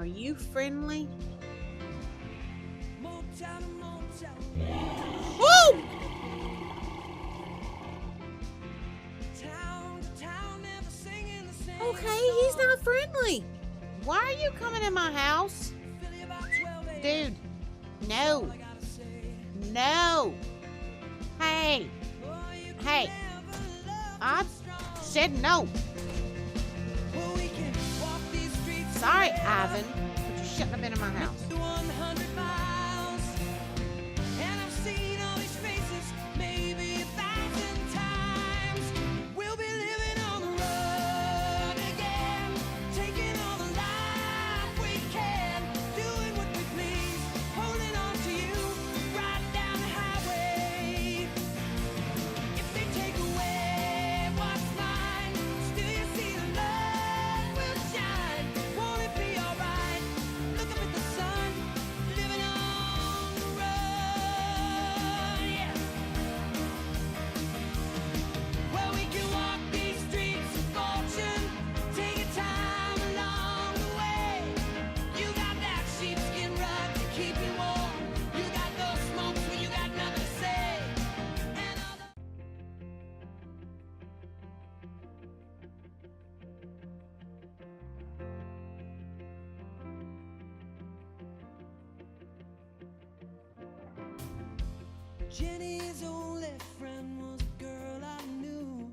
you friendly? Woo! Okay, he's not friendly. Why are you coming in my house? Dude, no. No. Hey. Hey. I said no. Sorry, Ivan, but you shouldn't have been in my house. Jenny's only friend was a girl I knew.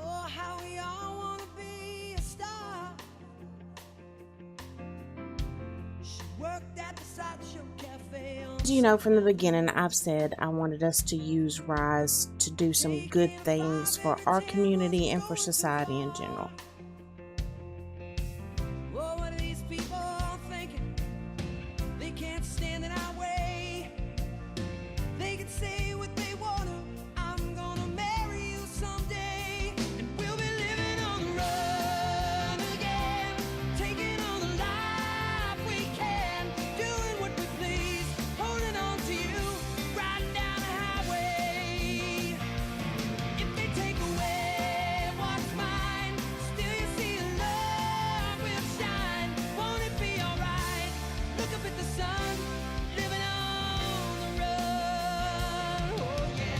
Oh, how we all want to be a star. She worked at the sideshow cafe on... You know, from the beginning, I've said I wanted us to use Rise to do some good things for our community and for society in general. Oh, what are these people thinking? They can't stand in our way. They can say what they want to. I'm gonna marry you someday. And we'll be living on the run again, taking on the life we can, doing what we please, holding on to you, riding down the highway. If they take away what's mine, still you see the love will shine. Won't it be alright? Look up at the sun, living on the run. Oh yeah.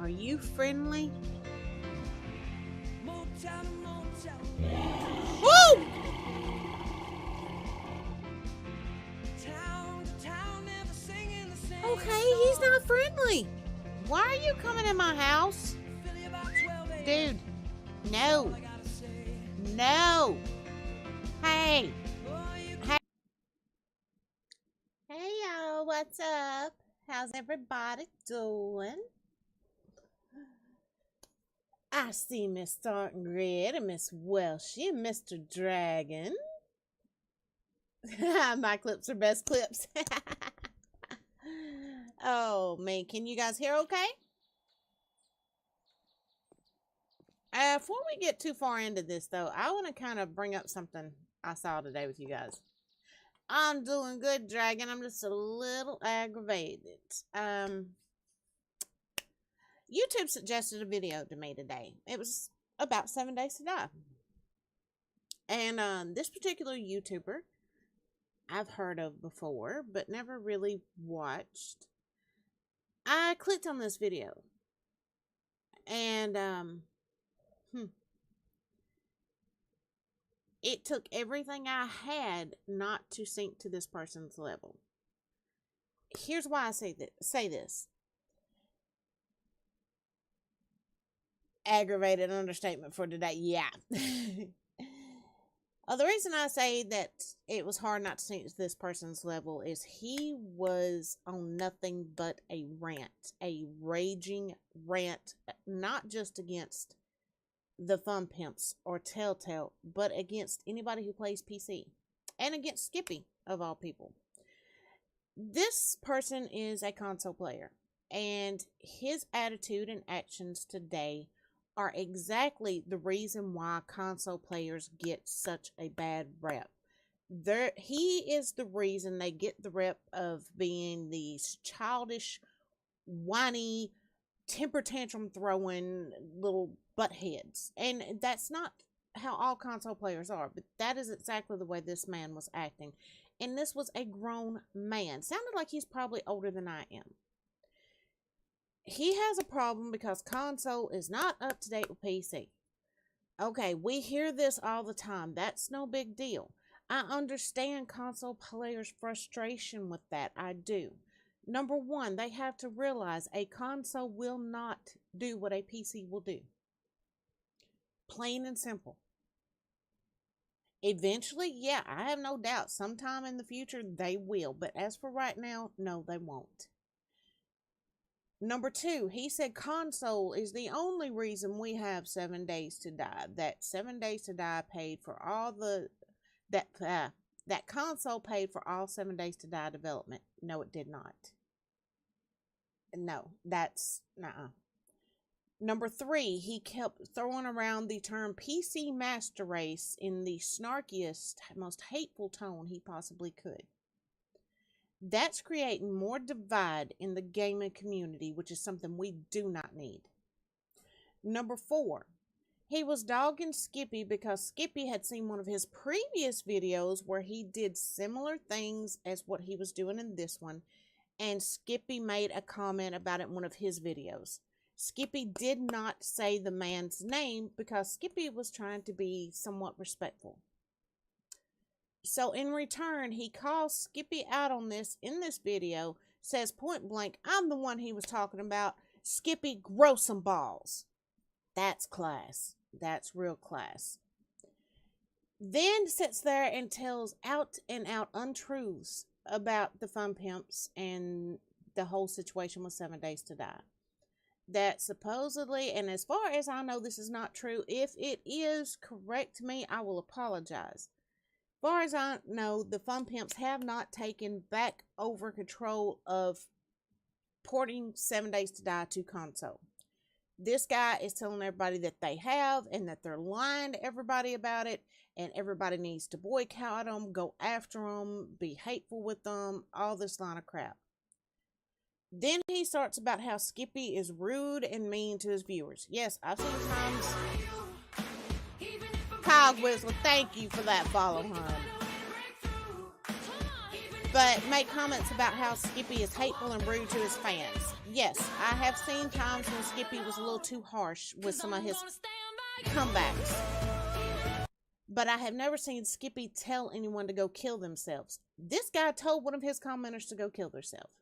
Are you friendly? Motown to motown. Woo! Town to town, never singing the same. Okay, he's not friendly. Why are you coming in my house? Philly about 12 a.m. Dude, no. All I gotta say. No. Hey. Oh, you Hey, y'all. What's up? How's everybody doing? I see Miss Thornton Grid and Miss Welshie and Mr. Dragon. My clips are best clips. Oh, man. Can you guys hear okay? Before we get too far into this, though, I want to kind of bring up something I saw today with you guys. I'm doing good, Dragon. I'm just a little aggravated. YouTube suggested a video to me today. It was about 7 days to die. And this particular YouTuber I've heard of before, but never really watched. I clicked on this video. And it took everything I had not to sink to this person's level. Here's why I say this. Aggravated understatement for today. Yeah. The reason I say that it was hard not to sink to this person's level is he was on nothing but a rant. A raging rant. Not just against the Fun Pimps or Telltale, but against anybody who plays PC. And against Skippy, of all people. This person is a console player. And his attitude and actions today are exactly the reason why console players get such a bad rep. He is the reason they get the rep of being these childish, whiny, temper tantrum throwing little butt heads. And that's not how all console players are, but that is exactly the way this man was acting. And this was a grown man. Sounded like he's probably older than I am. He has a problem because console is not up to date with PC. Okay, we hear this all the time. That's no big deal. I understand console players' frustration with that. I do. Number one, they have to realize a console will not do what a PC will do. Plain and simple. Eventually, yeah, I have no doubt sometime in the future they will. But as for right now, no, they won't. Number two, he said console is the only reason we have 7 Days to Die. That 7 Days to Die paid for all that console paid for all 7 Days to Die development. No, it did not. No, that's nuh-uh. Number three, he kept throwing around the term PC Master Race in the snarkiest, most hateful tone he possibly could. That's creating more divide in the gaming community, which is something we do not need. Number four, he was dogging Skippy because Skippy had seen one of his previous videos where he did similar things as what he was doing in this one, and Skippy made a comment about it in one of his videos. Skippy did not say the man's name because Skippy was trying to be somewhat respectful. So in return, he calls Skippy out on this in this video, says point blank, I'm the one he was talking about. Skippy, grow some balls. That's class. That's real class. Then sits there and tells out and out untruths about the Fun Pimps and the whole situation with 7 Days to Die. That supposedly, and as far as I know, this is not true. If it is, correct me, I will apologize. As far as I know, the Fun Pimps have not taken back over control of porting 7 Days to Die to console. This guy is telling everybody that they have and that they're lying to everybody about it, and everybody needs to boycott them, go after them, be hateful with them, all this line of crap. Then he starts about how Skippy is rude and mean to his viewers. Yes, I've seen times. Kyle Whistler, thank you for that follow, hon. But make comments about how Skippy is hateful and rude to his fans. Yes, I have seen times when Skippy was a little too harsh with some of his comebacks. But I have never seen Skippy tell anyone to go kill themselves. This guy told one of his commenters to go kill themselves.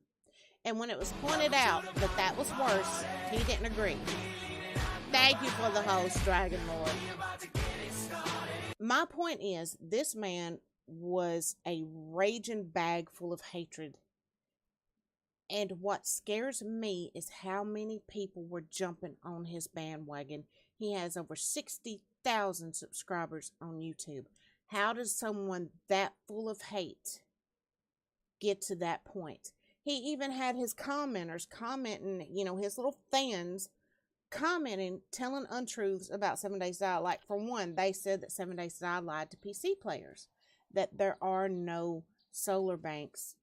And when it was pointed out that that was worse, he didn't agree. Thank you for the host, Dragon Lord. My point is, this man was a raging bag full of hatred. And what scares me is how many people were jumping on his bandwagon. He has over 60,000 subscribers on YouTube. How does someone that full of hate get to that point? He even had his commenters commenting, his little fans commenting, telling untruths about 7 Days to Die. Like, for one, they said that 7 Days to Die lied to PC players, that there are no solar banks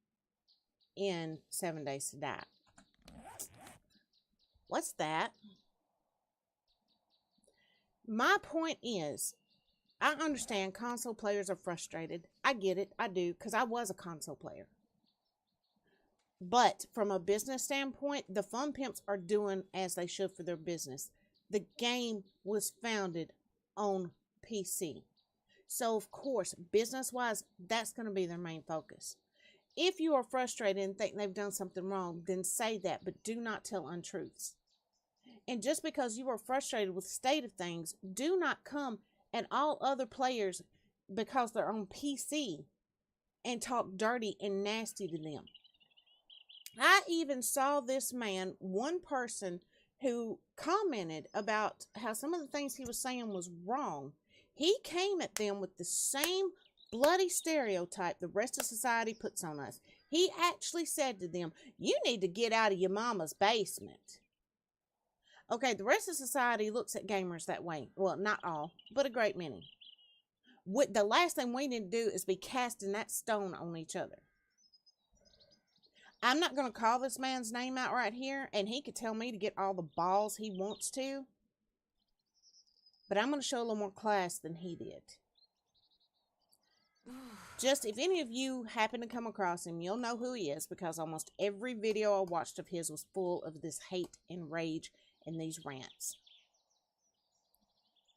in 7 Days to Die. What's that? My point is, I understand console players are frustrated. I get it. I do, because I was a console player. But from a business standpoint, the Fun Pimps are doing as they should for their business. The game was founded on PC. So, of course, business-wise, that's going to be their main focus. If you are frustrated and think they've done something wrong, then say that, but do not tell untruths. And just because you are frustrated with the state of things, do not come at all other players because they're on PC and talk dirty and nasty to them. I even saw this man, one person who commented about how some of the things he was saying was wrong. He came at them with the same bloody stereotype the rest of society puts on us. He actually said to them, you need to get out of your mama's basement. Okay, the rest of society looks at gamers that way. Well, not all, but a great many. The last thing we need to do is be casting that stone on each other. I'm not going to call this man's name out right here, and he could tell me to get all the balls he wants to, but I'm going to show a little more class than he did. Just, if any of you happen to come across him, you'll know who he is, because almost every video I watched of his was full of this hate and rage and these rants.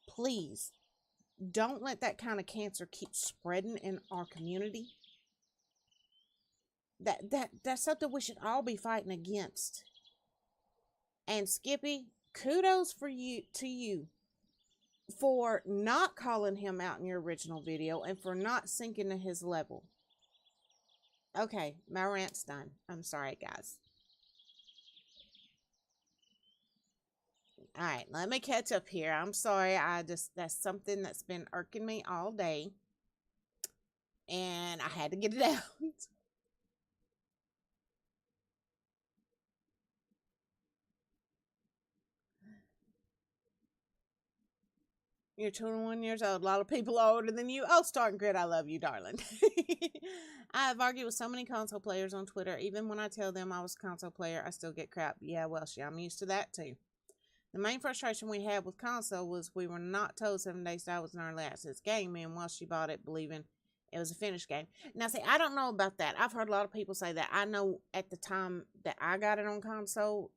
Please, don't let that kind of cancer keep spreading in our community. That's something we should all be fighting against. And Skippy, kudos to you for not calling him out in your original video and for not sinking to his level. Okay, my rant's done. I'm sorry, guys. Alright, let me catch up here. I'm sorry, that's something that's been irking me all day. And I had to get it out. You're 21 years old. A lot of people are older than you. Oh, Starting Grid, I love you, darling. I have argued with so many console players on Twitter. Even when I tell them I was a console player, I still get crap. Yeah, well, I'm used to that too. The main frustration we had with console was we were not told 7 Days to Die was an early access game, and while she bought it believing it was a finished game. Now, see, I don't know about that. I've heard a lot of people say that. I know at the time that I got it on console,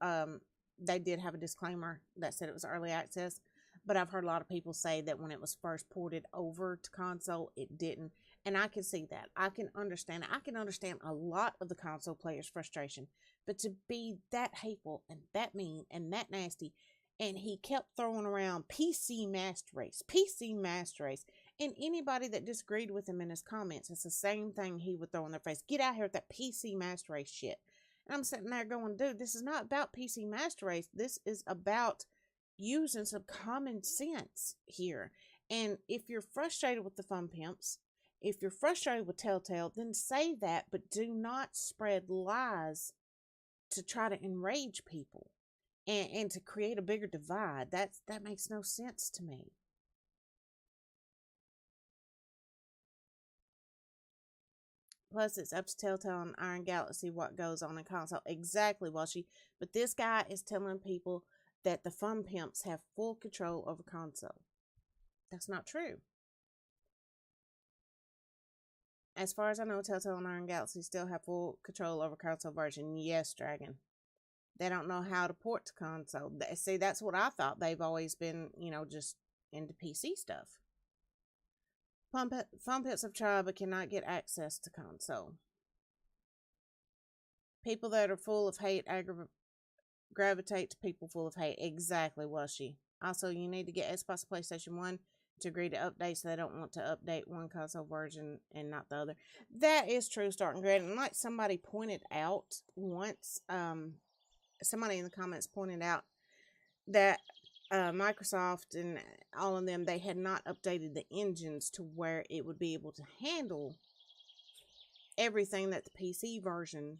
they did have a disclaimer that said it was early access. But I've heard a lot of people say that when it was first ported over to console, it didn't. And I can see that. I can understand it. I can understand a lot of the console players' frustration. But to be that hateful and that mean and that nasty, and he kept throwing around PC Master Race, PC Master Race. And anybody that disagreed with him in his comments, it's the same thing he would throw in their face. Get out here with that PC Master Race shit. And I'm sitting there going, dude, this is not about PC Master Race. This is about using some common sense here. And if you're frustrated with the Fun Pimps, if you're frustrated with Telltale, then say that, but do not spread lies to try to enrage people and to create a bigger divide. That makes no sense to me. Plus, it's up to Telltale and Iron Galaxy what goes on in console. Exactly, Washy. But this guy is telling people that the Fun Pimps have full control over console. That's not true. As far as I know, Telltale and Iron Galaxy still have full control over console version. Yes, Dragon. They don't know how to port to console. See, that's what I thought. They've always been, just into PC stuff. Fun Pimps have tried but cannot get access to console. People that are full of hate gravitate to people full of hate. Exactly, Washy. Also, you need to get Xbox PlayStation 1 to agree to update, so they don't want to update one console version and not the other. That is true, Starting Grid. And like somebody pointed out once, somebody in the comments pointed out that Microsoft and all of them, they had not updated the engines to where it would be able to handle everything that the PC version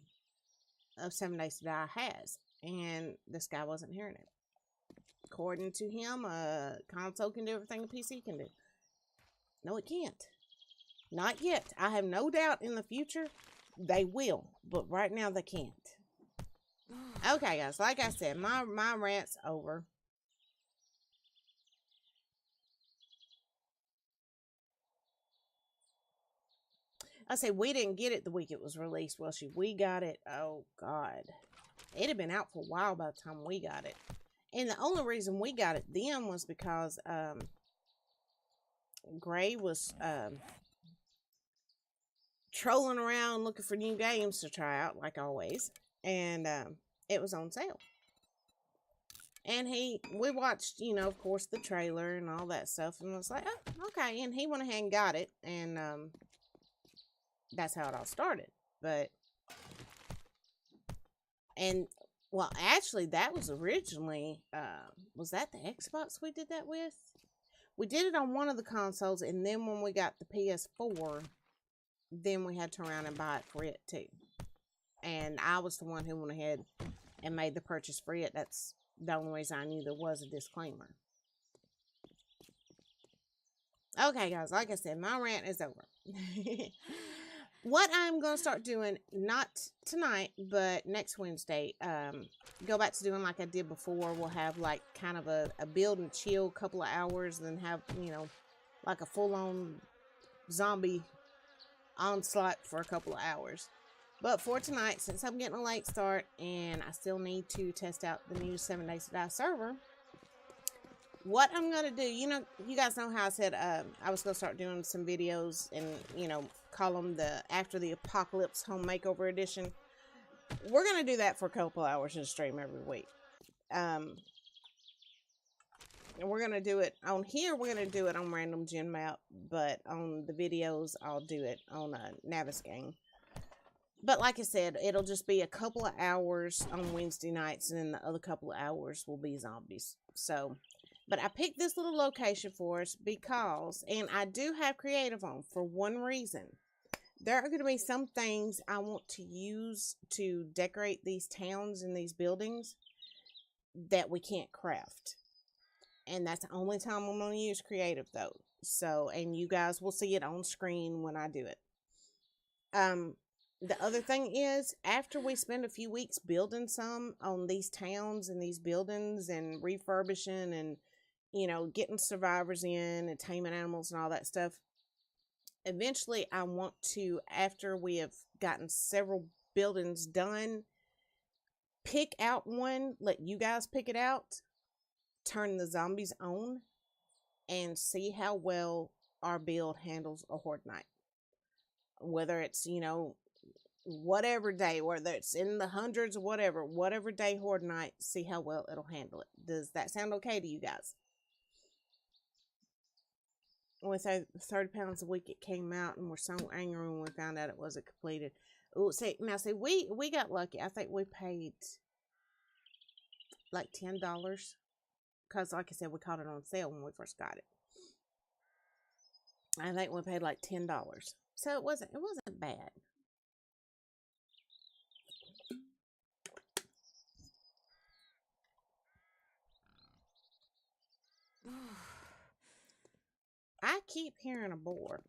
of 7 Days to Die has. And this guy wasn't hearing it. According to him, console can do everything a PC can do. No, it can't. Not yet. I have no doubt in the future they will. But right now they can't. Okay, guys. Like I said, my rant's over. I say we didn't get it the week it was released. Well, we got it. Oh, God. It had been out for a while by the time we got it. And the only reason we got it then was because Gray was trolling around looking for new games to try out, like always. And it was on sale. And we watched, of course, the trailer and all that stuff. And was like, oh, okay. And he went ahead and got it. And that's how it all started. Well, actually, that was originally, was that the Xbox we did that with? We did it on one of the consoles, and then when we got the PS4, then we had to turn around and buy it for it, too. And I was the one who went ahead and made the purchase for it. That's the only reason I knew there was a disclaimer. Okay, guys, like I said, my rant is over. What I'm going to start doing, not tonight, but next Wednesday, go back to doing like I did before. We'll have like kind of a build and chill couple of hours, then have, you know, like a full-on zombie onslaught for a couple of hours. But for tonight, since I'm getting a late start and I still need to test out the new 7 Days to Die server, what I'm going to do, you know, you guys know how I said I was going to start doing some videos and, you know, call them the After the Apocalypse Home Makeover Edition. We're going to do that for a couple hours in stream every week. And we're going to do it on here. We're going to do it on Random Gen Map, but on the videos, I'll do it on Navis Gang. But like I said, it'll just be a couple of hours on Wednesday nights, and then the other couple of hours will be zombies. So, but I picked this little location for us because, and I do have creative on for one reason. There are going to be some things I want to use to decorate these towns and these buildings that we can't craft. And that's the only time I'm going to use creative though. So, and you guys will see it on screen when I do it. The other thing is, after we spend a few weeks building some on these towns and these buildings and refurbishing and, you know, getting survivors in and taming animals and all that stuff, eventually I want to, after we have gotten several buildings done, pick out one, let you guys pick it out, turn the zombies on, and see how well our build handles a horde night. Whether it's, you know, whatever day, whether it's in the hundreds or whatever day horde night, see how well it'll handle it. Does that sound okay to you guys? With 30 pounds a week it came out, and we're so angry when we found out it wasn't completed. Oh, see, we got lucky. I think we paid like $10 because, like I said, we caught it on sale when we first got it. I think we paid like $10, so it wasn't bad. I keep hearing a boar.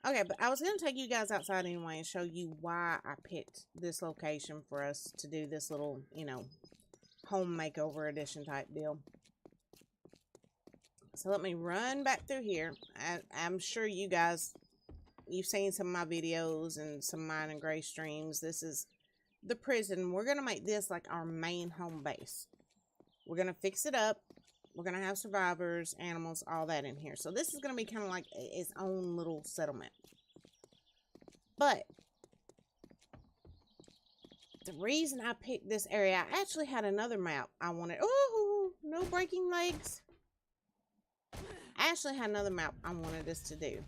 Okay, but I was going to take you guys outside anyway and show you why I picked this location for us to do this little, you know, home makeover edition type deal. So let me run back through here. I'm sure you guys, you've seen some of my videos and some of mine and Gray streams. This is the prison. We're going to make this like our main home base. We're going to fix it up. We're going to have survivors, animals, all that in here. So this is going to be kind of like its own little settlement. But the reason I picked this area, I actually had another map I wanted. Oh, no breaking legs. I actually had another map I wanted us to do.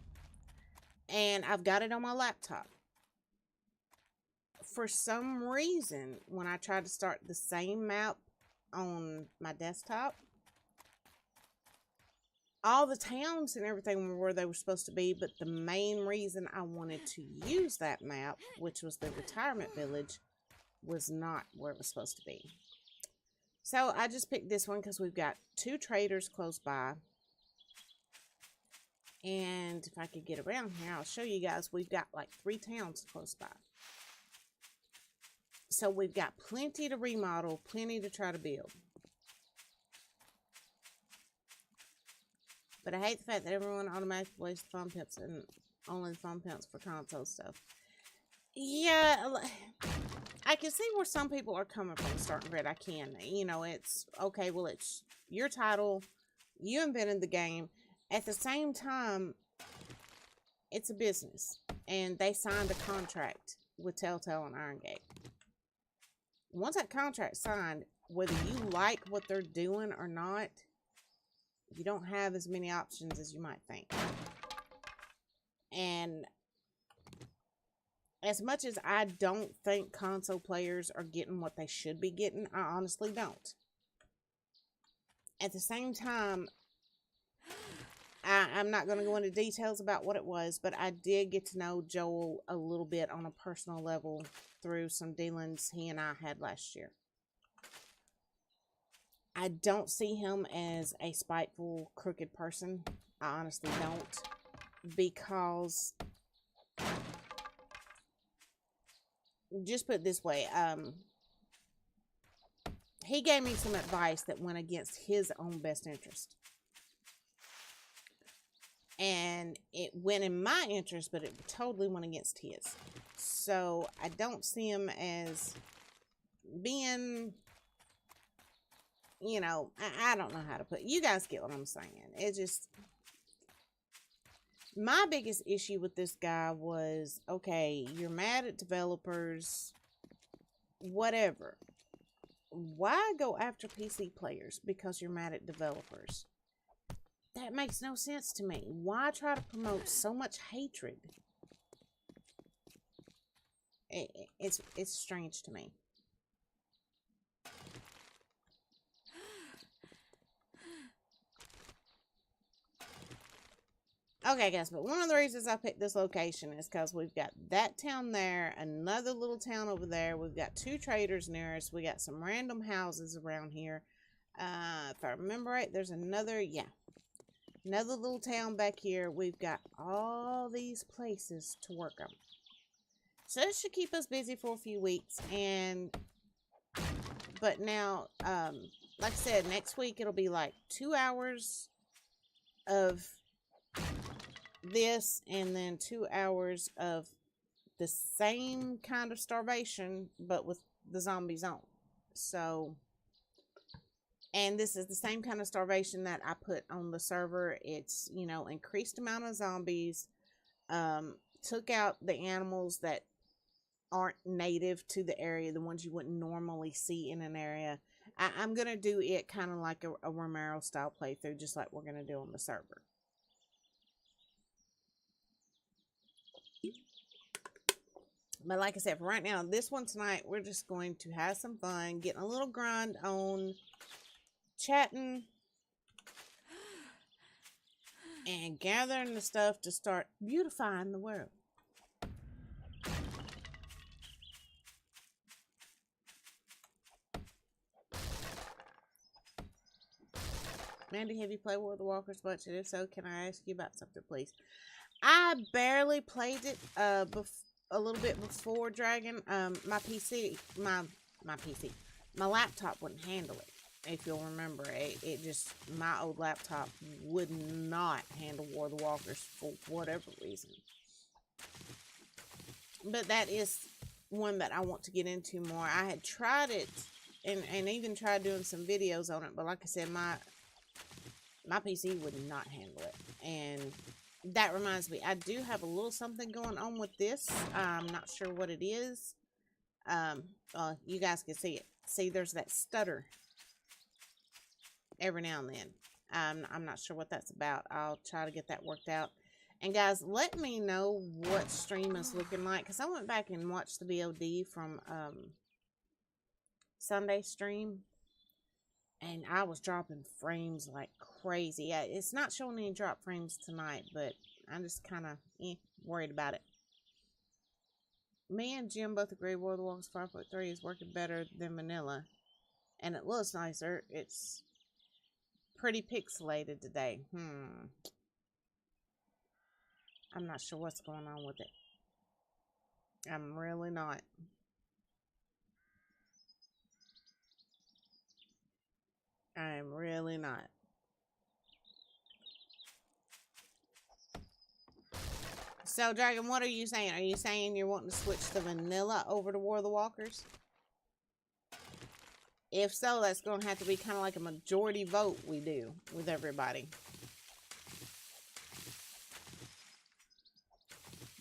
And I've got it on my laptop. For some reason, when I tried to start the same map on my desktop, all the towns and everything were where they were supposed to be, but the main reason I wanted to use that map, which was the retirement village, was not where it was supposed to be. So I just picked this one because we've got 2 traders close by. And if I could get around here, I'll show you guys. We've got like 3 towns close by. So we've got plenty to remodel, plenty to try to build. But I hate the fact that everyone automatically plays the phone pimps and only the phone pimps for console stuff. Yeah, I can see where some people are coming from, starting grid. I can. You know, it's okay, well, it's your title. You invented the game. At the same time, it's a business. And they signed a contract with Telltale and Iron Gate. Once that contract's signed, whether you like what they're doing or not, you don't have as many options as you might think. And as much as I don't think console players are getting what they should be getting, I honestly don't. At the same time, I'm not going to go into details about what it was, but I did get to know Joel a little bit on a personal level through some dealings he and I had last year. I don't see him as a spiteful, crooked person. I honestly don't. Because, just put it this way, he gave me some advice that went against his own best interest. And it went in my interest, but it totally went against his. So I don't see him as being, you know, I don't know how to put it. You guys get what I'm saying. It just, my biggest issue with this guy was, okay, you're mad at developers, whatever. Why go after PC players because you're mad at developers? That makes no sense to me. Why try to promote so much hatred? It's strange to me. Okay, guys, but one of the reasons I picked this location is because we've got that town there, another little town over there. We've got 2 traders near us. We got some random houses around here. If I remember right, there's another little town back here. We've got all these places to work on. So it should keep us busy for a few weeks. But now, like I said, next week it'll be like 2 hours of this and then 2 hours of the same kind of starvation, but with the zombies on. So, and this is the same kind of starvation that I put on the server. It's, you know, increased amount of zombies, took out the animals that aren't native to the area, the ones you wouldn't normally see in an area. I'm going to do it kind of like a Romero style playthrough, just like we're going to do on the server. But like I said, for right now, this one tonight, we're just going to have some fun, getting a little grind on, chatting, and gathering the stuff to start beautifying the world. Mandy, have you played World of Walkers much? And if so, can I ask you about something, please? I barely played it a little bit before Dragon. My PC, my laptop wouldn't handle it. If you'll remember, it just, my old laptop would not handle War of the Walkers for whatever reason. But that is one that I want to get into more. I had tried it and even tried doing some videos on it, but like I said, my PC would not handle it. And that reminds me, I do have a little something going on with this. I'm not sure what it is. You guys can see it. See, there's that stutter every now and then. I'm not sure what that's about. I'll try to get that worked out. And guys, let me know what stream is looking like, because I went back and watched the VOD from Sunday stream, and I was dropping frames like crazy. It's not showing any drop frames tonight, but I'm just kind of worried about it. Me and Jim both agree World of Warcraft 5.3 is working better than vanilla, and it looks nicer. It's pretty pixelated today. I'm not sure what's going on with it. I'm really not. I'm really not. So, Dragon, what are you saying? Are you saying you're wanting to switch the vanilla over to War of the Walkers? If so, that's going to have to be kind of like a majority vote we do with everybody.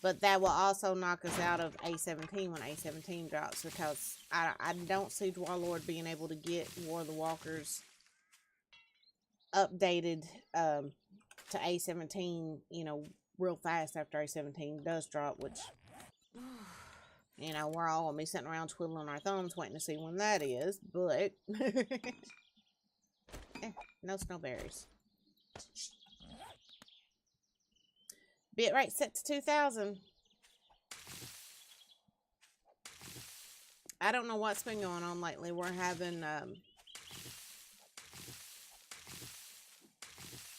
But that will also knock us out of A17 when A17 drops, because I don't see Dwarlord being able to get War of the Walkers updated to A17, you know, real fast after A17 does drop, which, you know, we're all gonna be sitting around twiddling our thumbs waiting to see when that is, but no snowberries. Bitrate set to 2000. I don't know what's been going on lately. We're having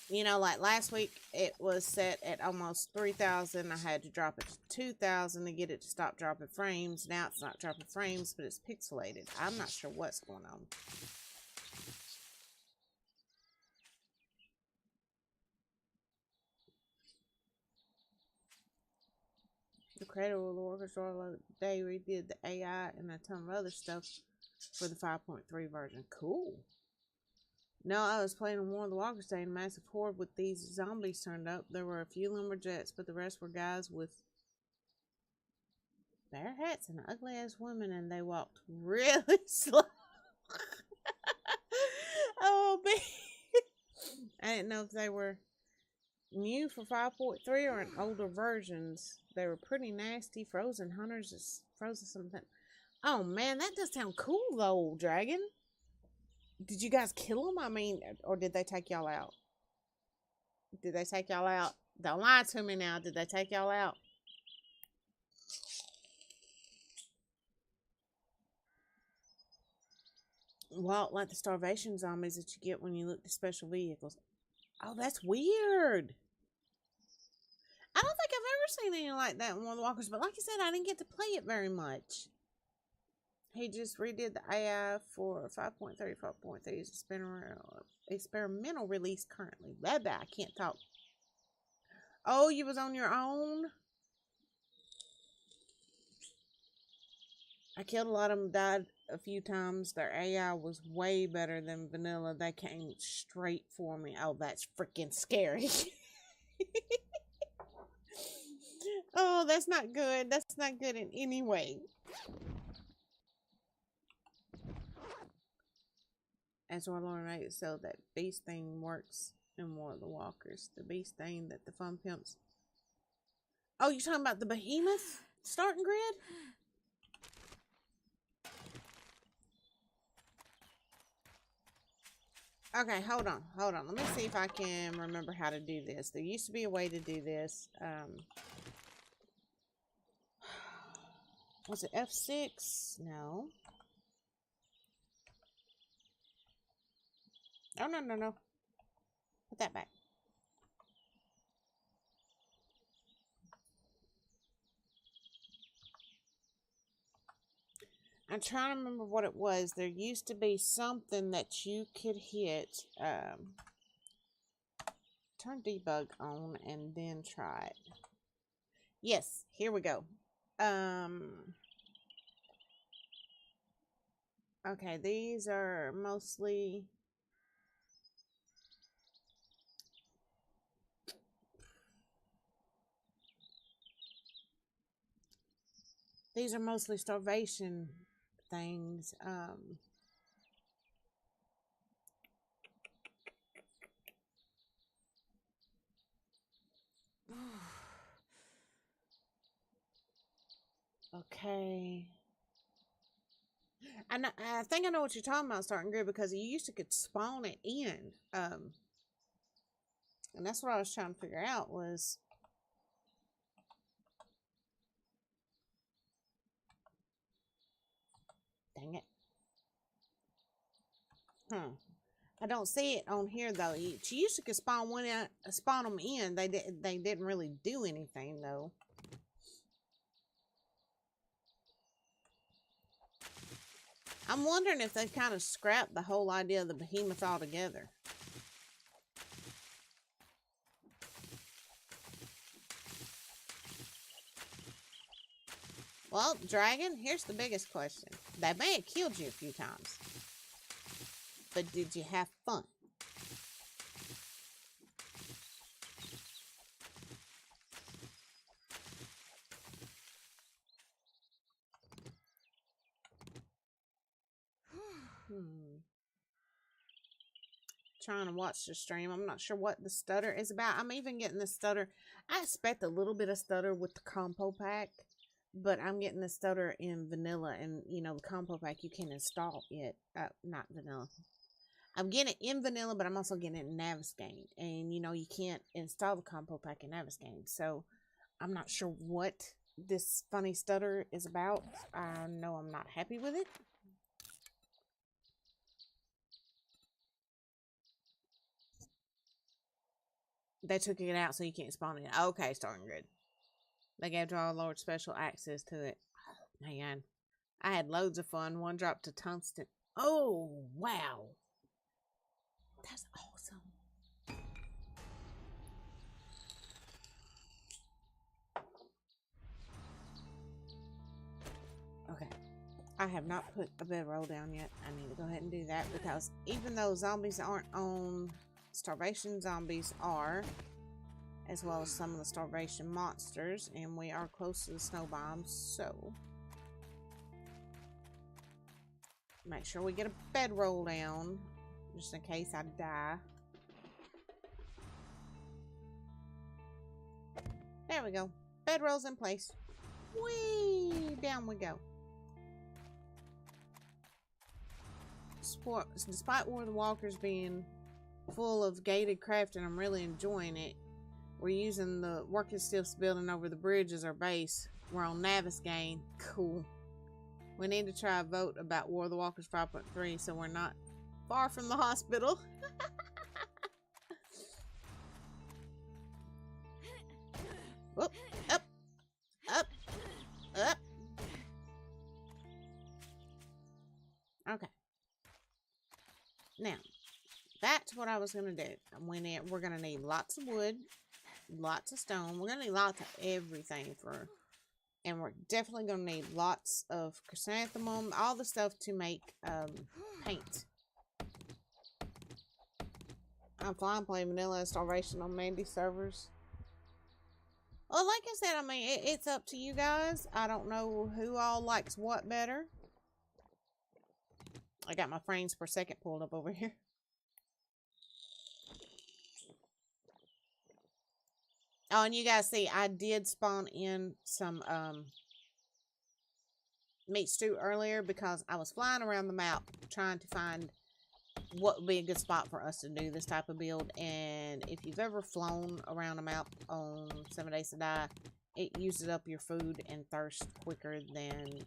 You know, like last week, it was set at almost 3,000. I had to drop it to 2,000 to get it to stop dropping frames. Now it's not dropping frames, but it's pixelated. I'm not sure what's going on. The creator of the workers they redid the AI and a ton of other stuff for the 5.3 version. Cool. No, I was playing in War of the Walkers Day, and a massive horde with these zombies turned up. There were a few lumberjacks, but the rest were guys with bear hats and ugly ass women, and they walked really slow. Oh, man. I didn't know if they were new for 5.3 or in older versions. They were pretty nasty. Frozen hunters is frozen something. Oh man, that does sound cool though, Dragon. Did you guys kill them? I mean, or did they take y'all out? Did they take y'all out? Don't lie to me now. Did they take y'all out? Well, like the starvation zombies that you get when you look to special vehicles. Oh, that's weird. I don't think I've ever seen anything like that in War of the Walkers, but like I said, I didn't get to play it very much. He just redid the AI for 5.3. 5.3 is experimental release currently. Blah, blah, I can't talk. Oh, you was on your own? I killed a lot of them, died a few times. Their AI was way better than vanilla. They came straight for me. Oh, that's freaking scary. Oh, that's not good. That's not good in any way. As Warlord made it so that beast thing works in War of the Walkers. The beast thing that the fun pimps. Oh, you're talking about the behemoth starting grid? Okay, hold on. Let me see if I can remember how to do this. There used to be a way to do this. Was it F6? No. Oh, no. Put that back. I'm trying to remember what it was. There used to be something that you could hit. Turn debug on and then try it. Yes, here we go. Okay, these are mostly... These are mostly starvation things. Okay. I think I know what you're talking about, starting grid, because you used to could spawn it in. And that's what I was trying to figure out was... Dang it. I don't see it on here though. You used to could spawn one out, spawn them in. They didn't really do anything though. I'm wondering if they've kind of scrapped the whole idea of the behemoth altogether. Well, Dragon, here's the biggest question. They may have killed you a few times, but did you have fun? Trying to watch the stream. I'm not sure what the stutter is about. I'm even getting the stutter. I expect a little bit of stutter with the compo pack, but I'm getting the stutter in vanilla, and you know the compo pack you can install it. Not vanilla. I'm getting it in vanilla, but I'm also getting it in Navisgame, and you know you can't install the compo pack in Navisgame, so I'm not sure what this funny stutter is about. I know I'm not happy with it. They took it out so you can't spawn it. Okay, starting good. They gave Draw Lord special access to it. Oh, man. I had loads of fun. One dropped to tungsten. Oh, wow. That's awesome. Okay. I have not put a bedroll down yet. I need to go ahead and do that because even though zombies aren't on Starvation, zombies are, as well as some of the Starvation monsters, and we are close to the snow bombs, so make sure we get a bedroll down just in case I die. There we go. Bedroll's in place. Whee! Down we go. Despite War of the Walkers being full of gated craft and I'm really enjoying it, we're using the working stiffs building over the bridge as our base. We're on Navisgain. Cool. We need to try a vote about War of the Walkers 5.3 so we're not far from the hospital. Whoop. Up. Up. Up. Okay. Now, that's what I was going to do. We're going to need lots of wood, lots of stone. We're going to need lots of everything and we're definitely going to need lots of chrysanthemum, all the stuff to make paint. I'm fine playing vanilla and Starvation on Mandy servers. Well, like I said, I mean, it's up to you guys. I don't know who all likes what better. I got my frames per second pulled up over here. Oh, and you guys see, I did spawn in some meat stew earlier because I was flying around the map trying to find what would be a good spot for us to do this type of build. And if you've ever flown around a map on 7 Days to Die, it uses up your food and thirst quicker than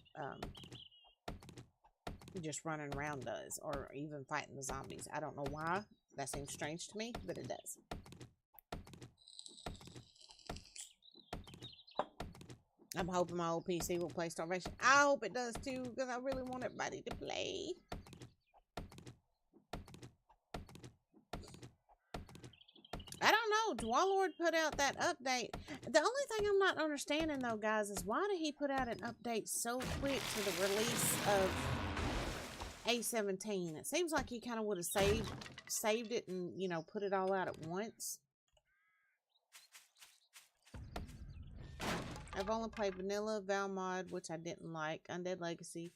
just running around does, or even fighting the zombies. I don't know why. That seems strange to me, but it does. I'm hoping my old PC will play Starvation. I hope it does too, because I really want everybody to play. I don't know. Dwarlord put out that update. The only thing I'm not understanding though, guys, is why did he put out an update so quick to the release of A17? It seems like he kind of would have saved it and, you know, put it all out at once. I've only played Vanilla, Valmod, which I didn't like, Undead Legacy,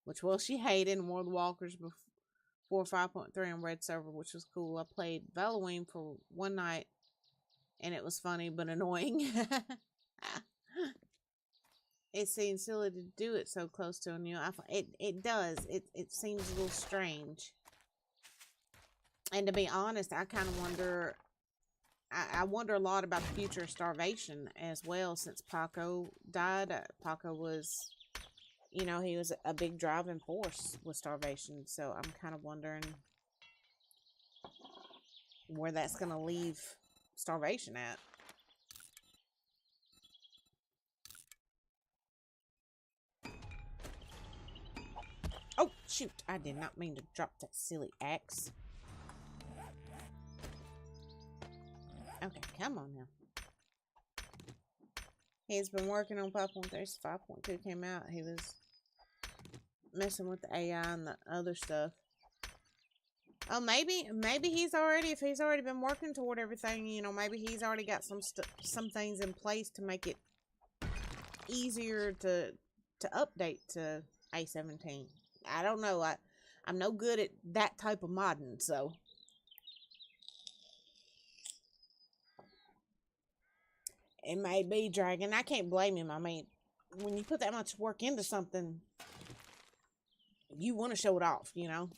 which, well, she hated, and War of the Walkers before 5.3 on Red server, which was cool. I played Halloween for one night, and it was funny but annoying. It seems silly to do it so close to a new. It does. It seems a little strange. And to be honest, I kind of wonder. I wonder a lot about the future of Starvation as well, since Paco died. Paco was, you know, he was a big driving force with Starvation. So I'm kind of wondering where that's going to leave Starvation at. Oh, shoot. I did not mean to drop that silly axe. Okay, come on now. He's been working on 5.3. 5.2 came out. He was messing with the AI and the other stuff. Oh, maybe he's already, if he's already been working toward everything, you know, maybe he's already got some things in place to make it easier to update to A17. I don't know. I'm no good at that type of modding, so. It may be dragging. I can't blame him. I mean, when you put that much work into something, you want to show it off, you know?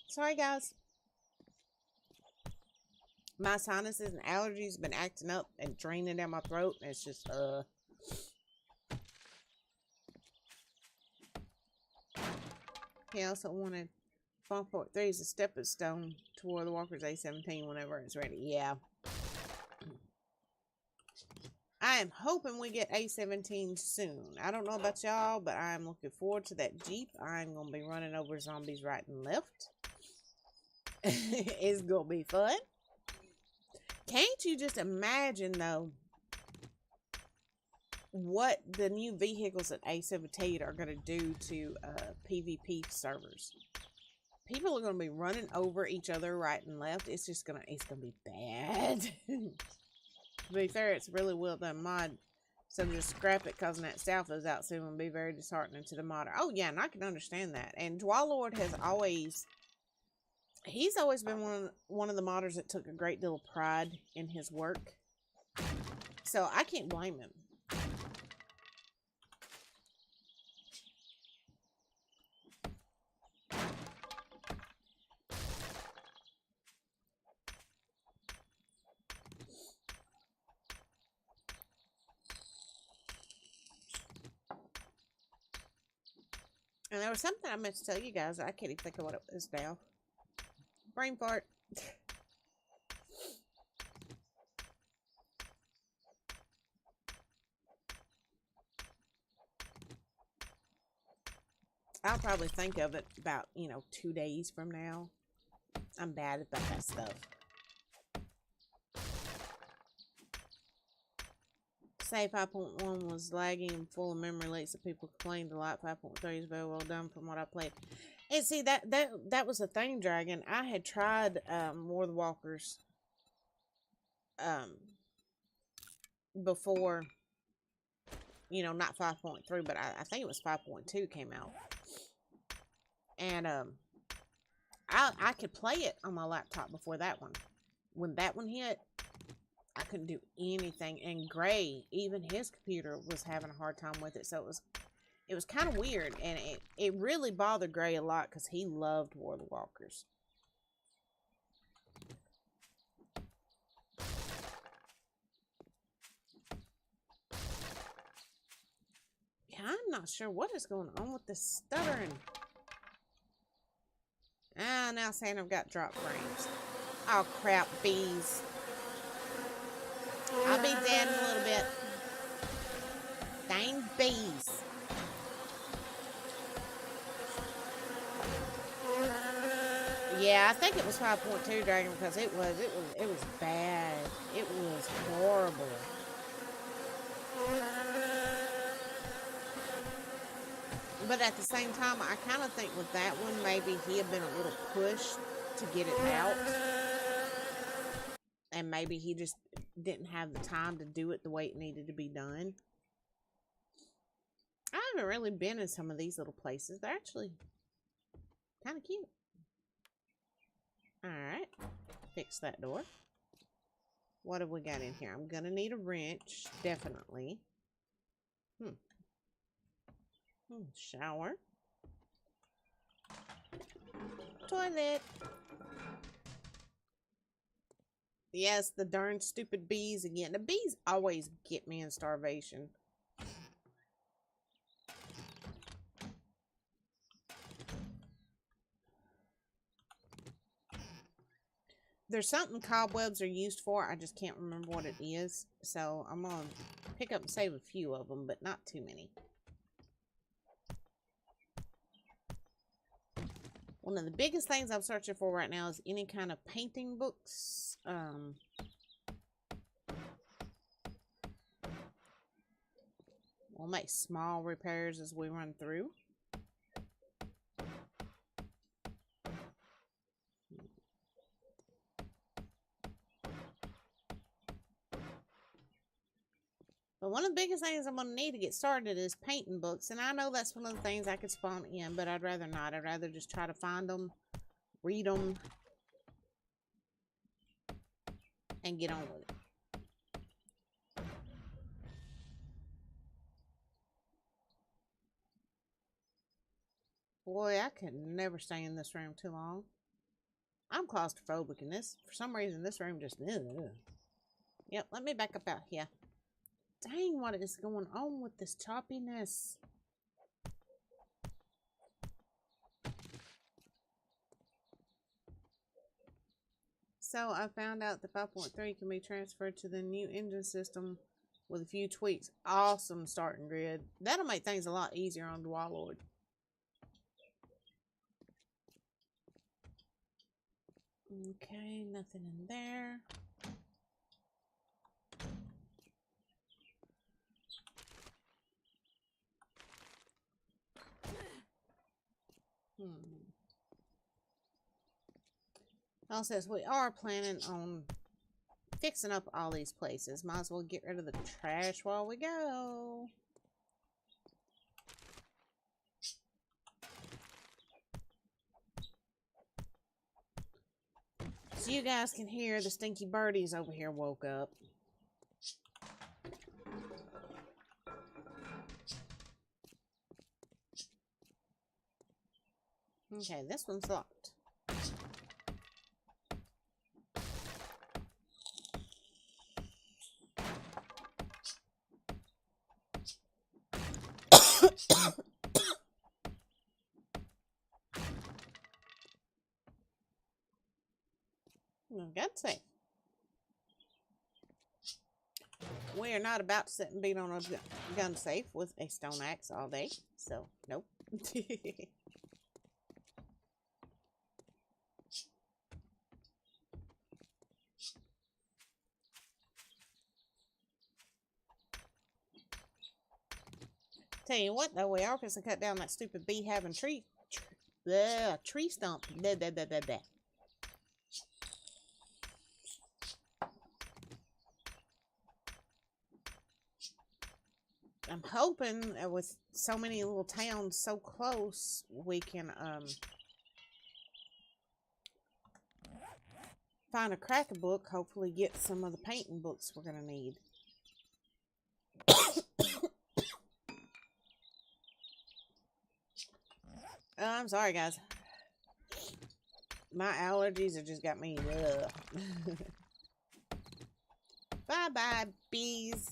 Sorry, guys. My sinuses and allergies have been acting up and draining down my throat. And it's just, He also wanted 5.3 as a stepping stone to War of the Walkers A17 whenever it's ready. Yeah. I am hoping we get A17 soon. I don't know about y'all, but I'm looking forward to that Jeep. I'm going to be running over zombies right and left. It's going to be fun. Can't you just imagine, though, what the new vehicles at A17 are going to do to PvP servers? People are going to be running over each other right and left. It's going to be bad. To be fair, it's really well done mod. So just scrap it because Nat is out soon and be very disheartening to the modder. Oh yeah, and I can understand that. And Dwalord has always, he's always been one of the modders that took a great deal of pride in his work. So I can't blame him. And there was something I meant to tell you guys. I can't even think of what it was now. Brain fart. I'll probably think of it about, 2 days from now. I'm bad about that stuff. Say 5.1 was lagging and full of memory leaks that people complained a lot. 5.3 is very well done from what I played. And see, that was the thing, Dragon. I had tried War of the Walkers before, not 5.3, but I think it was 5.2 came out. And I could play it on my laptop before that one. When that one hit, I couldn't do anything. And Gray, even his computer was having a hard time with it. So it was kind of weird. And it really bothered Gray a lot because he loved War of the Walkers. Yeah, I'm not sure what is going on with this stuttering. Ah, now saying I've got drop frames. Oh, crap, bees. I'll be dead in a little bit. Dang bees. Yeah, I think it was 5.2 Dragon because it was bad. It was horrible. But at the same time, I kind of think with that one, maybe he had been a little pushed to get it out. And maybe he just didn't have the time to do it the way it needed to be done. I haven't really been in some of these little places. They're actually kind of cute. Alright. Fix that door. What have we got in here? I'm going to need a wrench. Definitely. Shower. Toilet. Yes, the darn stupid bees again. The bees always get me in Starvation. There's something cobwebs are used for. I just can't remember what it is. So I'm going to pick up and save a few of them, but not too many. One of the biggest things I'm searching for right now is any kind of painting books. We'll make small repairs as we run through. But one of the biggest things I'm going to need to get started is painting books. And I know that's one of the things I could spawn in, but I'd rather not. I'd rather just try to find them, read them, and get on with it. Boy, I could never stay in this room too long. I'm claustrophobic in this. For some reason, this room just... Ugh. Yep, let me back up out here. Dang, what is going on with this choppiness? So I found out the 5.3 can be transferred to the new engine system with a few tweaks. Awesome, starting grid. That'll make things a lot easier on Dwalord. Okay, nothing in there. Also, says we are planning on fixing up all these places. Might as well get rid of the trash while we go. So you guys can hear the stinky birdies over here woke up. Okay, this one's locked. God's sake. We are not about to sit and beat on a gun safe with a stone axe all day. So, nope. Tell you what, though, we are going to cut down that stupid bee having tree stump. Blah, blah, blah, blah, blah. I'm hoping that with so many little towns so close, we can find a cracker book. Hopefully, get some of the painting books we're gonna need. I'm sorry, guys. My allergies have just got me. Bye bye, bees.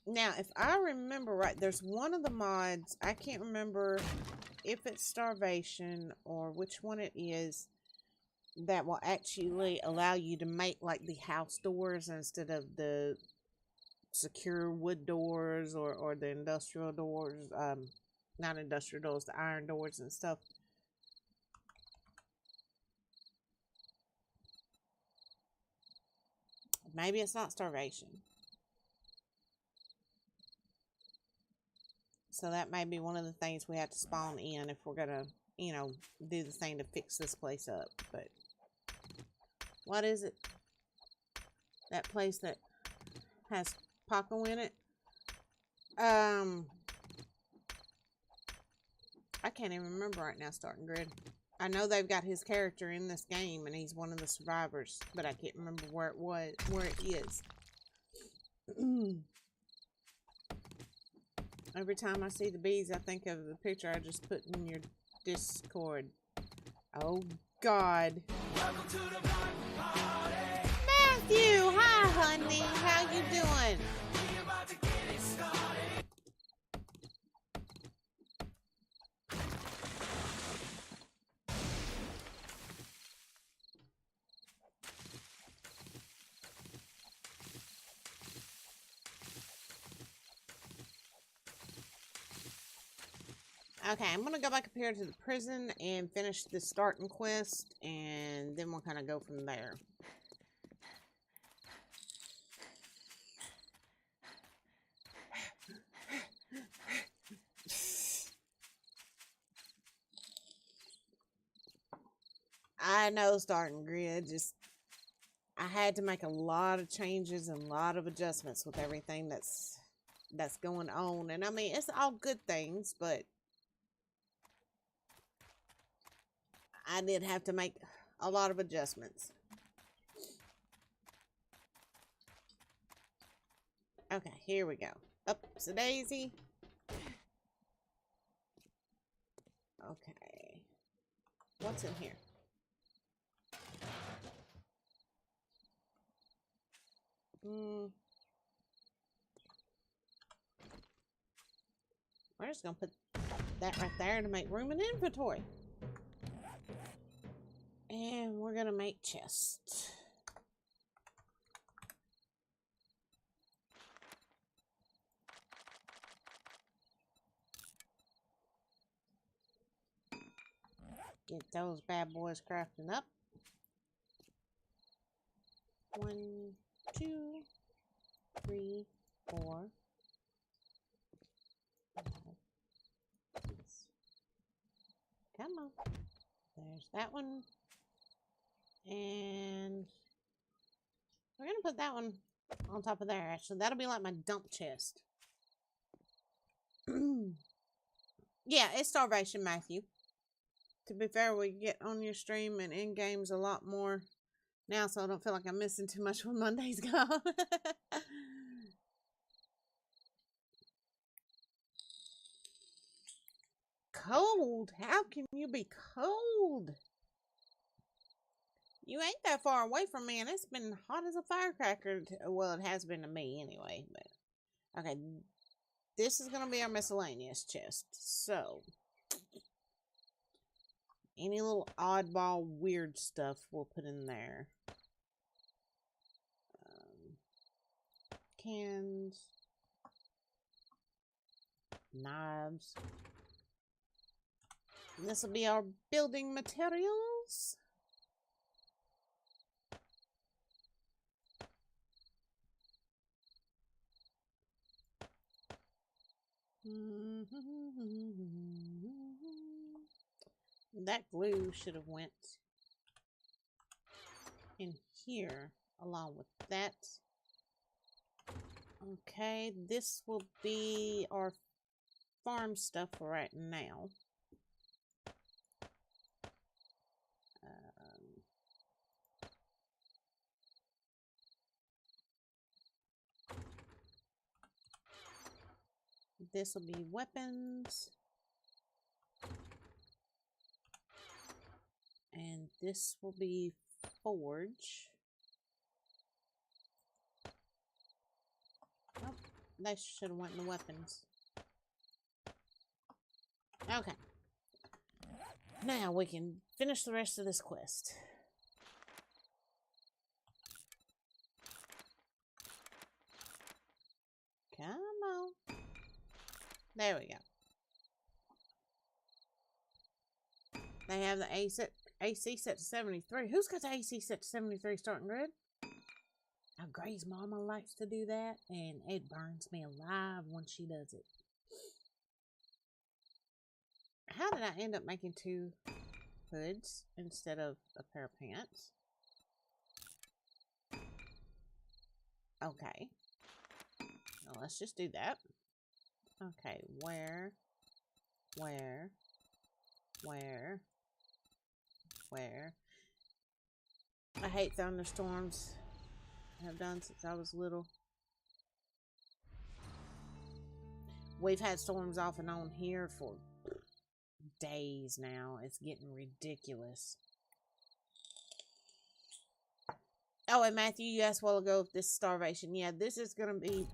Now, if I remember right, there's one of the mods, I can't remember if it's Starvation or which one it is, that will actually allow you to make like the house doors instead of the secure wood doors or the industrial doors, not industrial doors, the iron doors and stuff. Maybe it's not Starvation. So that may be one of the things we have to spawn in if we're gonna, you know, do the thing to fix this place up. But what is it? That place that has Paco in it? I can't even remember right now, starting grid. I know they've got his character in this game and he's one of the survivors, but I can't remember where it is. Every time I see the bees, I think of the picture I just put in your Discord. Oh, God. Welcome to the party. Matthew! Hi, honey. How you doing? We're about to get it started. Okay, I'm gonna go back up here to the prison and finish the starting quest, and then we'll kind of go from there. I know, starting grid, just I had to make a lot of changes and a lot of adjustments with everything that's going on, and I mean it's all good things, but I did have to make a lot of adjustments. Okay, here we go. Ups a daisy. Okay. What's in here? just gonna put that right there to make room in inventory. And we're gonna make chests. Get those bad boys crafting up. 1, 2, 3, 4, 5, 6. Come on. There's that one. And we're going to put that one on top of there, actually. That'll be like my dump chest. Yeah, it's Starvation, Matthew. To be fair, we get on your stream and in games a lot more now, so I don't feel like I'm missing too much when Monday's gone. Cold? How can you be cold? You ain't that far away from me, and it's been hot as a firecracker. Well, it has been to me anyway. But okay, this is going to be our miscellaneous chest. So, any little oddball weird stuff we'll put in there. Cans. Knives. This will be our building materials. That glue should have went in here along with that. Okay, this will be our farm stuff for right now. This will be weapons. And this will be forge. Oh, that should have went in the weapons. Okay. Now we can finish the rest of this quest. Come on. There we go. They have the AC set to 73. Who's got the AC set to 73 starting grid? Now, Gray's mama likes to do that, and it burns me alive when she does it. How did I end up making 2 hoods instead of a pair of pants? Okay. Well, let's just do that. Okay, where? I hate thunderstorms. I have done since I was little. We've had storms off and on here for days now. It's getting ridiculous. Oh, and Matthew, you asked a while ago if this is Starvation. Yeah, this is going to be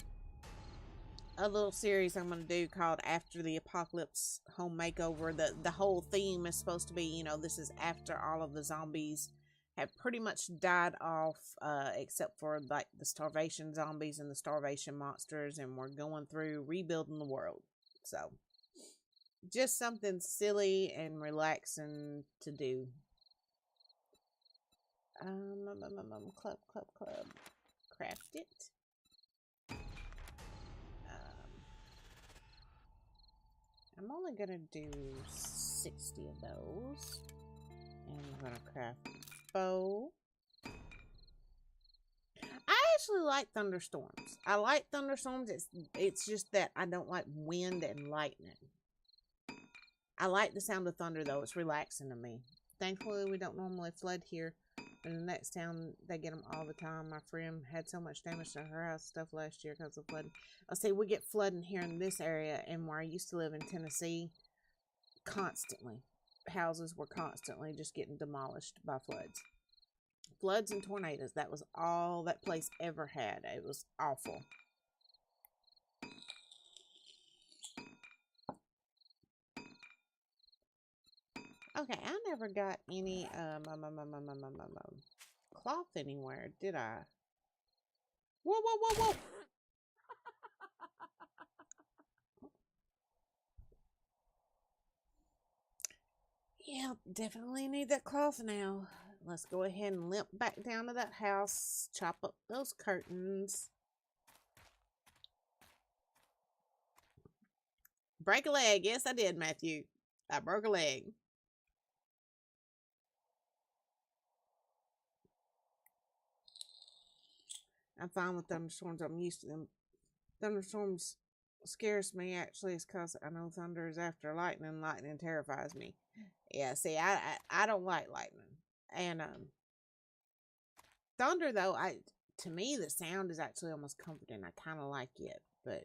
a little series I'm going to do called After the Apocalypse Home Makeover. The whole theme is supposed to be, you know, this is after all of the zombies have pretty much died off, except for like the starvation zombies and the starvation monsters, and we're going through rebuilding the world. So, just something silly and relaxing to do. Club. Craft it. I'm only gonna do 60 of those. And I'm gonna craft a bow. I actually like thunderstorms. I like thunderstorms. It's just that I don't like wind and lightning. I like the sound of thunder though. It's relaxing to me. Thankfully, we don't normally flood here. In the next town, they get them all the time. My friend had so much damage to her house stuff last year because of flooding. I see we get flooding here in this area, and where I used to live in Tennessee, constantly. Houses were constantly just getting demolished by floods. Floods and tornadoes. That was all that place ever had. It was awful. Okay, I never got any cloth anywhere, did I? Whoa, whoa, whoa, whoa! Yeah, definitely need that cloth now. Let's go ahead and limp back down to that house, chop up those curtains. Break a leg. Yes, I did, Matthew. I broke a leg. I'm fine with thunderstorms. I'm used to them. Thunderstorms scares me, actually. It's because I know thunder is after lightning. Lightning terrifies me. Yeah, see, I don't like lightning. And thunder, though, to me, the sound is actually almost comforting. I kind of like it, but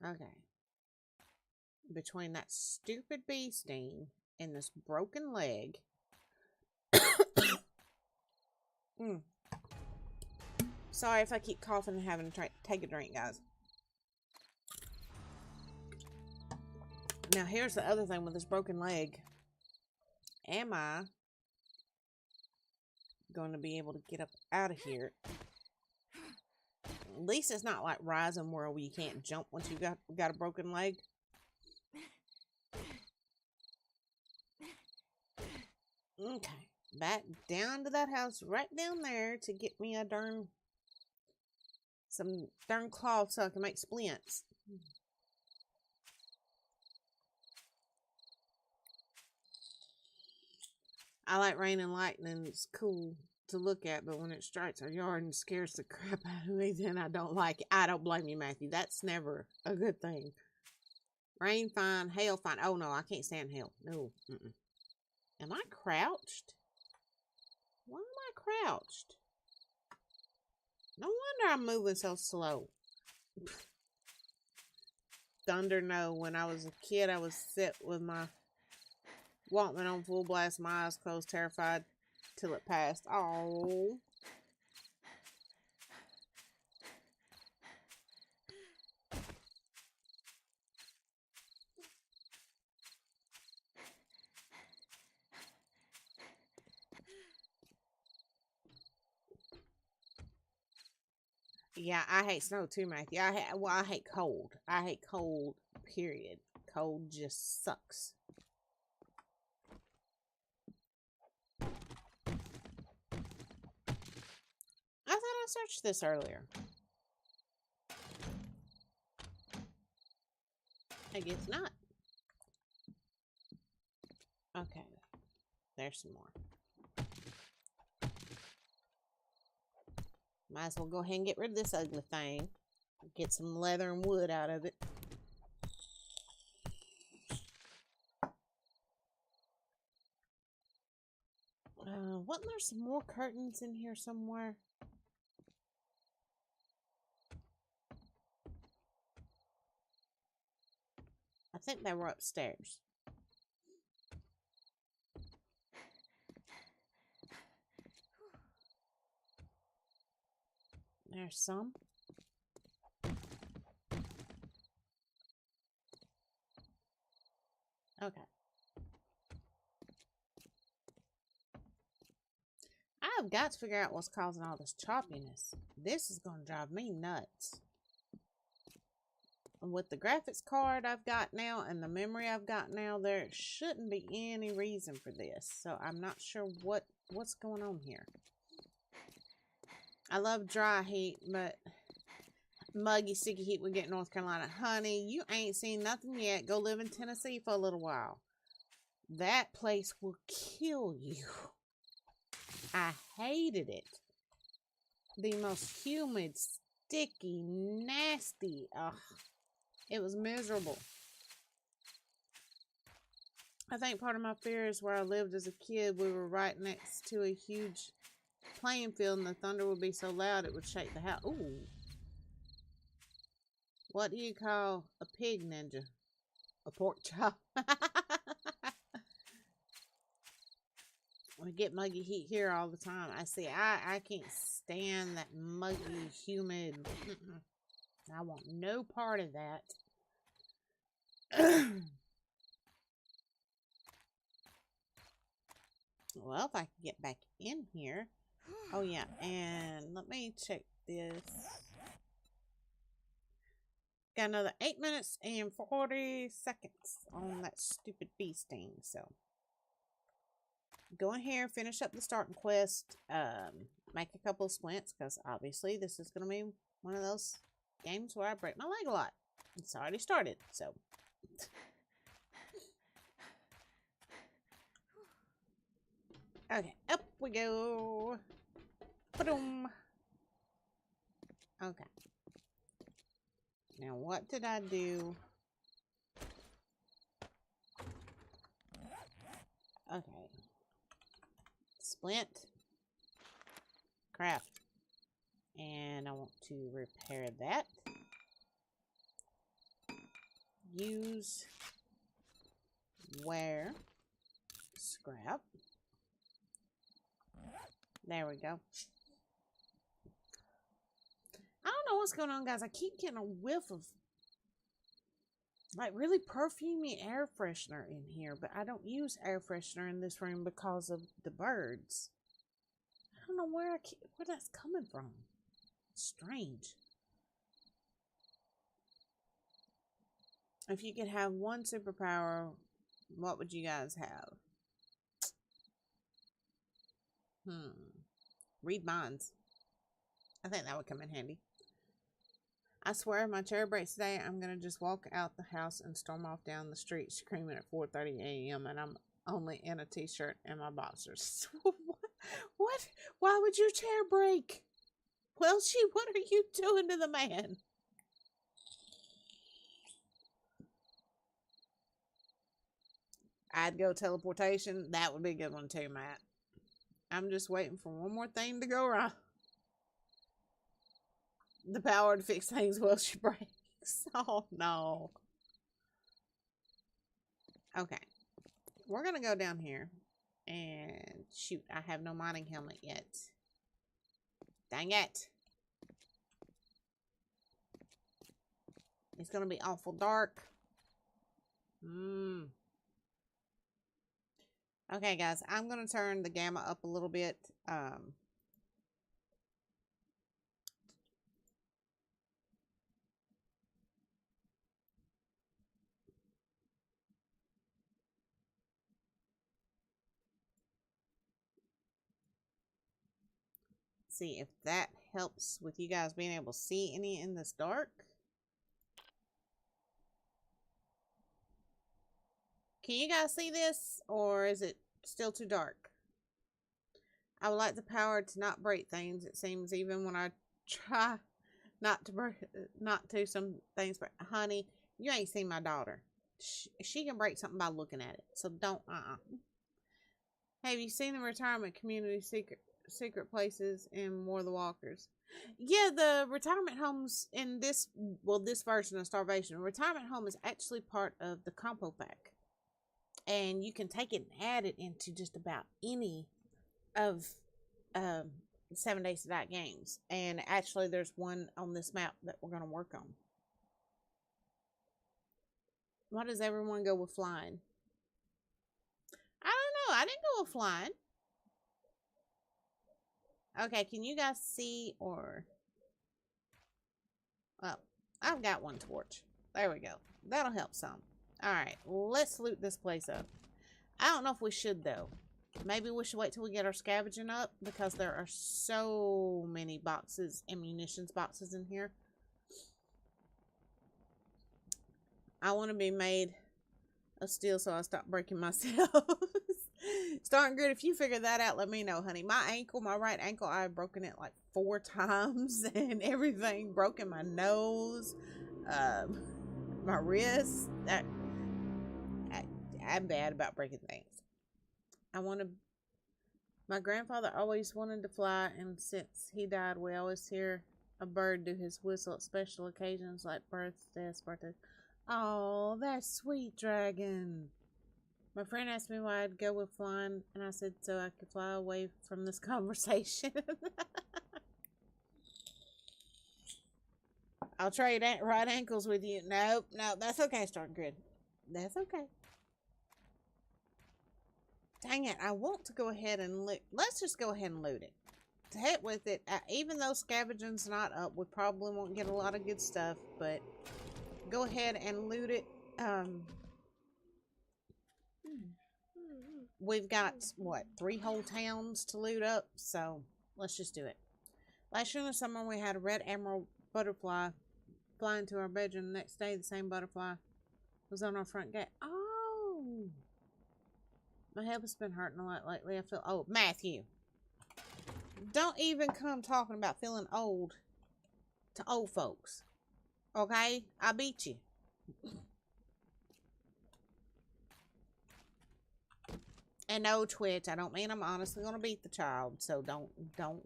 okay. Between that stupid bee sting and this broken leg. Sorry if I keep coughing and having to take a drink, guys. Now, here's the other thing with this broken leg. Am I going to be able to get up out of here? At least it's not like Rising World where you can't jump once you got a broken leg. Okay. Back down to that house right down there to get me some darn cloth so I can make splints. I like rain and lightning. It's cool to look at, but when it strikes our yard and scares the crap out of me, then I don't like it. I don't blame you, Matthew. That's never a good thing. Rain, fine. Hail, fine. Oh, no, I can't stand hail. No. Am I crouched? Why am I crouched? No wonder I'm moving so slow. Thunder, no. When I was a kid, I would sit with my Walkman on full blast, my eyes closed, terrified, till it passed. Oh. Yeah, I hate snow too, Matthew. I hate cold. I hate cold, period. Cold just sucks. I thought I searched this earlier. I guess not. Okay. There's some more. Might as well go ahead and get rid of this ugly thing. Get some leather and wood out of it. Wasn't there some more curtains in here somewhere? I think they were upstairs. There's some. Okay. I've got to figure out what's causing all this choppiness. This is going to drive me nuts. And with the graphics card I've got now and the memory I've got now, there shouldn't be any reason for this. So I'm not sure what's going on here. I love dry heat, but muggy, sticky heat we get in North Carolina. Honey, you ain't seen nothing yet. Go live in Tennessee for a little while. That place will kill you. I hated it. The most humid, sticky, nasty. Ugh. It was miserable. I think part of my fear is where I lived as a kid. We were right next to a huge playing field, and the thunder would be so loud it would shake the house. Ooh. What do you call a pig ninja? A pork chop. We get muggy heat here all the time. I can't stand that muggy, humid. I want no part of that. Well, if I can get back in here. Oh, yeah. And let me check this. Got another 8 minutes and 40 seconds on that stupid bee sting. So, go in here, finish up the starting quest, make a couple of splints, because obviously this is going to be one of those games where I break my leg a lot. It's already started, so. Okay, up we go. Ba-dum. Okay. Now, what did I do? Okay. Splint. Craft. And I want to repair that. Use. Wear. Scrap. There we go. I don't know what's going on, guys. I keep getting a whiff of like really perfumey air freshener in here, but I don't use air freshener in this room because of the birds. I don't know where that's coming from. Strange. If you could have one superpower, what would you guys have? Read minds. I think that would come in handy. I swear if my chair breaks today, I'm going to just walk out the house and storm off down the street screaming at 4:30 a.m. and I'm only in a t-shirt and my boxers. What? Why would your chair break? Well, what are you doing to the man? I'd go teleportation. That would be a good one too, Matt. I'm just waiting for one more thing to go wrong. The power to fix things while she breaks. Oh, no. Okay. We're going to go down here. And shoot, I have no mining helmet yet. Dang it. It's going to be awful dark. Okay, guys. I'm going to turn the gamma up a little bit. See if that helps with you guys being able to see any in this dark. Can you guys see this, or is it still too dark? I would like the power to not break things. It seems even when I try not to some things, but honey, you ain't seen my daughter. She can break something by looking at it. So don't. Have you seen the retirement community secret places in War of the Walkers? Yeah, the retirement homes in this version of Starvation, retirement home is actually part of the compo pack. And you can take it and add it into just about any of 7 Days to Die games. And actually, there's one on this map that we're going to work on. Why does everyone go with flying? I don't know. I didn't go with flying. Okay, can you guys see or... Well, I've got one torch. There we go. That'll help some. Alright, let's loot this place up. I don't know if we should, though. Maybe we should wait till we get our scavenging up, because there are so many boxes and munitions boxes in here. I want to be made of steel so I stop breaking myself. Starting good. If you figure that out, let me know, honey. My right ankle, I've broken it like 4 times and everything. Broken my nose, my wrist. I'm bad about breaking things. My grandfather always wanted to fly, and since he died, we always hear a bird do his whistle at special occasions like birthdays. Oh, that's sweet, dragon. My friend asked me why I'd go with flying, and I said so I could fly away from this conversation. I'll trade right ankles with you. Nope, that's okay, Starting Grid. That's okay. Dang it, I want to go ahead and loot. Let's just go ahead and loot it. To heck with it. Even though scavenging's not up, we probably won't get a lot of good stuff, but go ahead and loot it. We've got, what, 3 whole towns to loot up, so let's just do it. Last year in the summer, we had a red emerald butterfly fly into our bedroom. The next day, the same butterfly was on our front gate. Oh! My head has been hurting a lot lately. I feel old. Matthew! Don't even come talking about feeling old to old folks. Okay? I beat you. And no, Twitch, I don't mean I'm honestly gonna beat the child, so don't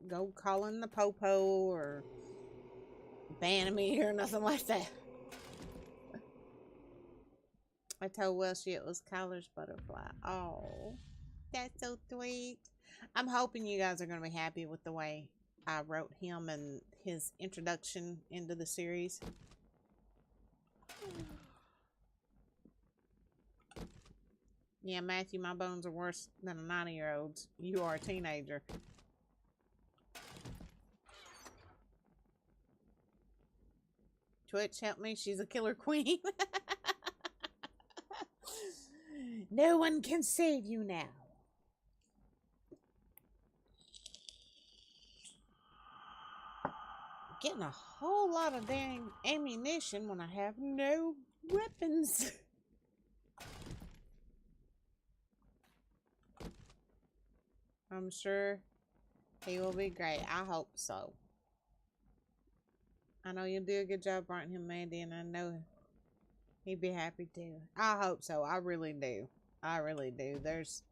go calling the popo or banning me or nothing like that. I told Welshie it was Kyler's butterfly. Oh, that's so sweet. I'm hoping you guys are gonna be happy with the way I wrote him and his introduction into the series. Yeah, Matthew, my bones are worse than a 90-year-old's. You are a teenager. Twitch, help me. She's a killer queen. No one can save you now. Getting a whole lot of dang ammunition when I have no weapons. I'm sure he will be great. I hope so. I know you'll do a good job writing him, Mandy, and I know he'd be happy too. I hope so. I really do. I really do. There's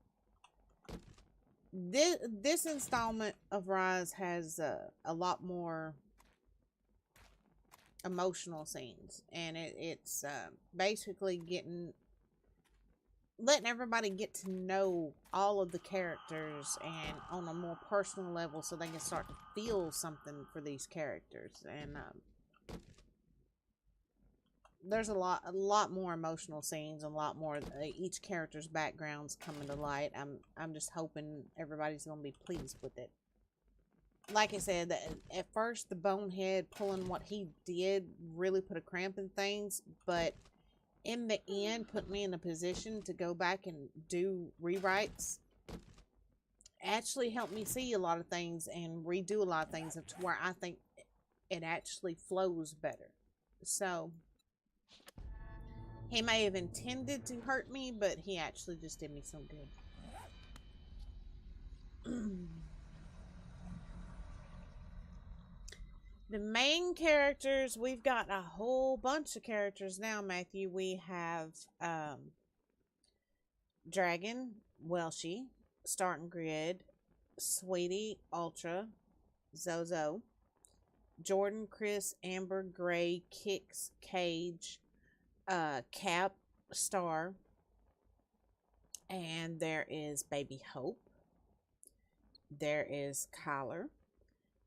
this installment of Rise has a lot more emotional scenes, and it's basically letting everybody get to know all of the characters and on a more personal level so they can start to feel something for these characters. And there's a lot more emotional scenes, a lot more each character's backgrounds coming to light. I'm just hoping everybody's going to be pleased with it. Like I said, at first the bonehead pulling what he did really put a cramp in things, but in the end put me in a position to go back and do rewrites. Actually helped me see a lot of things and redo a lot of things to where I think it actually flows better. So he may have intended to hurt me, but he actually just did me so good. The main characters, we've got a whole bunch of characters now, Matthew. We have Dragon, Welshie, Starting Grid, Sweetie, Ultra, Zozo, Jordan, Chris, Amber, Gray, Kix, Cage, Cap, Star, and there is Baby Hope. There is Kyler.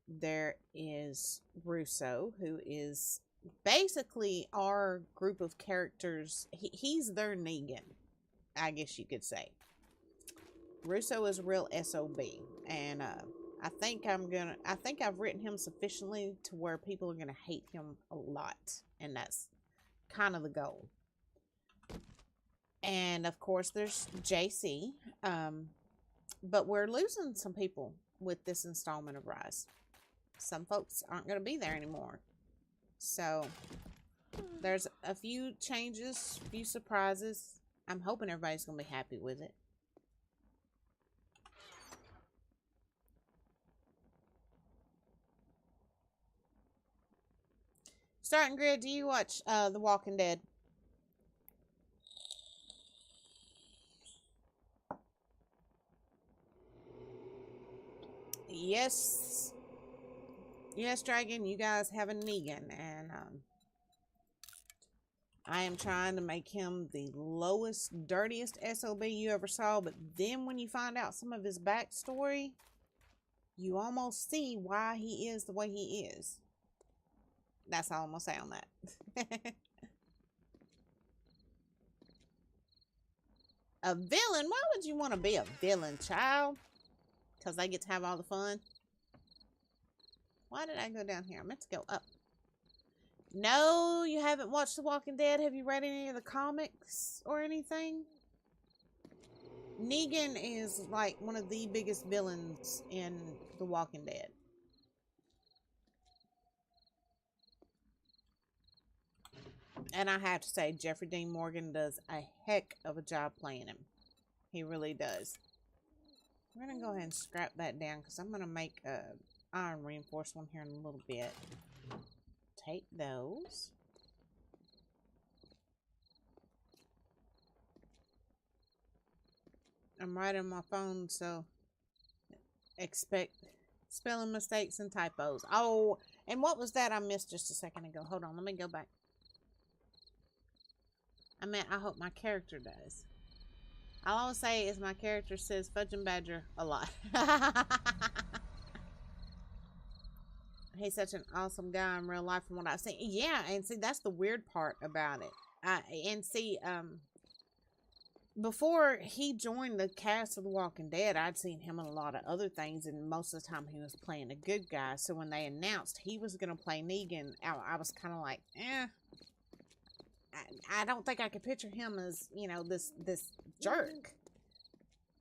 There is Russo, who is basically our group of characters. He's their Negan, I guess you could say. Russo is a real SOB, and I think I've written him sufficiently to where people are gonna hate him a lot, and that's kind of the goal. And of course, there's JC, but we're losing some people with this installment of Rise. Some folks aren't going to be there anymore. So, there's a few changes, a few surprises. I'm hoping everybody's going to be happy with it. Starting Grid, do you watch The Walking Dead? Yes. Yes, Dragon, you guys have a Negan, and I am trying to make him the lowest, dirtiest SOB you ever saw, but then when you find out some of his backstory, you almost see why he is the way he is. That's all I'm going to say on that. A villain? Why would you want to be a villain, child? Because they get to have all the fun. Why did I go down here? I meant to go up. No, you haven't watched The Walking Dead. Have you read any of the comics or anything? Negan is like one of the biggest villains in The Walking Dead. And I have to say, Jeffrey Dean Morgan does a heck of a job playing him. He really does. We're going to go ahead and scrap that down because I'm going to make a iron reinforced one here in a little bit. Take those. I'm writing on my phone, so expect spelling mistakes and typos. Oh, and what was that I missed just a second ago? Hold on, let me go back. I hope my character does. All I will say is my character says Fudge and Badger a lot. He's such an awesome guy in real life from what I've seen. Yeah, and see, that's the weird part about it. Before he joined the cast of The Walking Dead, I'd seen him in a lot of other things, and most of the time he was playing a good guy. So when they announced he was going to play Negan, I was kind of like, I don't think I could picture him as, you know, this jerk.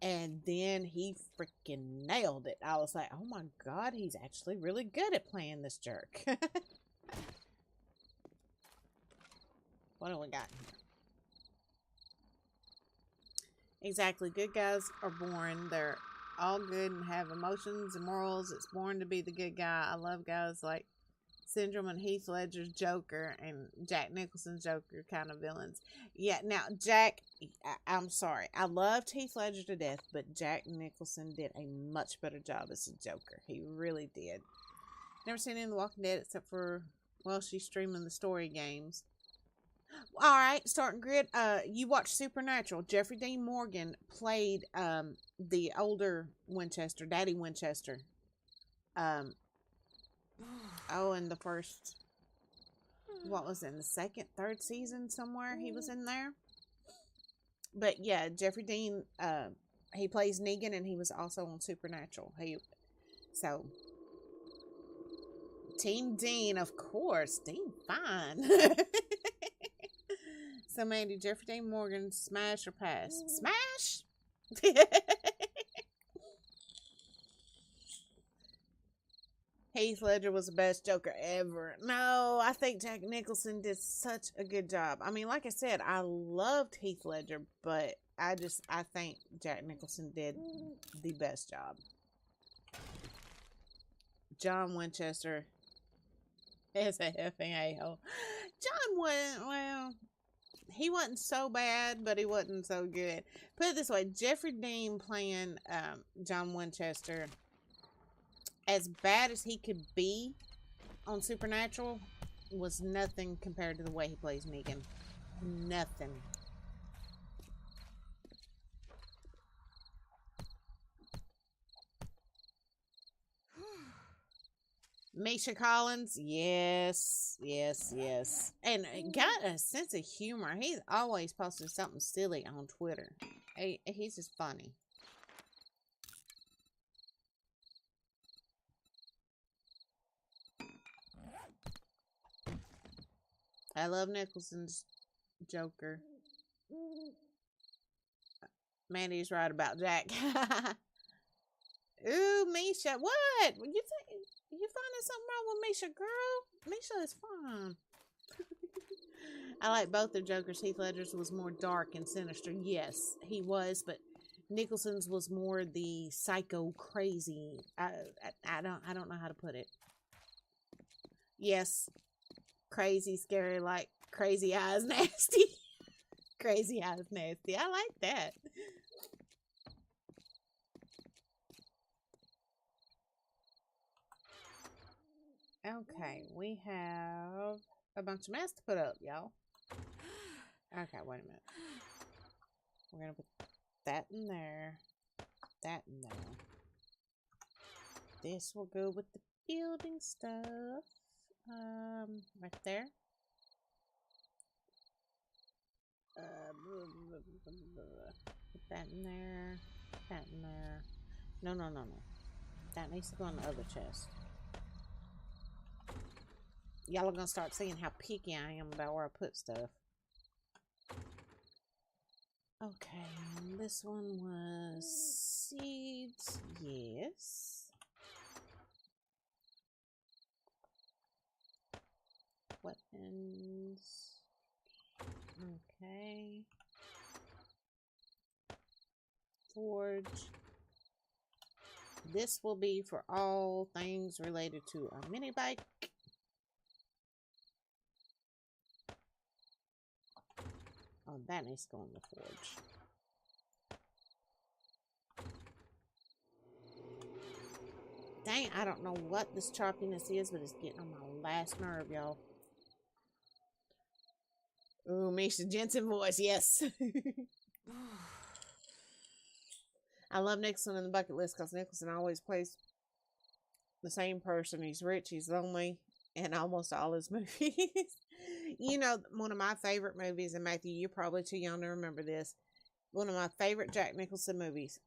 And then he freaking nailed it. I was like, oh my God, he's actually really good at playing this jerk. What do we got here? Exactly. Good guys are boring. They're all good and have emotions and morals. It's boring to be the good guy. I love guys like Syndrome and Heath Ledger's Joker and Jack Nicholson's Joker kind of villains. Yeah, now, Jack, I'm sorry. I loved Heath Ledger to death, but Jack Nicholson did a much better job as a Joker. He really did. Never seen any of The Walking Dead except for, well, she's streaming the story games. All right, starting grid. You watched Supernatural. Jeffrey Dean Morgan played the older Winchester, Daddy Winchester. Oh, in the first, what was it, in the second, third season somewhere he was in there. But yeah, Jeffrey Dean, he plays Negan, and he was also on Supernatural. So Team Dean, of course. Dean fine. So Mandy, Jeffrey Dean Morgan, smash or pass? Smash? Heath Ledger was the best Joker ever. No, I think Jack Nicholson did such a good job. I mean, like I said, I loved Heath Ledger, but I think Jack Nicholson did the best job. John Winchester is a effing a-hole. He wasn't so bad, but he wasn't so good. Put it this way, Jeffrey Dean playing John Winchester, as bad as he could be on Supernatural, was nothing compared to the way he plays Negan. Nothing. Misha Collins, yes. And got a sense of humor. He's always posting something silly on Twitter. He's just funny. I love Nicholson's Joker. Mandy's right about Jack. Ooh, Misha. What? You finding something wrong with Misha, girl? Misha is fine. I like both their Jokers. Heath Ledger's was more dark and sinister. Yes, he was, but Nicholson's was more the psycho crazy. I don't know how to put it. Yes, crazy, scary, like crazy eyes, nasty. Crazy eyes, nasty. I like that. Okay, we have a bunch of mess to put up, y'all. Okay, wait a minute. We're gonna put that in there. That in there. This will go with the building stuff. Right there. Put that in there. Put that in there. No, no, no, no. That needs to go in the other chest. Y'all are gonna start seeing how picky I am about where I put stuff. Okay, this one was seeds. Yes. Weapons. Okay. Forge. This will be for all things related to a mini bike. Oh, that needs to go in the forge. Dang, I don't know what this choppiness is, but it's getting on my last nerve, y'all. Ooh, Misha Jensen voice, yes. I love Nicholson in the bucket list because Nicholson always plays the same person. He's rich, he's lonely, in almost all his movies. You know, one of my favorite movies, and Matthew, you're probably too young to remember this. One of my favorite Jack Nicholson movies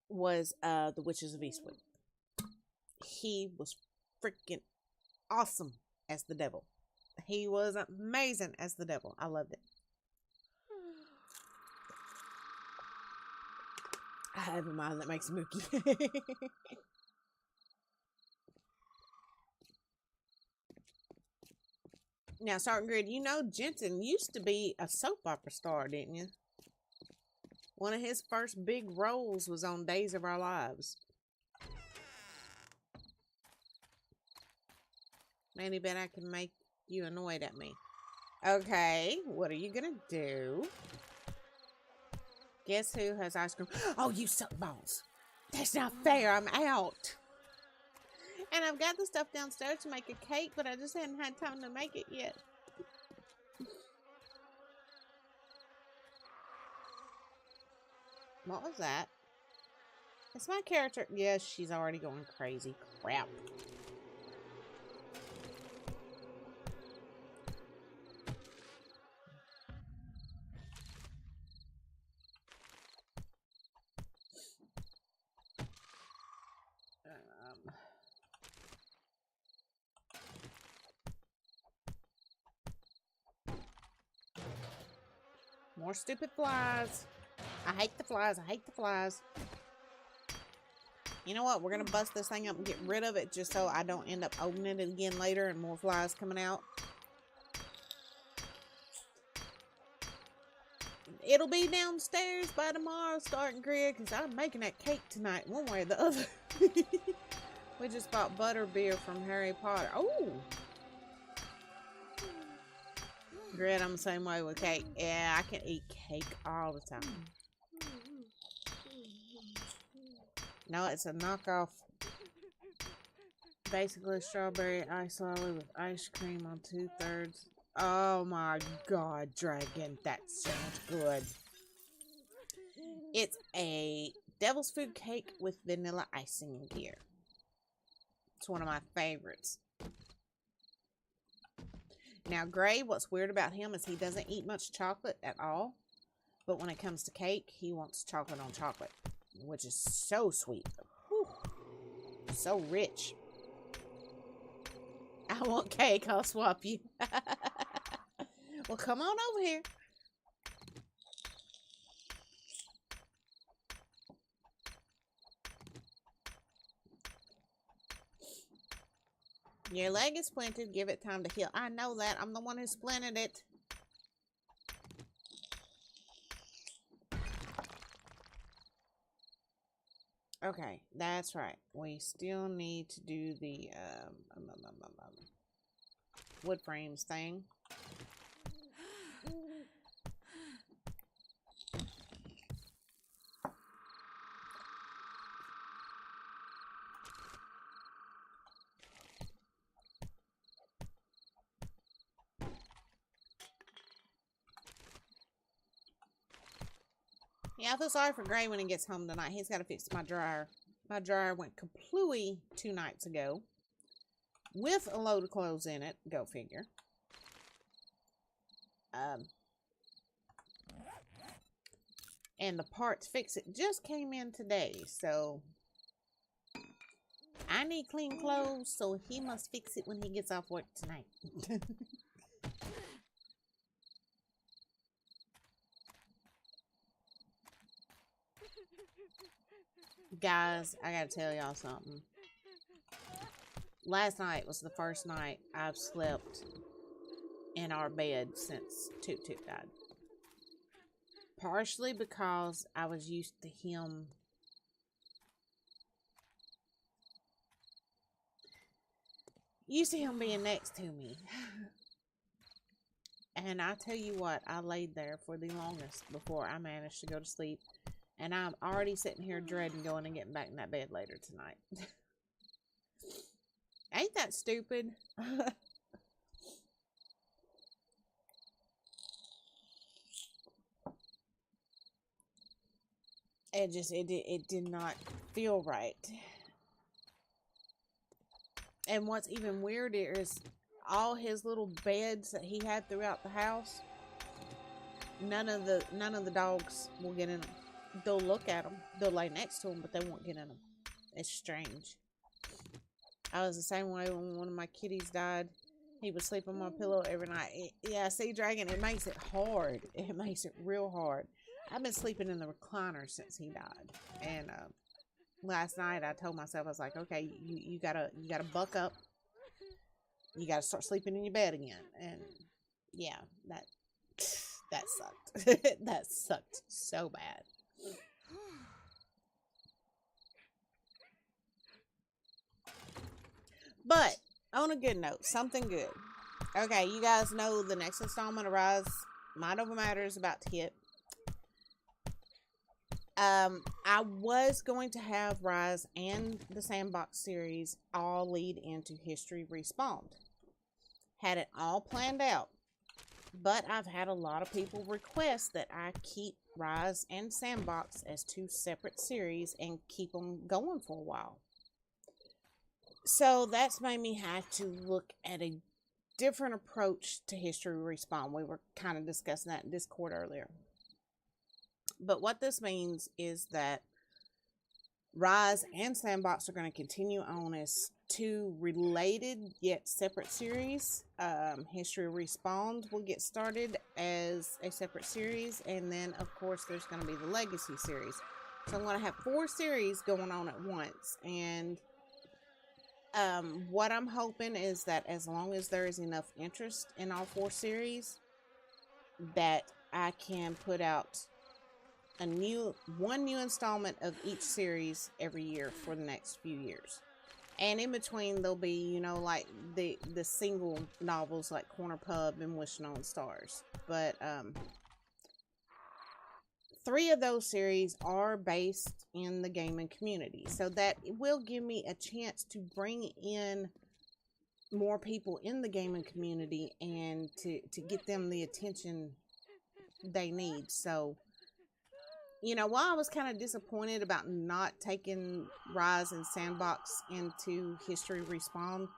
was The Witches of Eastwick. He was freaking awesome as the devil. He was amazing as the devil. I loved it. I have a mind that makes a mookie. Now, Sergeant Grid, you know Jensen used to be a soap opera star, didn't you? One of his first big roles was on Days of Our Lives. Mandy, bet I can make you annoyed at me. Okay, what are you gonna do? Guess who has ice cream? Oh, you suck balls. That's not fair. I'm out. And I've got the stuff downstairs to make a cake, but I just hadn't had time to make it yet. What was that? It's my character. Yes, she's already going crazy. Crap. More stupid flies. I hate the flies. I hate the flies. You know what? We're going to bust this thing up and get rid of it just so I don't end up opening it again later and more flies coming out. It'll be downstairs by tomorrow, starting Grid, because I'm making that cake tonight, one way or the other. We just bought butter beer from Harry Potter. Oh! Grid, I'm the same way with cake. Yeah, I can eat cake all the time. No, it's a knockoff. Basically, strawberry ice lolly with ice cream on 2/3. Oh my god, Dragon, that sounds good. It's a devil's food cake with vanilla icing here. It's one of my favorites. Now, Gray, what's weird about him is he doesn't eat much chocolate at all. But when it comes to cake, he wants chocolate on chocolate, which is so sweet. Whew. So rich. I want cake, I'll swap you. Well, come on over here. Your leg is splintered. Give it time to heal. I know that. I'm the one who splintered it. Okay, that's right. We still need to do the wood frames thing. Yeah, I feel sorry for Gray when he gets home tonight. He's got to fix my dryer. My dryer went kaplooey 2 nights ago. With a load of clothes in it. Go figure. Um, and the parts fix it just came in today, so I need clean clothes, so he must fix it when he gets off work tonight. Guys, I gotta tell y'all something. Last night was the first night I've slept in our bed since Toot Toot died. Partially because I was used to him being next to me. And I tell you what, I laid there for the longest before I managed to go to sleep. And I'm already sitting here dreading going and getting back in that bed later tonight. Ain't that stupid? It did not feel right. And what's even weirder is all his little beds that he had throughout the house. None of the dogs will get in them. They'll look at them. They'll lay next to them, but they won't get in them. It's strange. I was the same way when one of my kitties died. He would sleep on my pillow every night. Yeah, see, Dragon, it makes it hard. It makes it real hard. I've been sleeping in the recliner since he died. And last night I told myself, I was like, okay, you gotta buck up. You gotta start sleeping in your bed again. And yeah, that sucked. That sucked so bad. But on a good note, something good. Okay, you guys know the next installment of Rise Mind Over Matter is about to hit. I was going to have Rise and the Sandbox series all lead into History Respawned. Had it all planned out. But I've had a lot of people request that I keep Rise and Sandbox as two separate series and keep them going for a while. So that's made me have to look at a different approach to History Respawn. We were kind of discussing that in Discord earlier. But what this means is that Rise and Sandbox are going to continue on as two related yet separate series. History Respawned will get started as a separate series, and then of course there's going to be the Legacy series. So I'm going to have 4 series going on at once, and what I'm hoping is that as long as there is enough interest in all 4 series, that I can put out one new installment of each series every year for the next few years. And in between there'll be, like the single novels like Corner Pub and Wishing on Stars. But 3 of those series are based in the gaming community, so that will give me a chance to bring in more people in the gaming community and to get them the attention they need. So, while I was kind of disappointed about not taking Rise and Sandbox into History Respawn,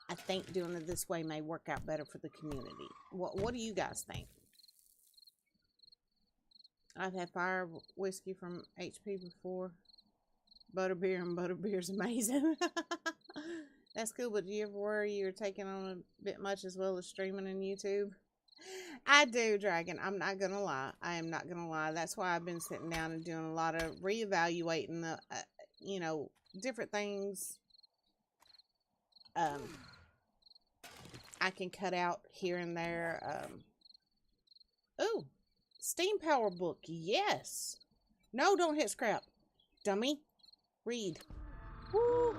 I think doing it this way may work out better for the community. What do you guys think? I've had fire whiskey from HP before. Butterbeer, and Butterbeer's amazing. That's cool, but do you ever worry you're taking on a bit much as well as streaming on YouTube? I do, Dragon. I'm not gonna lie. I am not gonna lie. That's why I've been sitting down and doing a lot of reevaluating the, different things. I can cut out here and there. Ooh, Steam Power book. Yes. No, don't hit scrap, dummy. Read. Woo.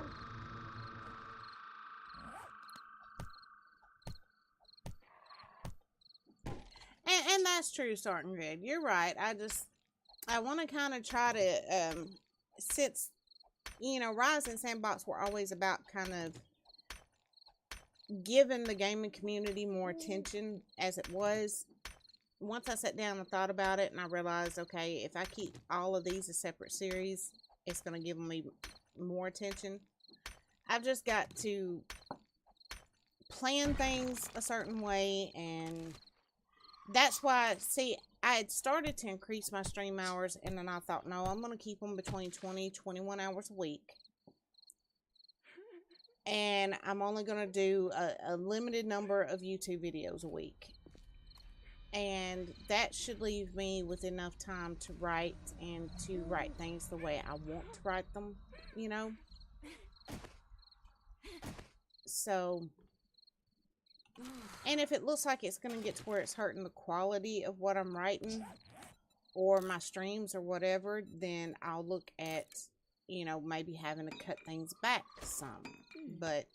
And that's true, Starting Grid. You're right. I want to kind of try to, since, Rise and Sandbox were always about kind of giving the gaming community more attention as it was. Once I sat down and thought about it, and I realized, okay, if I keep all of these as separate series, it's going to give me more attention. I've just got to plan things a certain way and That's why, see, I had started to increase my stream hours, and then I thought, no, I'm going to keep them between 20, 21 hours a week. And I'm only going to do a limited number of YouTube videos a week. And that should leave me with enough time to write and to write things the way I want to write them, you know? So, and if it looks like it's going to get to where it's hurting the quality of what I'm writing or my streams or whatever, then I'll look at, you know, maybe having to cut things back some. But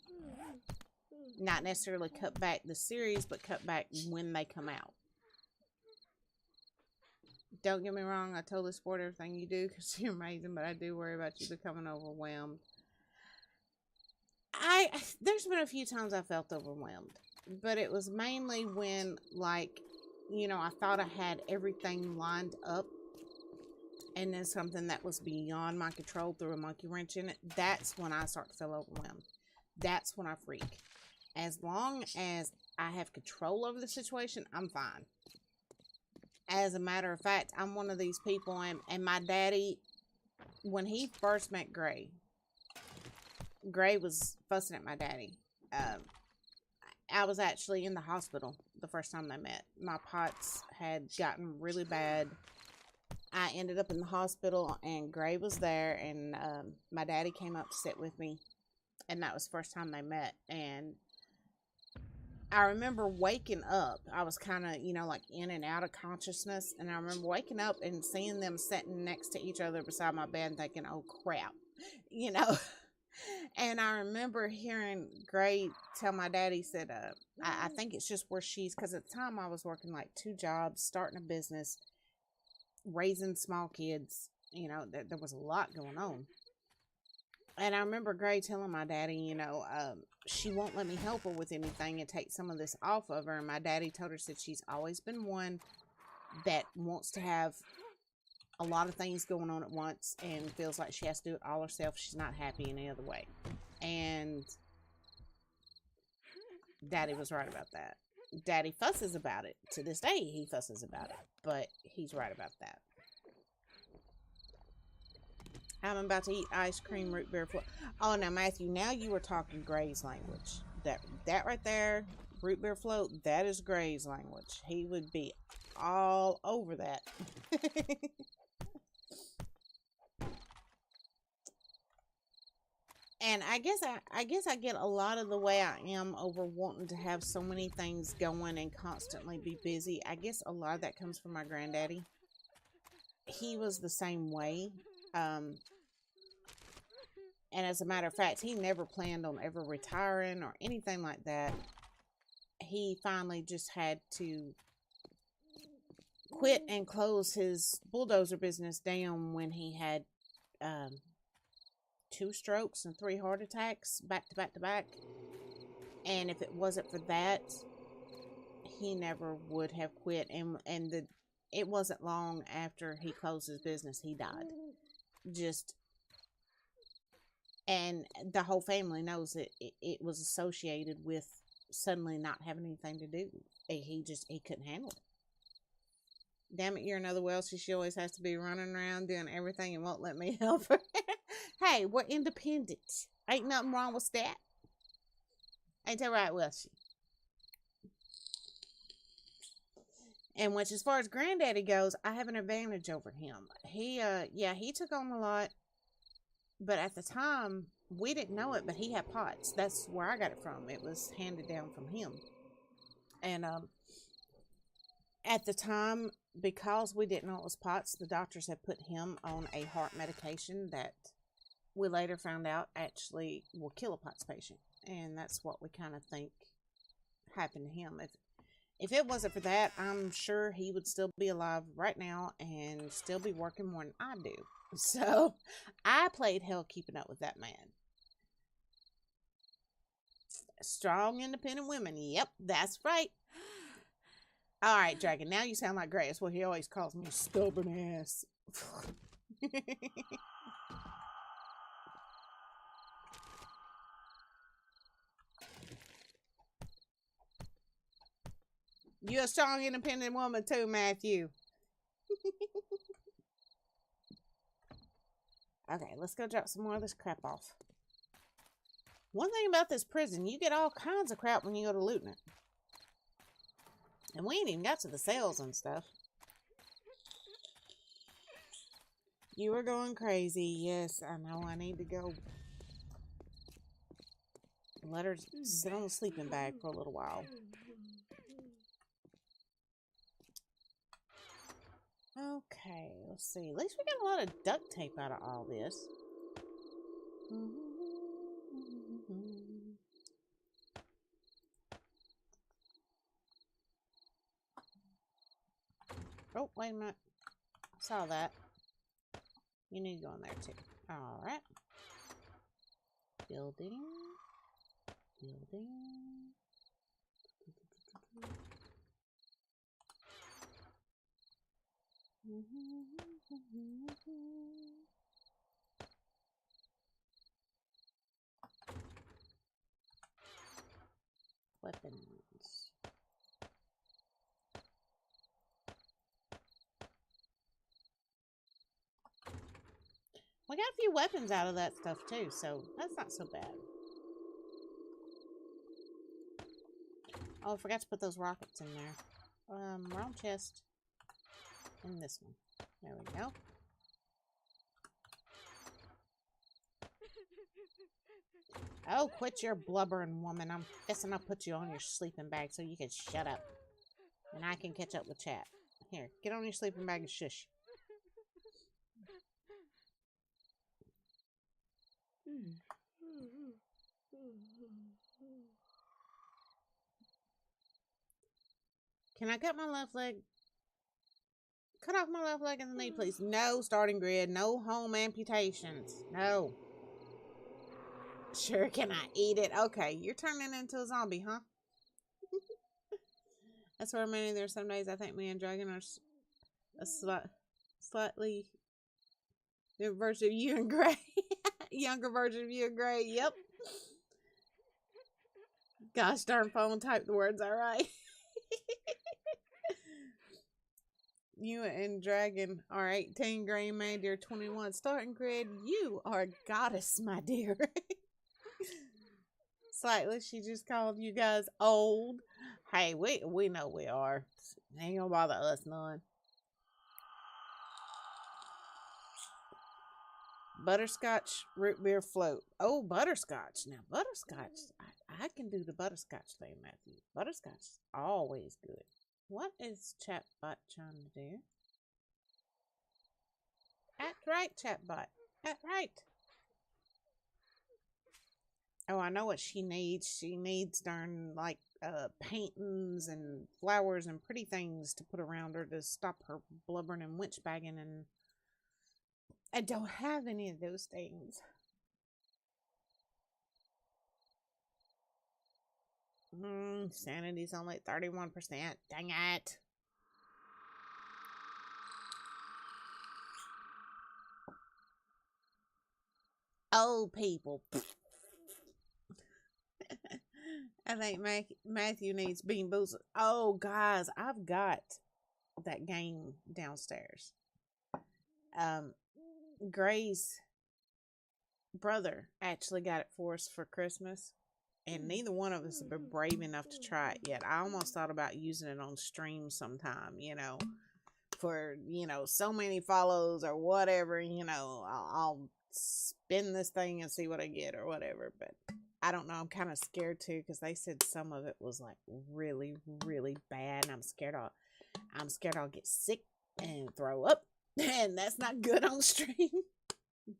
not necessarily cut back the series, but cut back when they come out. Don't get me wrong, I totally support everything you do because you're amazing, but I do worry about you becoming overwhelmed. There's been a few times I felt overwhelmed, but it was mainly when, like, you know, I thought I had everything lined up, and then something that was beyond my control threw a monkey wrench in it. That's when I start to feel overwhelmed. That's when I freak. As long as I have control over the situation, I'm fine. As a matter of fact, I'm one of these people, and my daddy, when he first met Gray was fussing at my daddy. I was actually in the hospital the first time they met. My POTS had gotten really bad. I ended up in the hospital, and Gray was there, and my daddy came up to sit with me, and that was the first time they met. And I remember waking up. I was kind of, you know, like in and out of consciousness. And I remember waking up and seeing them sitting next to each other beside my bed, thinking, oh, crap, you know. And I remember hearing Gray tell my daddy, he said, I think it's just where she's, because at the time I was working like 2 jobs, starting a business, raising small kids. You know, there was a lot going on. And I remember Gray telling my daddy, you know, she won't let me help her with anything and take some of this off of her. And my daddy told her, said she's always been one that wants to have a lot of things going on at once and feels like she has to do it all herself. She's not happy any other way. And Daddy was right about that. Daddy fusses about it. To this day, he fusses about it. But he's right about that. I'm about to eat ice cream, root beer float. Oh, now, Matthew, now you were talking Gray's language. That right there, root beer float, that is Gray's language. He would be all over that. And I guess I get a lot of the way I am over wanting to have so many things going and constantly be busy. I guess a lot of that comes from my granddaddy. He was the same way. And as a matter of fact, he never planned on ever retiring or anything like that. He finally just had to quit and close his bulldozer business down when he had 2 strokes and 3 heart attacks back to back to back. And if it wasn't for that, he never would have quit. And it wasn't long after he closed his business, he died. And the whole family knows that it was associated with suddenly not having anything to do. He couldn't handle it. Damn it, you're another Welshie. She always has to be running around doing everything and won't let me help her. Hey, we're independent. Ain't nothing wrong with that. Ain't that right, Welshie? And which, as far as Granddaddy goes, I have an advantage over him. He took on a lot. But at the time, we didn't know it, but he had POTS. That's where I got it from. It was handed down from him. And at the time, because we didn't know it was POTS, the doctors had put him on a heart medication that we later found out actually will kill a POTS patient. And that's what we kind of think happened to him. If it wasn't for that, I'm sure he would still be alive right now and still be working more than I do. So, I played hell keeping up with that man. Strong, independent women. Yep, that's right. All right, Dragon, now you sound like Grace. Well, he always calls me stubborn ass. You're a strong, independent woman too, Matthew. Okay, let's go drop some more of this crap off. One thing about this prison, you get all kinds of crap when you go to looting it. And we ain't even got to the cells and stuff. You were going crazy. Yes, I know. I need to go. Let her sit on the sleeping bag for a little while. Okay, let's see. At least we got a lot of duct tape out of all this. Oh, wait a minute. I saw that. You need to go in there too. Alright. Building. Building. Weapons. We got a few weapons out of that stuff too, so that's not so bad. Oh, I forgot to put those rockets in there. Wrong chest. And this one. There we go. Oh, quit your blubbering, woman. I'm guessing I'll put you on your sleeping bag so you can shut up. And I can catch up with chat. Here, get on your sleeping bag and shush. Can I cut my left leg? Cut off my left leg in the knee, please. No starting grid. No home amputations. No. Sure, can I eat it? Okay, you're turning into a zombie, huh? That's where many there's some days I think me and Dragon are a slightly different version of you and Gray. Younger version of you and Gray. Yep. Gosh darn phone, type the words all right. You and Dragon are 18, Gray and Mandy are 21. Starting grid, you are a goddess, my dear. Slightly, she just called you guys old. Hey, we know we are. Ain't gonna bother us none. Butterscotch root beer float. Oh, butterscotch. Now, butterscotch. I can do the butterscotch thing, Matthew. Butterscotch is always good. What is Chatbot trying to do? Act right, Chatbot. Act right. Oh, I know what she needs. She needs darn, like, paintings and flowers and pretty things to put around her to stop her blubbering and winch bagging, and I don't have any of those things. Sanity's only 31%. Dang it. Old people. I think Matthew needs Bean Boozled. Oh, guys, I've got that game downstairs. Gray's brother actually got it for us for Christmas, and neither one of us have been brave enough to try it yet. I almost thought about using it on stream sometime, for, so many follows or whatever, I'll spin this thing and see what I get or whatever, but I don't know. I'm kind of scared too, because they said some of it was like really, really bad, and I'm scared I'll get sick and throw up, and that's not good on stream.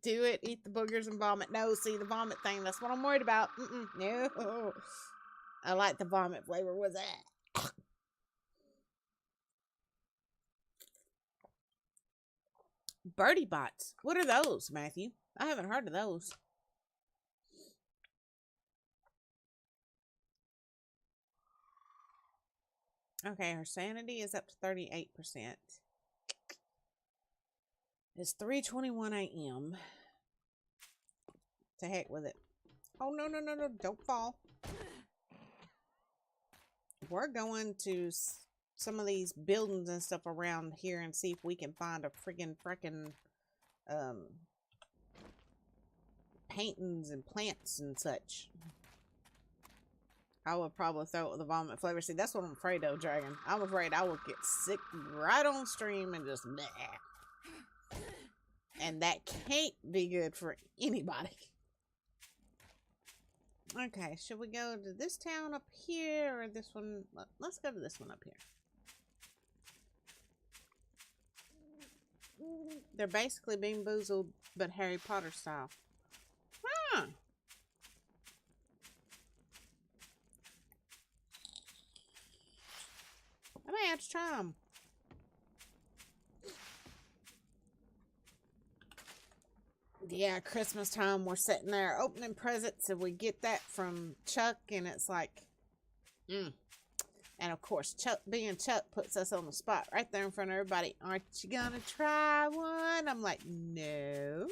Do it, eat the boogers and vomit. No, see, the vomit thing, that's what I'm worried about. No. I like the vomit flavor. What's that? Birdie bots. What are those, Matthew? I haven't heard of those. Okay, her sanity is up to 38%. It's 3:21 a.m. To heck with it. Oh, no, don't fall. We're going to some of these buildings and stuff around here and see if we can find a freaking paintings and plants and such. I would probably throw it with a vomit flavor. See, that's what I'm afraid of, Dragon. I'm afraid I will get sick right on stream and just bleh. And that can't be good for anybody. Okay, should we go to this town up here or this one? Let's go to this one up here. They're basically Bean Boozled, but Harry Potter style. Huh. I may have to try them. Yeah, Christmas time, we're sitting there opening presents, and we get that from Chuck, and it's like, And of course, Chuck, being Chuck, puts us on the spot right there in front of everybody. Aren't you gonna try one? I'm like, no.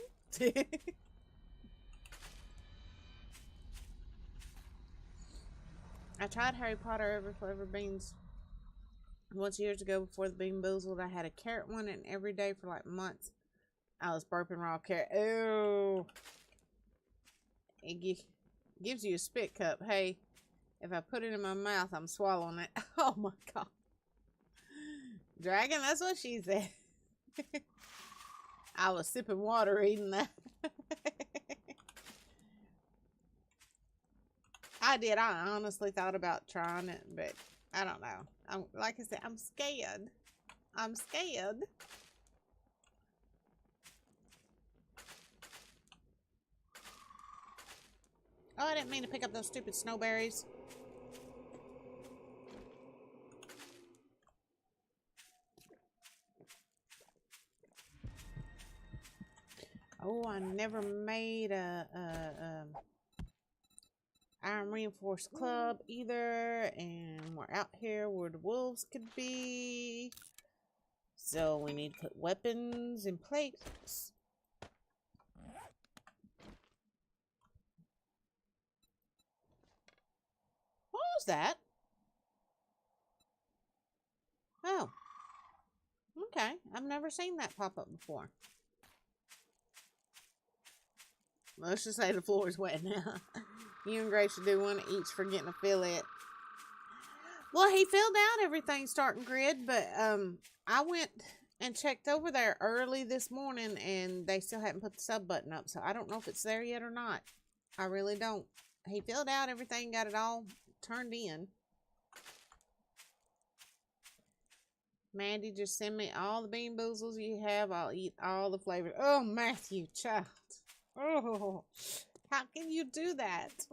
I tried Harry Potter Every Flavor Beans once years ago before the Bean Boozled. I had a carrot one, and every day for like months, I was burping raw carrot. Ew. It gives you a spit cup. Hey, if I put it in my mouth, I'm swallowing it. Oh my god. Dragon, that's what she said. I was sipping water eating that. I did. I honestly thought about trying it, but I don't know. Like I said, I'm scared. I'm scared. Oh, I didn't mean to pick up those stupid snowberries. Oh, I never made a iron reinforced club either, and we're out here where the wolves could be. So we need to put weapons in place. What was that? Oh. Okay. I've never seen that pop up before. Let's just say the floor is wet now. You and Grace should do one each for getting a affiliate. Well, he filled out everything starting grid, but I went and checked over there early this morning, and they still hadn't put the sub button up, so I don't know if it's there yet or not. I really don't. He filled out everything, got it all turned in. Mandy, just send me all the Bean Boozles you have. I'll eat all the flavors. Oh, Matthew, child. Oh, how can you do that?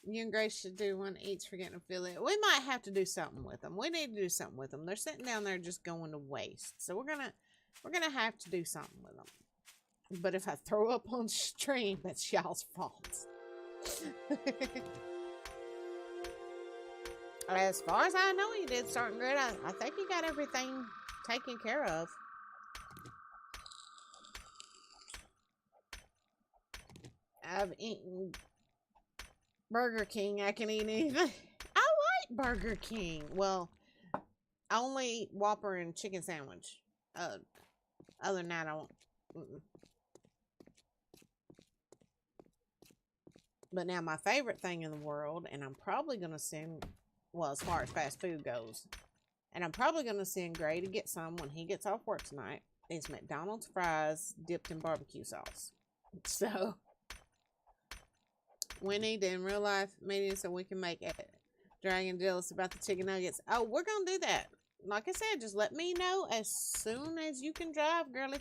You and Grace should do one each for getting affiliate. We might have to do something with them. We need to do something with them. They're sitting down there just going to waste. So we're gonna have to do something with them. But if I throw up on stream, that's y'all's fault. As far as I know, you did starting good. I think you got everything taken care of. I've eaten Burger King. I can eat anything. I like Burger King. Well, I only eat Whopper and chicken sandwich. Other than that, I won't. But now my favorite thing in the world, and I'm probably going to send, well, as far as fast food goes, and I'm probably going to send Gray to get some when he gets off work tonight, is McDonald's fries dipped in barbecue sauce. So we need to, in real life meeting, so we can make it Dragon jealous about the chicken nuggets. Oh, we're going to do that. Like I said, just let me know as soon as you can drive, girly.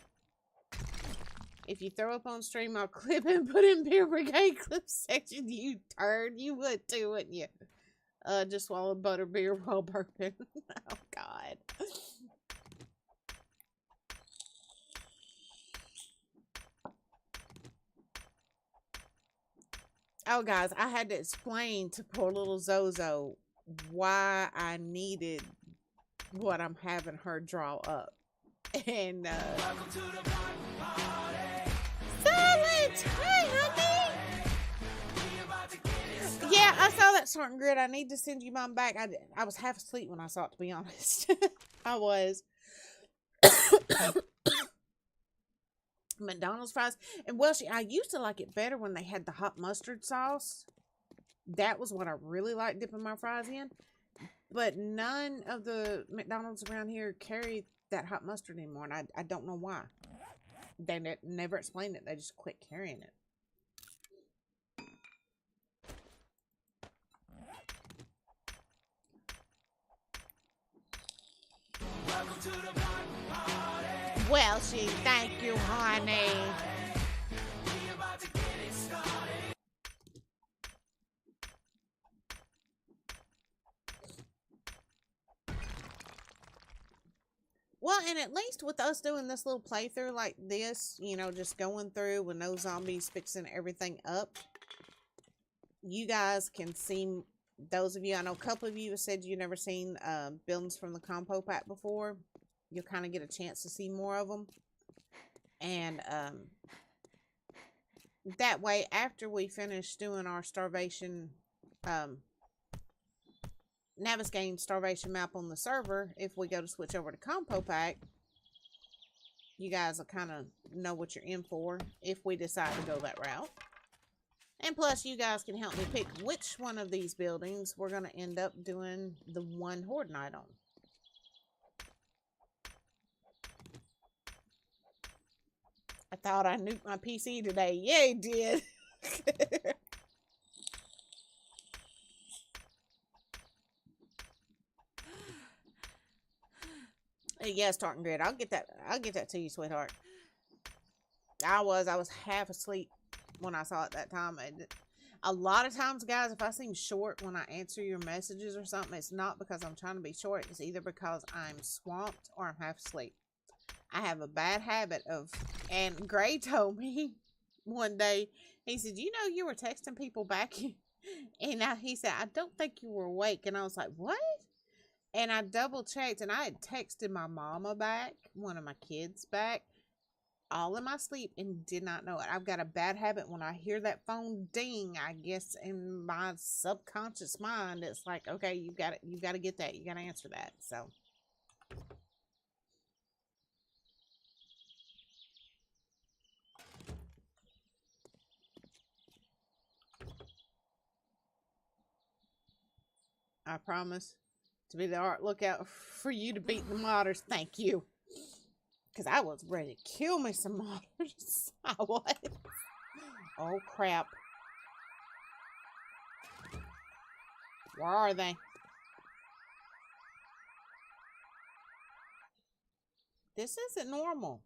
If you throw up on stream, I'll clip and put in Beer Brigade clip section. You turd. You would too, wouldn't you? Just swallow butter beer while burping. Oh, God. Oh, guys, I had to explain to poor little Zozo why I needed what I'm having her draw up. And, welcome to the block party. Silent! Hey, honey! Yeah, I saw that certain grid. I need to send you mine back. I was half asleep when I saw it, to be honest. I was. McDonald's fries. And well, I used to like it better when they had the hot mustard sauce. That was what I really liked dipping my fries in. But none of the McDonald's around here carry that hot mustard anymore. And I don't know why. They never explained it. They just quit carrying it. Welcome to the block party. Well, thank you, honey. We about to get it started. Well, and at least with us doing this little playthrough like this, you know, just going through with no zombies fixing everything up, you guys can see, those of you, I know a couple of you have said you've never seen buildings from the compo pack before. You'll kind of get a chance to see more of them. And that way, after we finish doing our Starvation, Navigating Starvation map on the server, if we go to switch over to compo pack, you guys will kind of know what you're in for if we decide to go that route. And plus, you guys can help me pick which one of these buildings we're going to end up doing the one horde night on. I thought I nuked my PC today. Yeah, it did. Yes, Tartan Grid. I'll get that to you, sweetheart. I was half asleep when I saw it that time. A lot of times, guys, if I seem short when I answer your messages or something, it's not because I'm trying to be short. It's either because I'm swamped or I'm half asleep. I have a bad habit of, and Gray told me one day, he said, you know, you were texting people back, and he said, I don't think you were awake. And I was like, what? And I double checked, and I had texted my mama back, one of my kids back, all in my sleep, and did not know it. I've got a bad habit when I hear that phone ding. I guess in my subconscious mind, it's like, okay, you got to get that, you got to answer that. So I promise to be the art lookout for you to beat the modders. Thank you. Because I was ready to kill me some modders. I was. Oh, crap. Where are they? This isn't normal.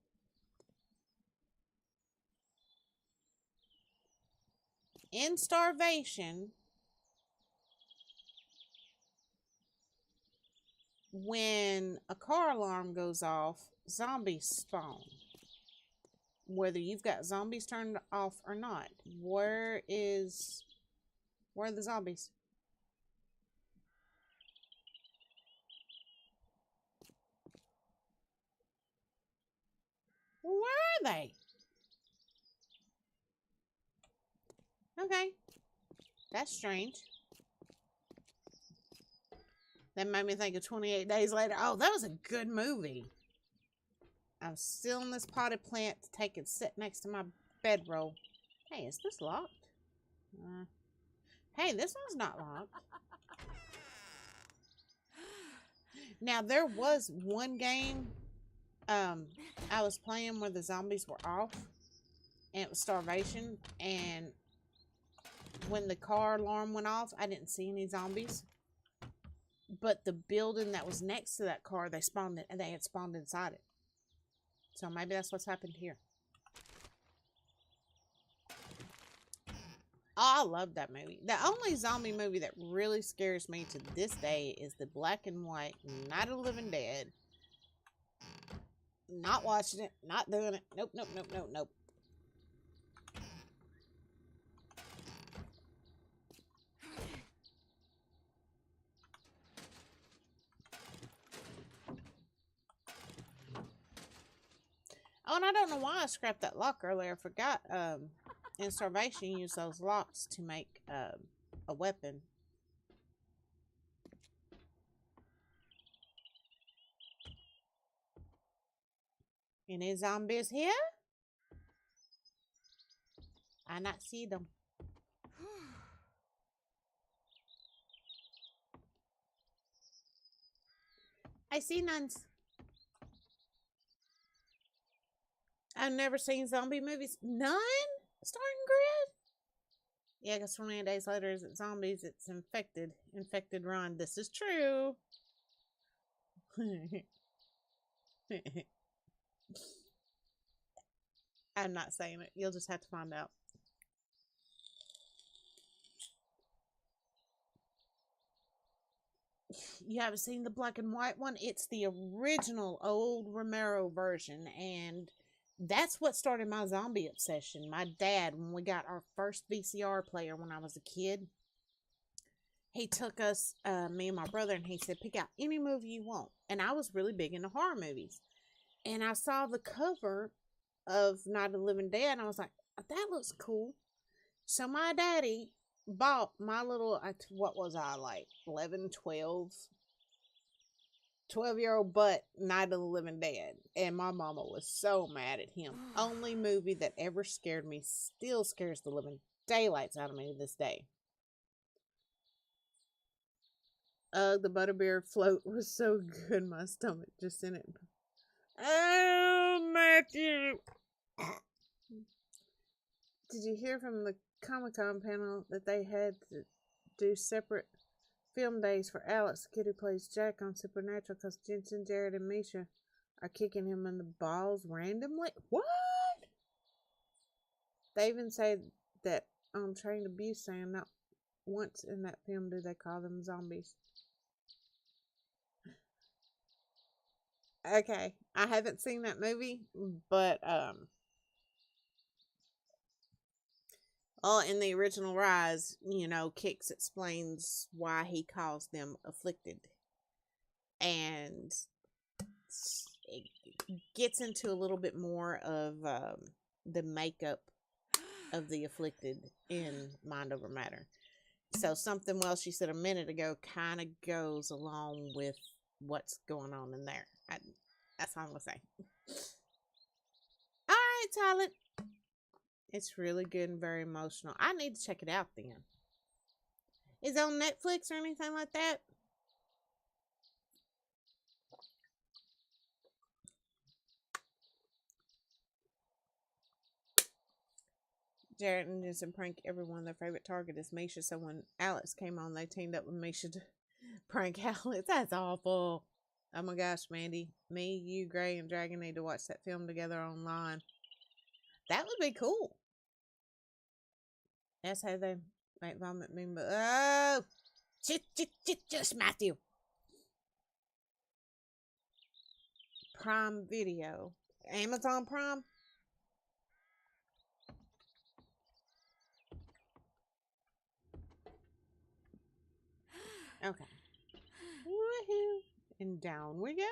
In Starvation, when a car alarm goes off, zombies spawn. Whether you've got zombies turned off or not. Where are the zombies? Where are they? Okay. That's strange. That made me think of 28 Days Later. Oh, that was a good movie. I'm still in this potted plant to take and sit next to my bedroll. Hey, is this locked? Hey, this one's not locked. Now, there was one game I was playing where the zombies were off. And it was Starvation. And when the car alarm went off, I didn't see any zombies. But the building that was next to that car, they had spawned inside it. So maybe that's what's happened here. Oh, I love that movie. The only zombie movie that really scares me to this day is the black and white Night of the Living Dead. Not watching it. Not doing it. Nope, nope, nope, nope, nope. Oh, and I don't know why I scrapped that lock earlier. I forgot, in Starvation, you use those locks to make, a weapon. Any zombies here? I not see them. I see nuns. I've never seen zombie movies. None? Starting grid? Yeah, because 28 days later isn't zombies, it's infected. Infected run. This is true. I'm not saying it. You'll just have to find out. You haven't seen the black and white one? It's the original old Romero version, and that's what started my zombie obsession. My dad, when we got our first VCR player when I was a kid, he took us, me and my brother, and he said, pick out any movie you want. And I was really big into horror movies. And I saw the cover of Night of the Living Dead, and I was like, that looks cool. So my daddy bought my little, what was I, like 11, 12-year-old butt Night of the Living Dead. And my mama was so mad at him. Only movie that ever scared me, still scares the living daylights out of me to this day. The butterbeer float was so good, my stomach just in it. Oh, Matthew! Did you hear from the Comic-Con panel that they had to do separate film days for Alex, the kid who plays Jack on Supernatural, because Jensen, Jared, and Misha are kicking him in the balls randomly? What? They even say that on Train to Busan, not once in that film do they call them zombies. Okay, I haven't seen that movie, but in the original Rise, Kix explains why he calls them afflicted, and it gets into a little bit more of the makeup of the afflicted in Mind Over Matter. So something she said a minute ago kind of goes along with what's going on in there. That's all I'm gonna say. All right, Tyler. It's really good and very emotional. I need to check it out then. Is it on Netflix or anything like that? Jared and Jensen prank everyone. Their favorite target is Misha. So when Alex came on, they teamed up with Misha to prank Alex. That's awful. Oh my gosh, Mandy. Me, you, Gray, and Dragon need to watch that film together online. That would be cool. That's how they make vomit mean, but oh, just Matthew. Prime Video, Amazon Prime. Okay. Woohoo! And down we go.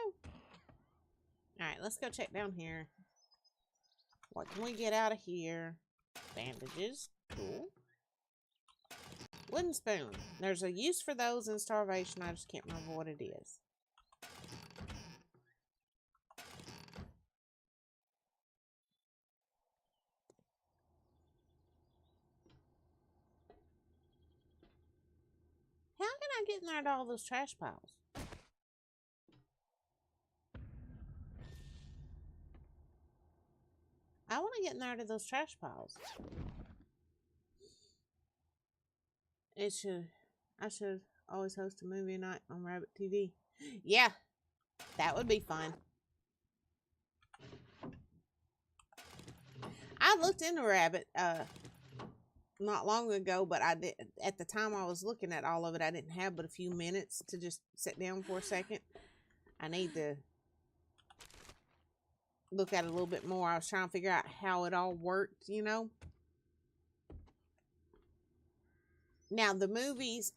Alright, let's go check down here. What can we get out of here? Bandages. Cool. Wooden spoon. There's a use for those in Starvation. I just can't remember what it is. How can I get in there to all those trash piles? I want to get in there to those trash piles. I should always host a movie night on Rabbit TV. Yeah, that would be fun. I looked into Rabbit not long ago, but I did at the time I was looking at all of it. I didn't have but a few minutes to just sit down for a second. I need to look at it a little bit more. I was trying to figure out how it all worked, Now, the movies,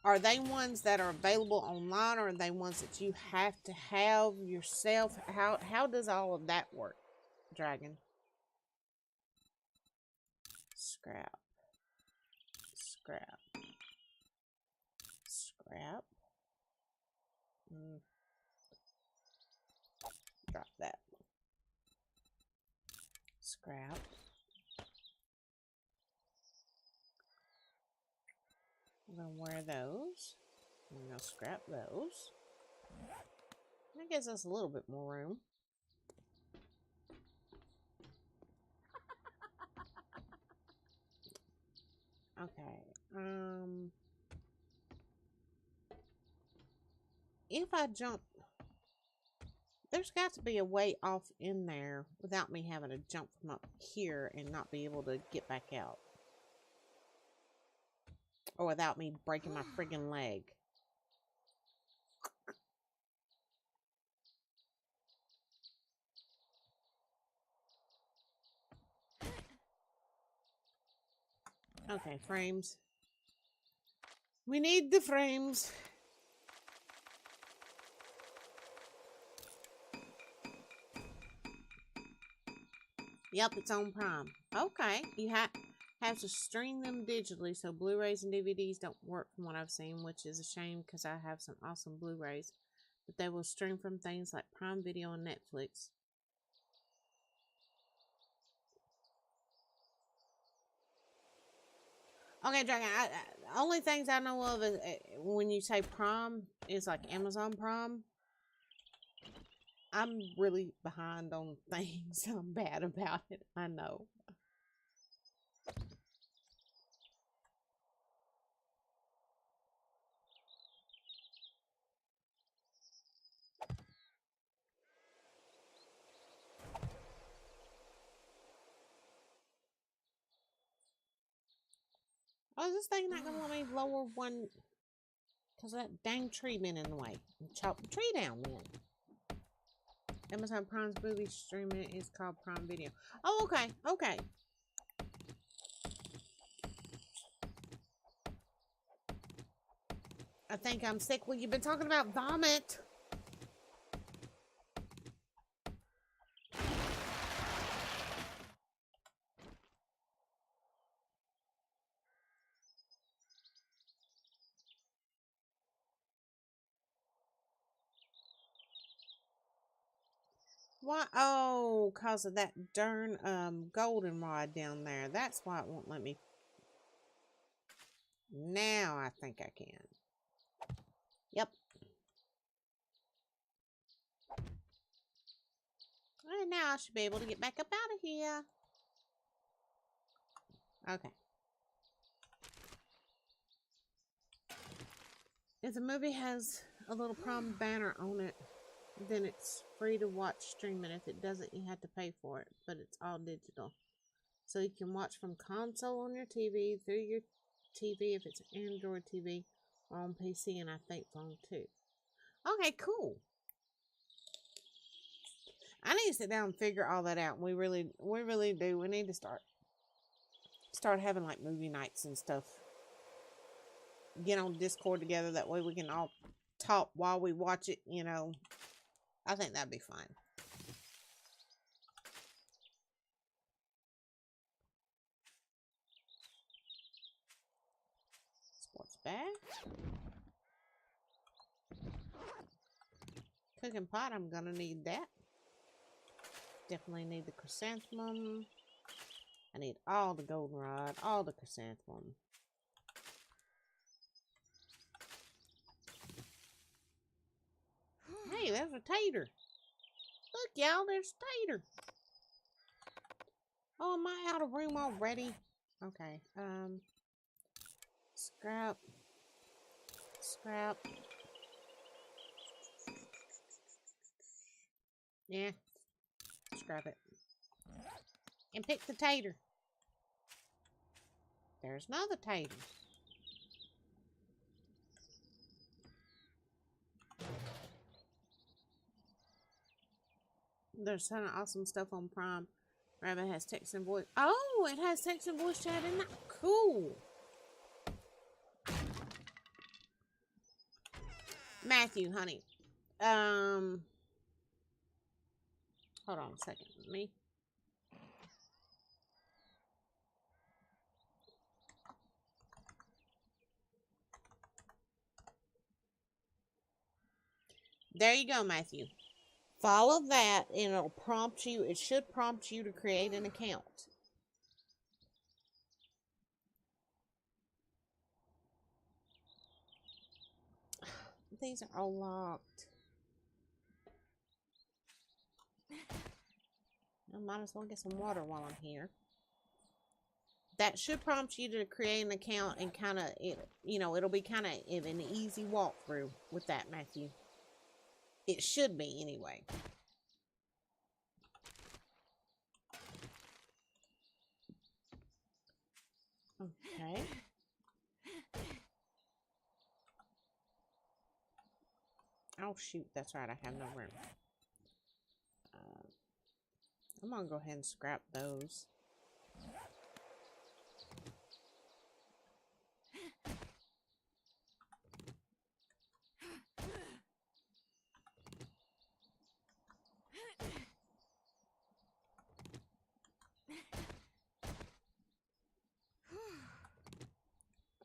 are they ones that are available online, or are they ones that you have to have yourself? How does all of that work, Dragon? Scrap. Scrap. Scrap. Drop that. Scrap. I'm gonna wear those. I'm gonna scrap those. I guess that's a little bit more room. Okay. If I jump, there's got to be a way off in there without me having to jump from up here and not be able to get back out. Or without me breaking my friggin' leg. Okay, frames. We need the frames. Yep, it's on Prime. Okay, you have to stream them digitally, so Blu-rays and DVDs don't work from what I've seen, which is a shame because I have some awesome Blu-rays. But they will stream from things like Prime Video and Netflix. Okay, Dragon, only things I know of is when you say Prime is like Amazon Prime. I'm really behind on things. I'm bad about it. I know. Oh, is this thing not gonna let me lower one? Because that dang tree been in the way. Chop the tree down then. Amazon Prime's movie streaming is called Prime Video. Oh, okay. Okay. I think I'm sick. Well, you've been talking about vomit. Why? Oh, cause of that darn goldenrod down there. That's why it won't let me. Now I think I can. Yep. And now I should be able to get back up out of here. Okay. If the movie has a little Prime banner on it, then it's free to watch streaming. If it doesn't, you have to pay for it, but it's all digital. So you can watch from console on your TV, through your TV if it's an Android TV, or on PC, and I think phone too. Okay, cool. I need to sit down and figure all that out. We really do. We need to start having like movie nights and stuff. Get on Discord together. That way we can all talk while we watch it. You know, I think that'd be fun. Sports bag. Cooking pot. I'm gonna need that. Definitely need the chrysanthemum. I need all the goldenrod, all the chrysanthemum. Hey, there's a tater. Look, y'all, there's a tater. Oh, am I out of room already? Okay. Scrap. Scrap. Yeah. Scrap it. And pick the tater. There's another tater. There's some awesome stuff on Prime. Rabbit has text and voice. Oh, it has text and voice chat. Isn't that cool? Matthew, honey. Hold on a second. Me. There you go, Matthew. Follow that and it'll prompt you. It should prompt you to create an account. These are all locked. I might as well get some water while I'm here. That should prompt you to create an account and kind of, it'll be kind of an easy walkthrough with that, Matthew. It should be, anyway. Okay. Oh, shoot. That's right. I have no room. I'm going to go ahead and scrap those.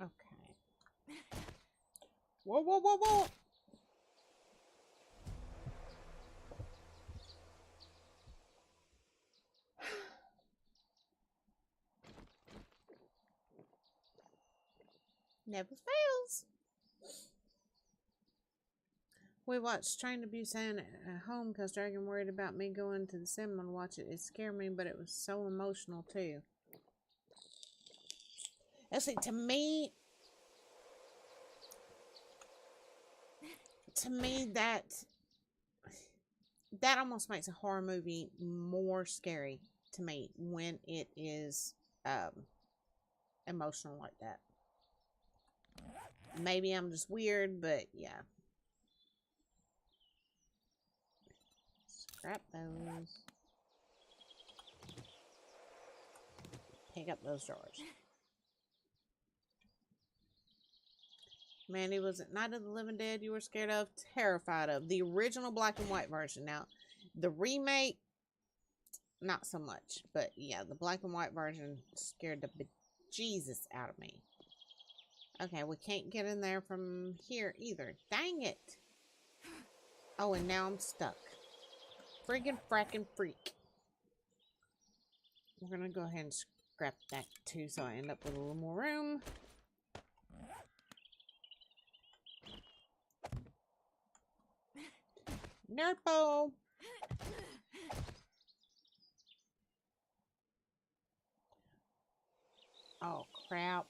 Okay. Whoa, whoa, whoa, whoa! Never fails. We watched Train to Busan at home because Dragon worried about me going to the cinema to watch it. It scared me, but it was so emotional too. Actually, to me, that almost makes a horror movie more scary to me when it is emotional like that. Maybe I'm just weird, but yeah. Scrap those. Pick up those drawers. Mandy, was it Night of the Living Dead you were scared of? Terrified of. The original black and white version. Now, the remake, not so much. But yeah, the black and white version scared the bejesus out of me. Okay, we can't get in there from here either. Dang it. Oh, and now I'm stuck. Friggin' frackin' freak. We're gonna go ahead and scrap that too so I end up with a little more room. Nerpo! Oh, crap.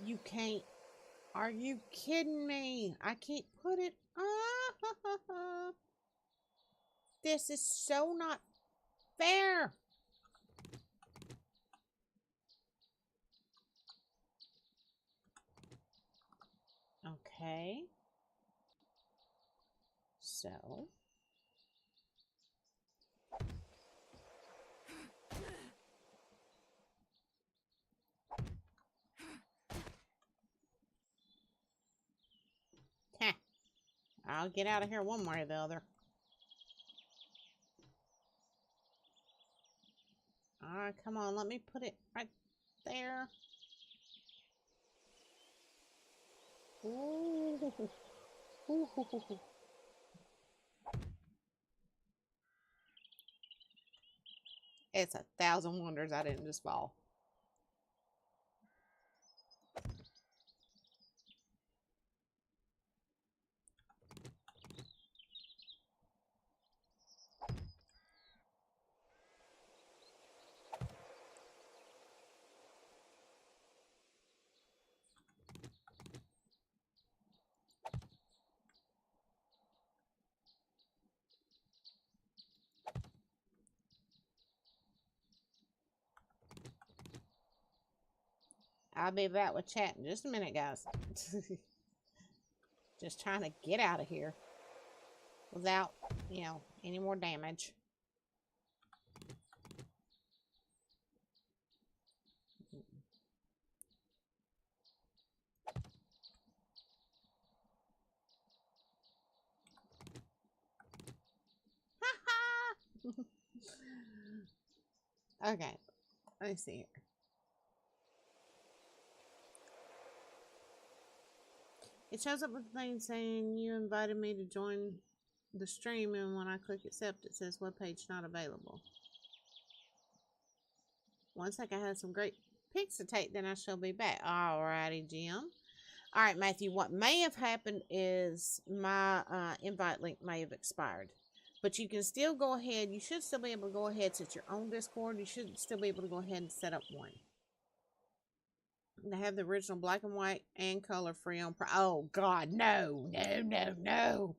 You can't. Are you kidding me? I can't put it. This is so not fair. Okay. So. Heh. I'll get out of here one way or the other. Alright, come on. Let me put it right there. Ooh. Ooh. It's 1,000 wonders I didn't just fall. I'll be back with chat in just a minute, guys. Just trying to get out of here without, any more damage. Okay, let me see here. It shows up with a thing saying you invited me to join the stream, and when I click accept, it says webpage not available. Once I can have some great pics to take, then I shall be back. Alrighty, Jim. Alright, Matthew, what may have happened is my invite link may have expired. But you can still go ahead. You should still be able to go ahead, since you're on Discord, you should still be able to go ahead and set up one. They have the original black and white and color free on. Oh, God, no, no, no, no.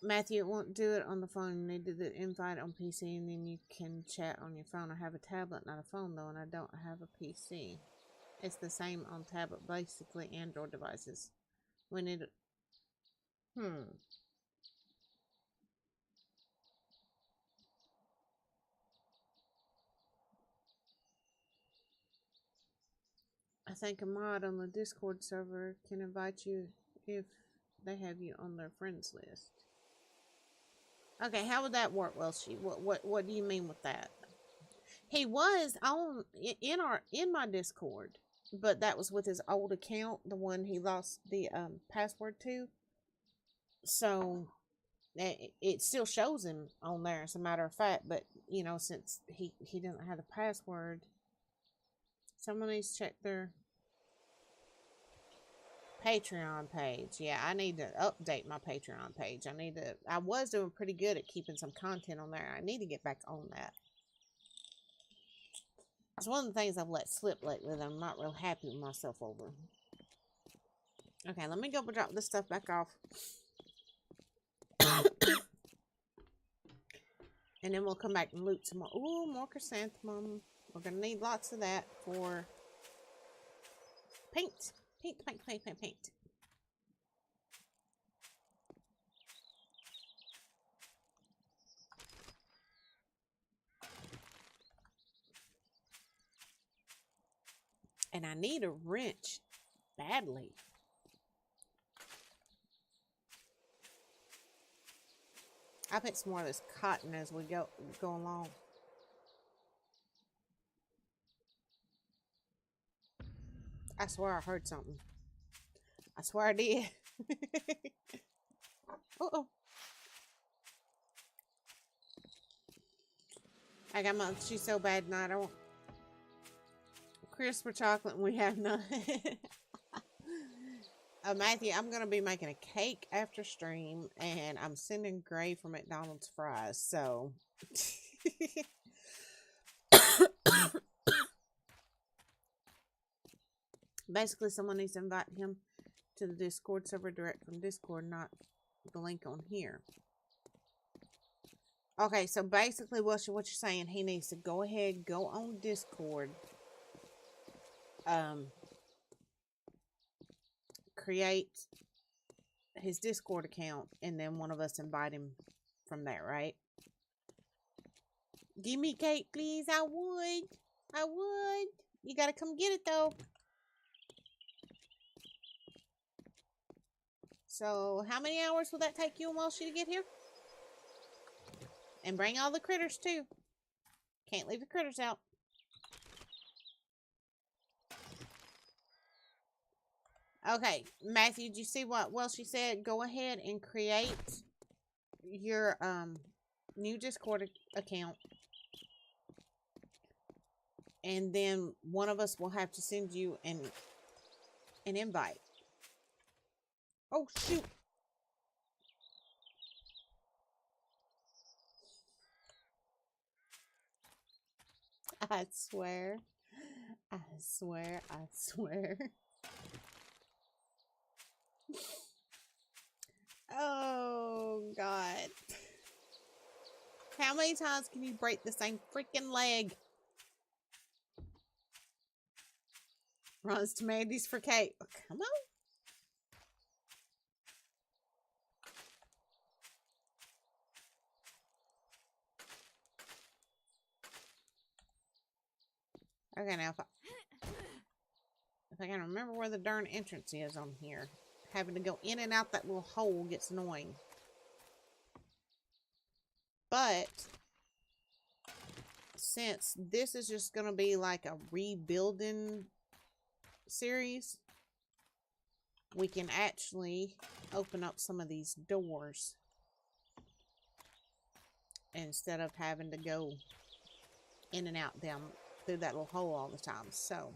Matthew, it won't do it on the phone. You need to do the invite on PC, and then you can chat on your phone. I have a tablet, not a phone, though, and I don't have a PC. It's the same on tablet, basically Android devices. We need it. I think a mod on the Discord server can invite you if they have you on their friends list. Okay, how would that work, Welshie? What do you mean with that? He was on in my Discord, but that was with his old account, the one he lost the password to. So it still shows him on there, as a matter of fact. But you know, since he doesn't have the password, someone needs to check their Patreon page. Yeah, I need to update my Patreon page. I was doing pretty good at keeping some content on there. I need to get back on that. It's one of the things I've let slip lately that I'm not real happy with myself over. Okay, let me go drop this stuff back off. And then we'll come back and loot some more. Ooh, more chrysanthemum. We're going to need lots of that for paint. Paint. And I need a wrench badly. I'll pick some more of this cotton as we go along. I swear I heard something. I swear I did. Uh-oh. I got my, she's so bad and I don't. Crisp or chocolate and we have none. Matthew, I'm going to be making a cake after stream, and I'm sending Gray for McDonald's fries, so. Basically, someone needs to invite him to the Discord server direct from Discord, not the link on here. Okay, so basically what you're saying, he needs to go ahead, go on Discord, create his Discord account, and then one of us invite him from there, right? Give me cake, please. I would. You gotta come get it, though. So, how many hours will that take you and Welshie to get here? And bring all the critters, too. Can't leave the critters out. Okay, Matthew, did you see what Welshie said? Go ahead and create your new Discord account. And then one of us will have to send you an invite. Oh, shoot. I swear. Oh, God. How many times can you break the same freaking leg? Runs to Mandy's for cake. Oh, come on. Okay, now if I can remember where the darn entrance is on here. Having to go in and out that little hole gets annoying. But since this is just going to be like a rebuilding series, we can actually open up some of these doors instead of having to go in and out down through that little hole all the time. So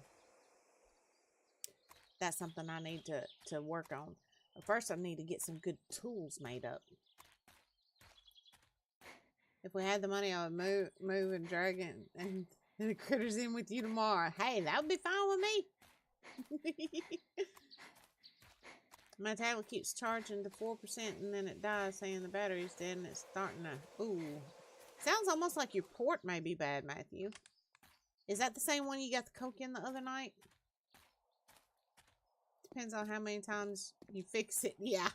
that's something I need to work on. But first I need to get some good tools made up. If we had the money, I would move and drag it and the critters in with you tomorrow. Hey, that would be fine with me. My tablet keeps charging to 4% and then it dies saying the battery's dead and it's starting to... Ooh. Sounds almost like your port may be bad, Matthew. Is that the same one you got the Coke in the other night? Depends on how many times you fix it. Yeah.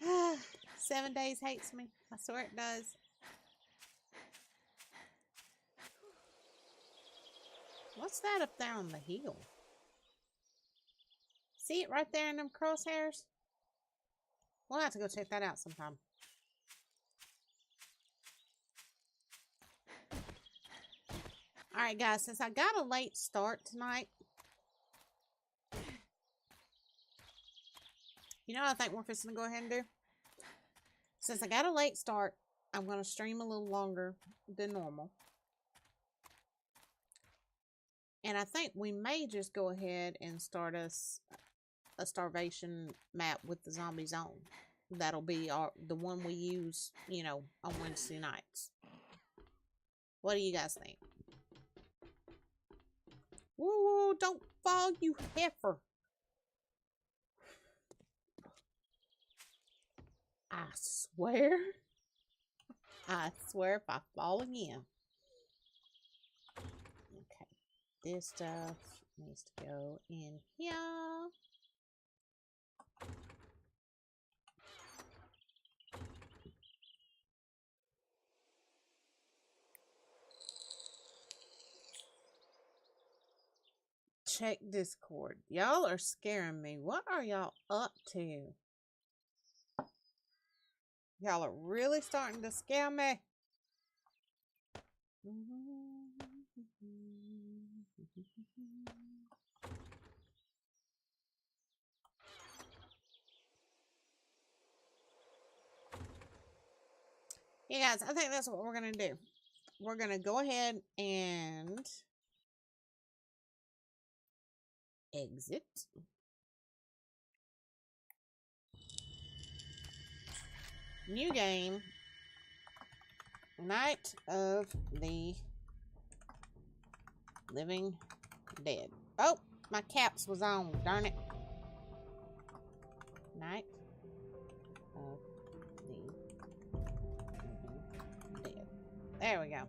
Ah, 7 days hates me. I swear it does. What's that up there on the hill? See it right there in them crosshairs? We'll have to go check that out sometime. Alright guys, since I got a late start tonight, you know what I think we're fixing to go ahead and do? Since I got a late start, I'm going to stream a little longer than normal. And I think we may just go ahead and start us a Starvation map with the zombies on. That'll be the one we use, you know, on Wednesday nights. What do you guys think? Whoa, don't fall, you heifer. I swear if I fall again. Okay, this stuff needs to go in here. Check Discord. Y'all are scaring me. What are y'all up to? Y'all are really starting to scare me. Yeah, guys, I think that's what we're going to do. We're going to go ahead and exit. New game. Night of the Living Dead. Oh, my caps was on. Darn it. Night of the Living Dead. There we go.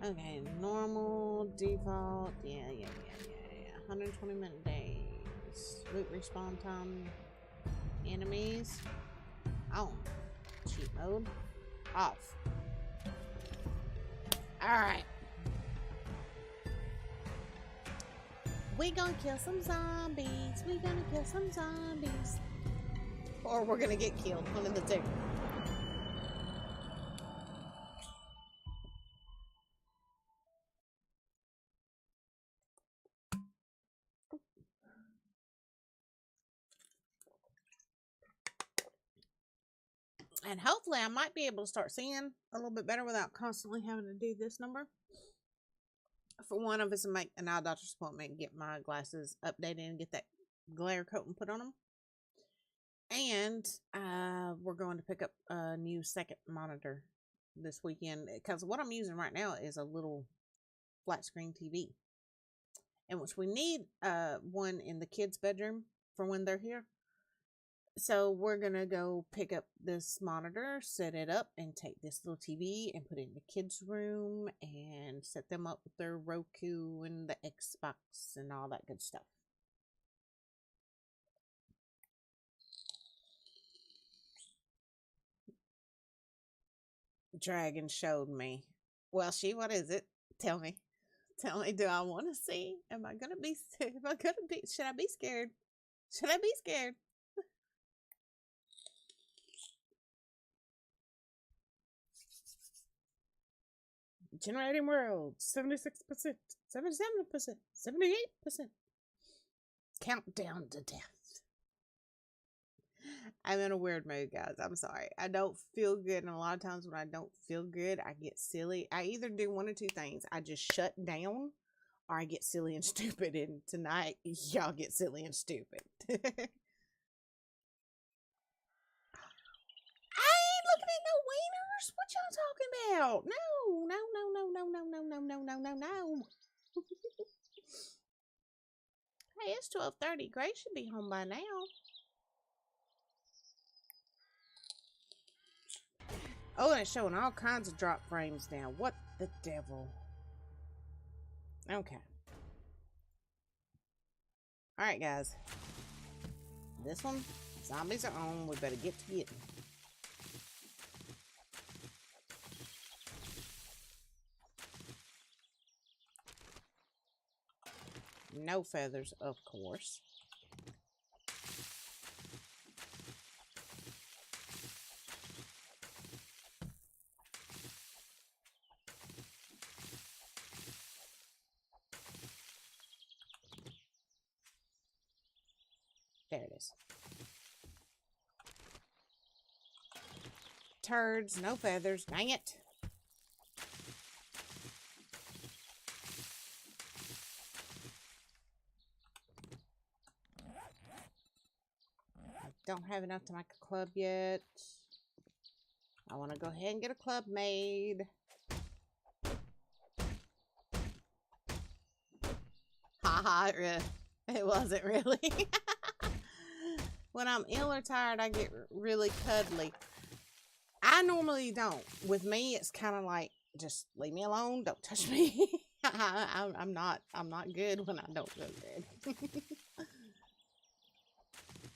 Okay, normal, default. Yeah. 120-minute days. Loot respawn time. Enemies. On. Cheat mode. Off. Alright. We gonna kill some zombies. We gonna kill some zombies. Or we're gonna get killed. One of the two. And hopefully I might be able to start seeing a little bit better without constantly having to do this number. For one of us to make an eye doctor's appointment and get my glasses updated and get that glare coating put on them. And we're going to pick up a new second monitor this weekend. Because what I'm using right now is a little flat screen TV. And which we need one in the kids' bedroom for when they're here. So we're going to go pick up this monitor, set it up, and take this little TV and put it in the kids' room and set them up with their Roku and the Xbox and all that good stuff. Dragon showed me. Well, what is it? Tell me. Tell me, do I want to see? Should I be scared? Should I be scared? Generating world. 76%. 77%. 78%. Countdown to death. I'm in a weird mood, guys. I'm sorry. I don't feel good, and a lot of times when I don't feel good, I get silly. I either do one or two things. I just shut down, or I get silly and stupid, and tonight, y'all get silly and stupid. I ain't looking at no wieners. What y'all talking about? No, no, no, no, no, no, no, no, no, no, no, no. Hey, it's 12:30. Grace should be home by now. Oh, and it's showing all kinds of drop frames now. What the devil? Okay. Alright, guys. This one, zombies are on. We better get to getting. No feathers, of course. There it is. Turds, no feathers. Dang it. I don't have enough to make a club yet. I want to go ahead and get a club made. Haha, it wasn't really. When I'm ill or tired, I get really cuddly. I normally don't. With me, it's kind of like, just leave me alone. Don't touch me. I'm not good when I don't feel good.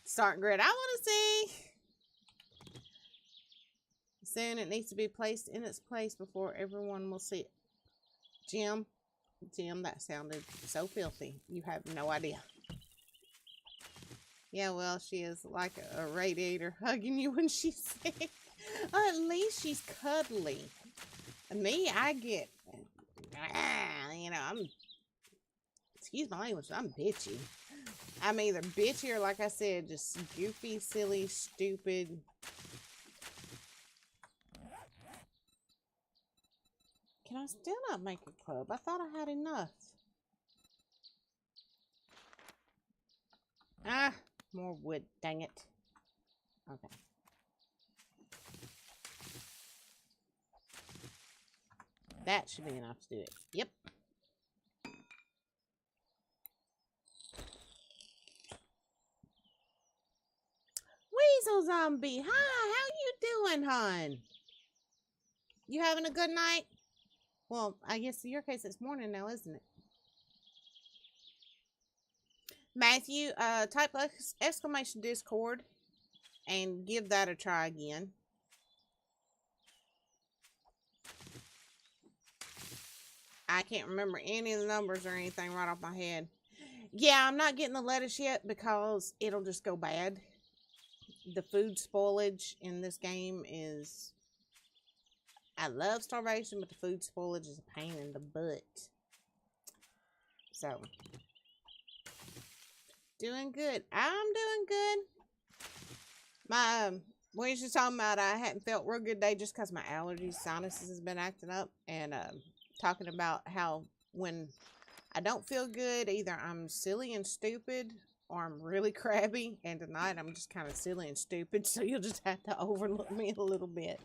Start grid. I want to see. Soon it needs to be placed in its place before everyone will see it. Jim, that sounded so filthy. You have no idea. Yeah, well, she is like a radiator hugging you when she's sick. At least she's cuddly. Me, I get, you know, excuse my language, I'm bitchy. I'm either bitchy or, like I said, just goofy, silly, stupid. Can I still not make a club? I thought I had enough. Ah, more wood, dang it. Okay. That should be enough to do it. Yep. Weasel zombie, hi, how you doing, hon? You having a good night? Well, I guess in your case it's morning now, isn't it? Matthew, type exclamation Discord and give that a try again. I can't remember any of the numbers or anything right off my head. Yeah, I'm not getting the lettuce yet because it'll just go bad. The food spoilage in this game is... I love Starvation, but the food spoilage is a pain in the butt. So... doing good. I'm doing good. We were just talking about I hadn't felt real good day just because my allergies, sinuses has been acting up. And talking about how when I don't feel good, either I'm silly and stupid or I'm really crabby. And tonight I'm just kind of silly and stupid. So you'll just have to overlook me a little bit.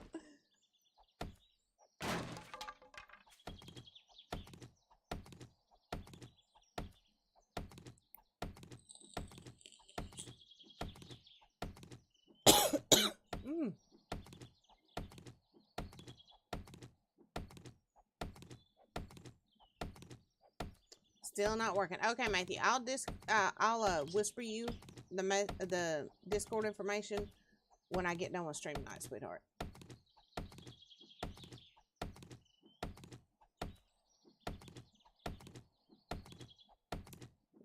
Still not working. Okay, Matthew, I'll whisper you the Discord information when I get done with stream tonight, sweetheart.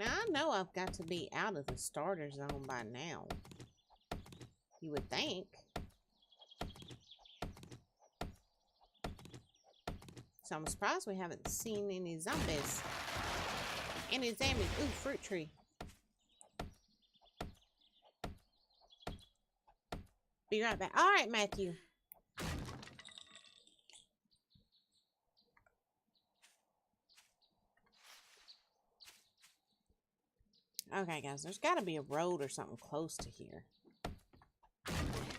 Now I know I've got to be out of the starter zone by now. You would think. So I'm surprised we haven't seen any zombies. Any zombies. Ooh, fruit tree. Be right back. All right, Matthew. Okay, guys, there's got to be a road or something close to here.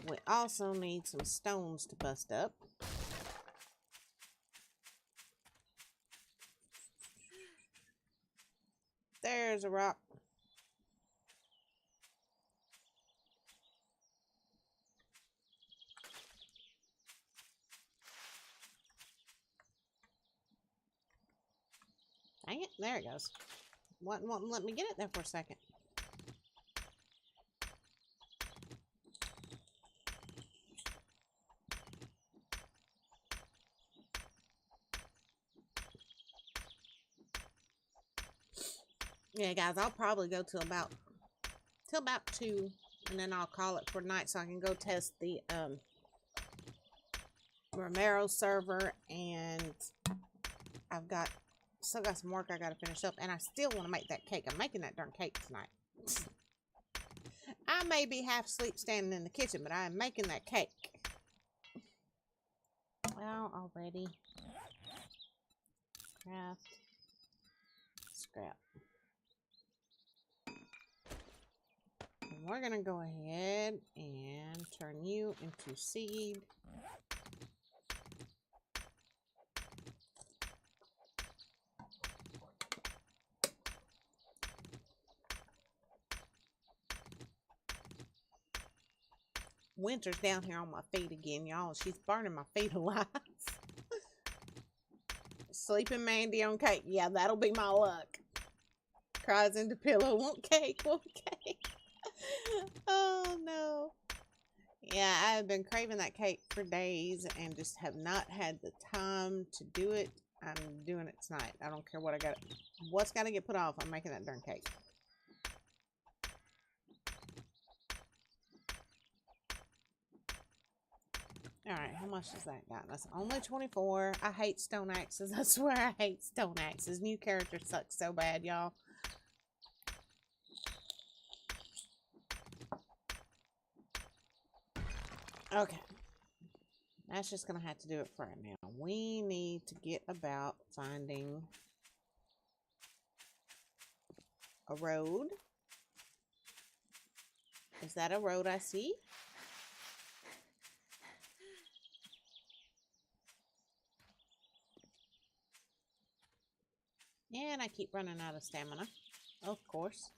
We also need some stones to bust up. There's a rock. Dang it, there it goes. Wouldn't let me get it there for a second. Yeah, guys, I'll probably go till about 2, and then I'll call it for night so I can go test the Romero server, and I've still got some work I gotta finish up, and I still want to make that cake. I'm making that darn cake tonight. I may be half asleep standing in the kitchen, but I am making that cake. Well, already. Craft. Scrap. And we're gonna go ahead and turn you into seed. Winter's down here on my feet again, y'all. She's burning my feet alive. Sleeping Mandy on cake. Yeah, that'll be my luck. Cries into pillow. Want cake, want cake. Oh, no. Yeah, I've been craving that cake for days and just have not had the time to do it. I'm doing it tonight. I don't care what I got. What's got to get put off? I'm making that darn cake. Alright, how much does that got? That's only 24. I hate stone axes. I swear I hate stone axes. New character sucks so bad, y'all. Okay. That's just going to have to do it for right now. We need to get about finding a road. Is that a road I see? And I keep running out of stamina, of course.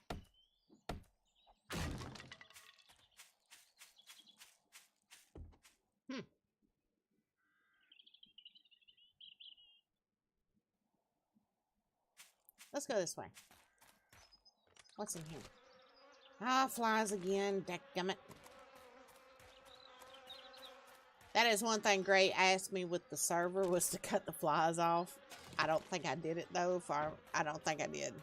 Let's go this way. What's in here? Ah, flies again. Dadgummit. That is one thing Gray asked me with the server was to cut the flies off. I don't think I did it though. I don't think I did.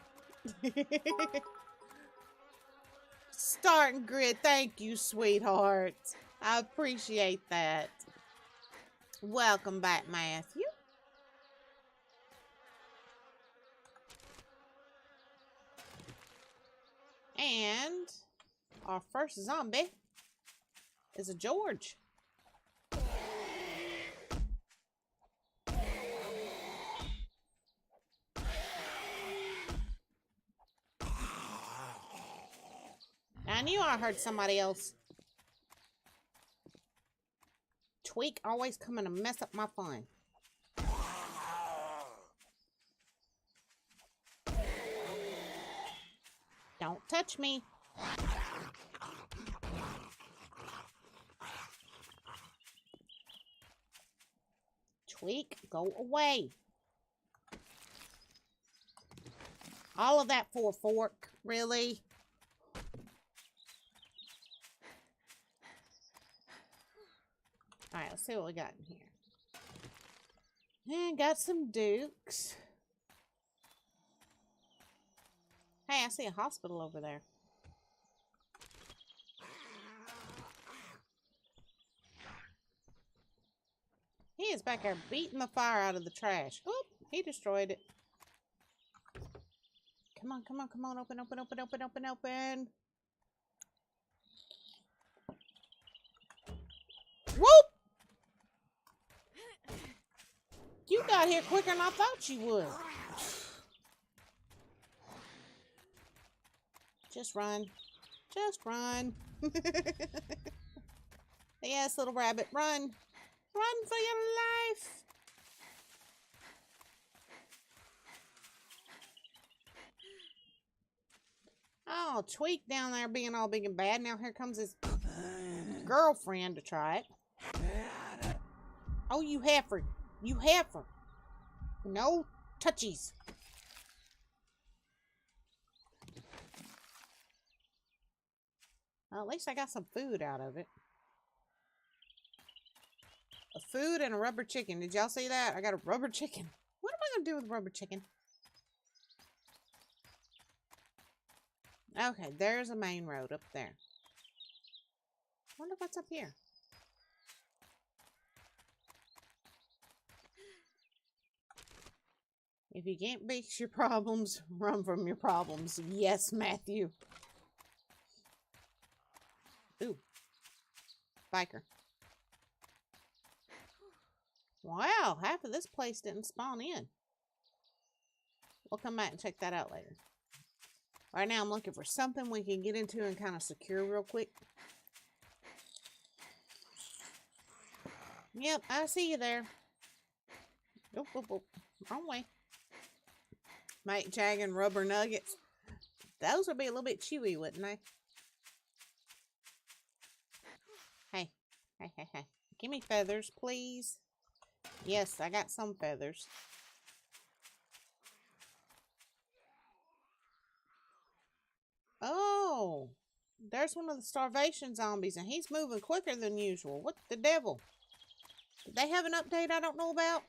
Starting grid. Thank you, sweetheart. I appreciate that. Welcome back, Matthew. And our first zombie is a George. I knew I heard somebody else. Tweak always coming to mess up my fun. Don't touch me. Tweak, go away. All of that for a fork, really? Alright, let's see what we got in here. And got some dukes. Hey, I see a hospital over there. is back there beating the fire out of the trash. Oop, he destroyed it. Come on, come on, come on. Open, open, open, open, open, open. Whoop! You got here quicker than I thought you would. Just run. Just run. Yes, little rabbit, run. Run for your life. Oh, Tweak down there being all big and bad. Now here comes his girlfriend to try it. Oh, you heifer. You heifer. No touchies. Well, at least I got some food out of it. A food and a rubber chicken. Did y'all see that? I got a rubber chicken. What am I going to do with rubber chicken? Okay, there's a main road up there. Wonder what's up here. If you can't fix your problems, run from your problems. Yes, Matthew. Ooh. Biker. Wow, half of this place didn't spawn in. We'll come back and check that out later. Right now I'm looking for something we can get into and kind of secure real quick. Yep, I see you there. Oop, oop, oop. Wrong way. Mike Jagging rubber nuggets. Those would be a little bit chewy, wouldn't they? Hey. Hey, hey, hey. Give me feathers, please. Yes, I got some feathers. Oh, there's one of the starvation zombies, and he's moving quicker than usual. What the devil? Did they have an update I don't know about?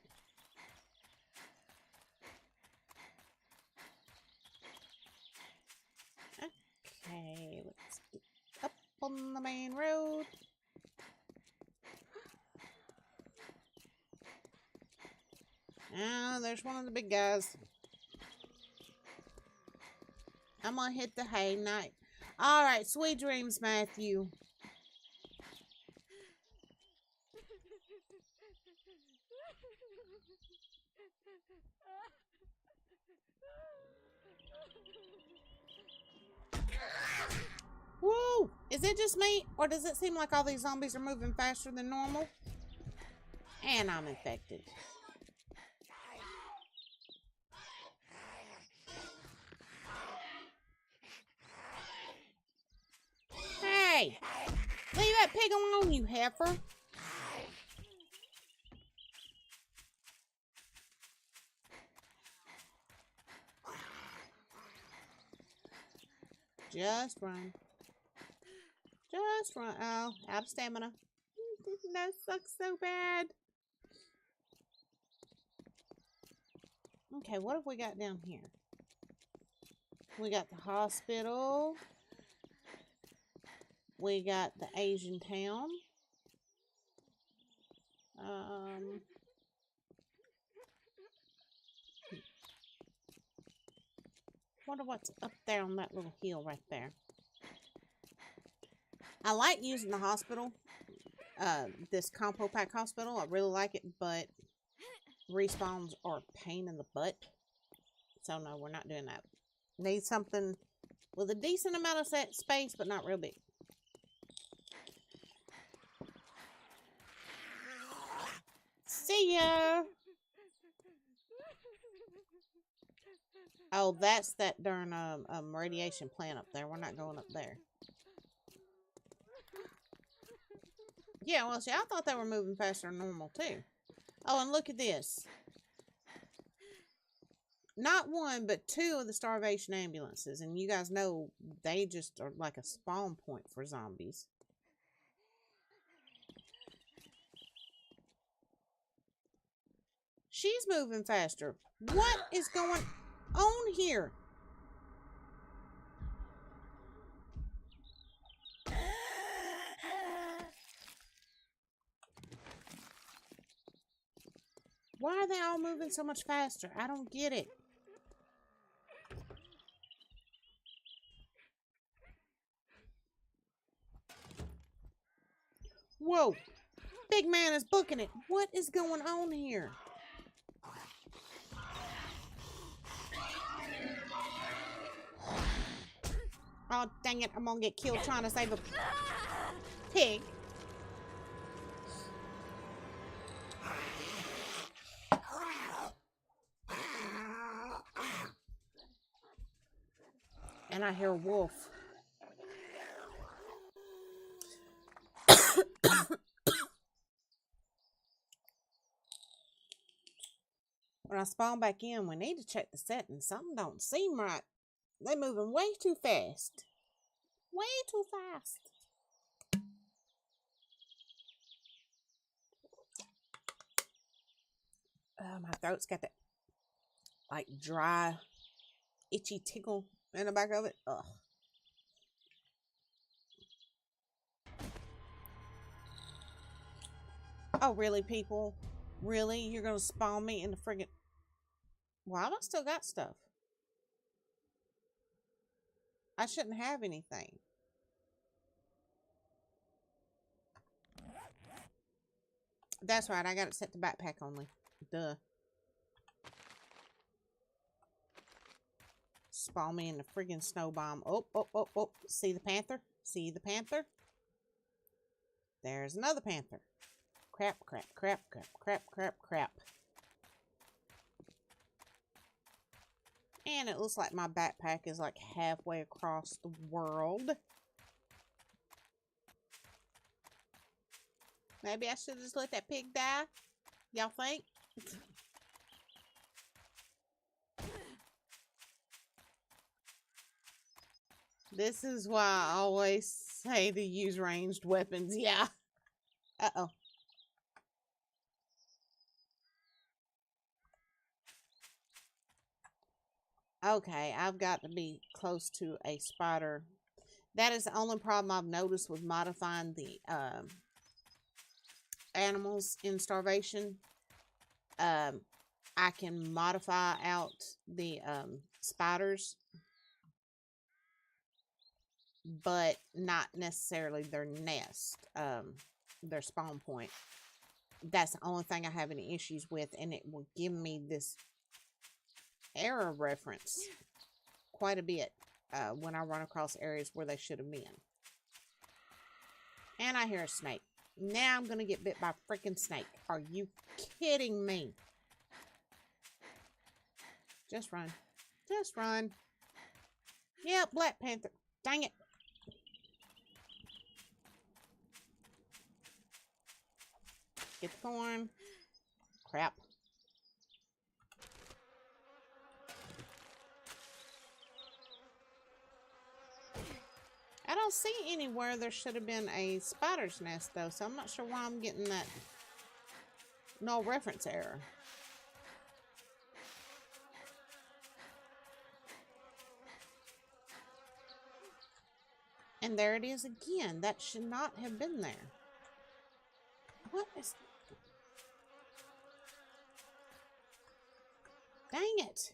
Okay, let's get up on the main road. Ah, there's one of the big guys. I'm gonna hit the hay night. Alright, sweet dreams, Matthew. Woo! Is it just me, or does it seem like all these zombies are moving faster than normal? And I'm infected. Hey! Leave that pig alone, you heifer. Just run. Just run. Oh, out of stamina. That sucks so bad. Okay, what have we got down here? We got the hospital. We got the Asian town. Wonder what's up there on that little hill right there. I like using the hospital, this compo pack hospital. I really like it, but respawns are a pain in the butt. So no, we're not doing that. Need something with a decent amount of space, but not real big. See ya! Oh, that's that darn radiation plant up there. We're not going up there. Yeah, well, see, I thought they were moving faster than normal, too. Oh, and look at this. Not one, but two of the starvation ambulances. And you guys know they just are like a spawn point for zombies. She's moving faster. What is going on here? Why are they all moving so much faster? I don't get it. Whoa. Big man is booking it. What is going on here? Oh, dang it. I'm going to get killed trying to save a pig. And I hear a wolf. When I spawn back in, we need to check the settings. Something don't seem right. They're moving way too fast. Way too fast. My throat's got that, like, dry, itchy tickle in the back of it. Ugh. Oh, really, people? Really? You're going to spawn me in the friggin'... Why have I still got stuff? I shouldn't have anything. That's right, I got it set to backpack only. Duh. Spawn me in the friggin' snow bomb. Oh, oh, oh, oh. See the panther? See the panther? There's another panther. Crap, crap, crap, crap, crap, crap, crap. And it looks like my backpack is like halfway across the world. Maybe I should just let that pig die? Y'all think? This is why I always say to use ranged weapons. Yeah. Uh-oh. Okay, I've got to be close to a spider. That is the only problem I've noticed with modifying the animals in Starvation. I can modify out the spiders, but not necessarily their nest, their spawn point. That's the only thing I have any issues with, and it will give me this error reference quite a bit when I run across areas where they should have been. And I hear a snake. Now I'm going to get bit by a freaking snake. Are you kidding me? Just run. Just run. Yep, Black Panther. Dang it. Get the corn. Crap. I don't see anywhere there should have been a spider's nest, though, so I'm not sure why I'm getting that null reference error. And there it is again. That should not have been there. What is... Dang it.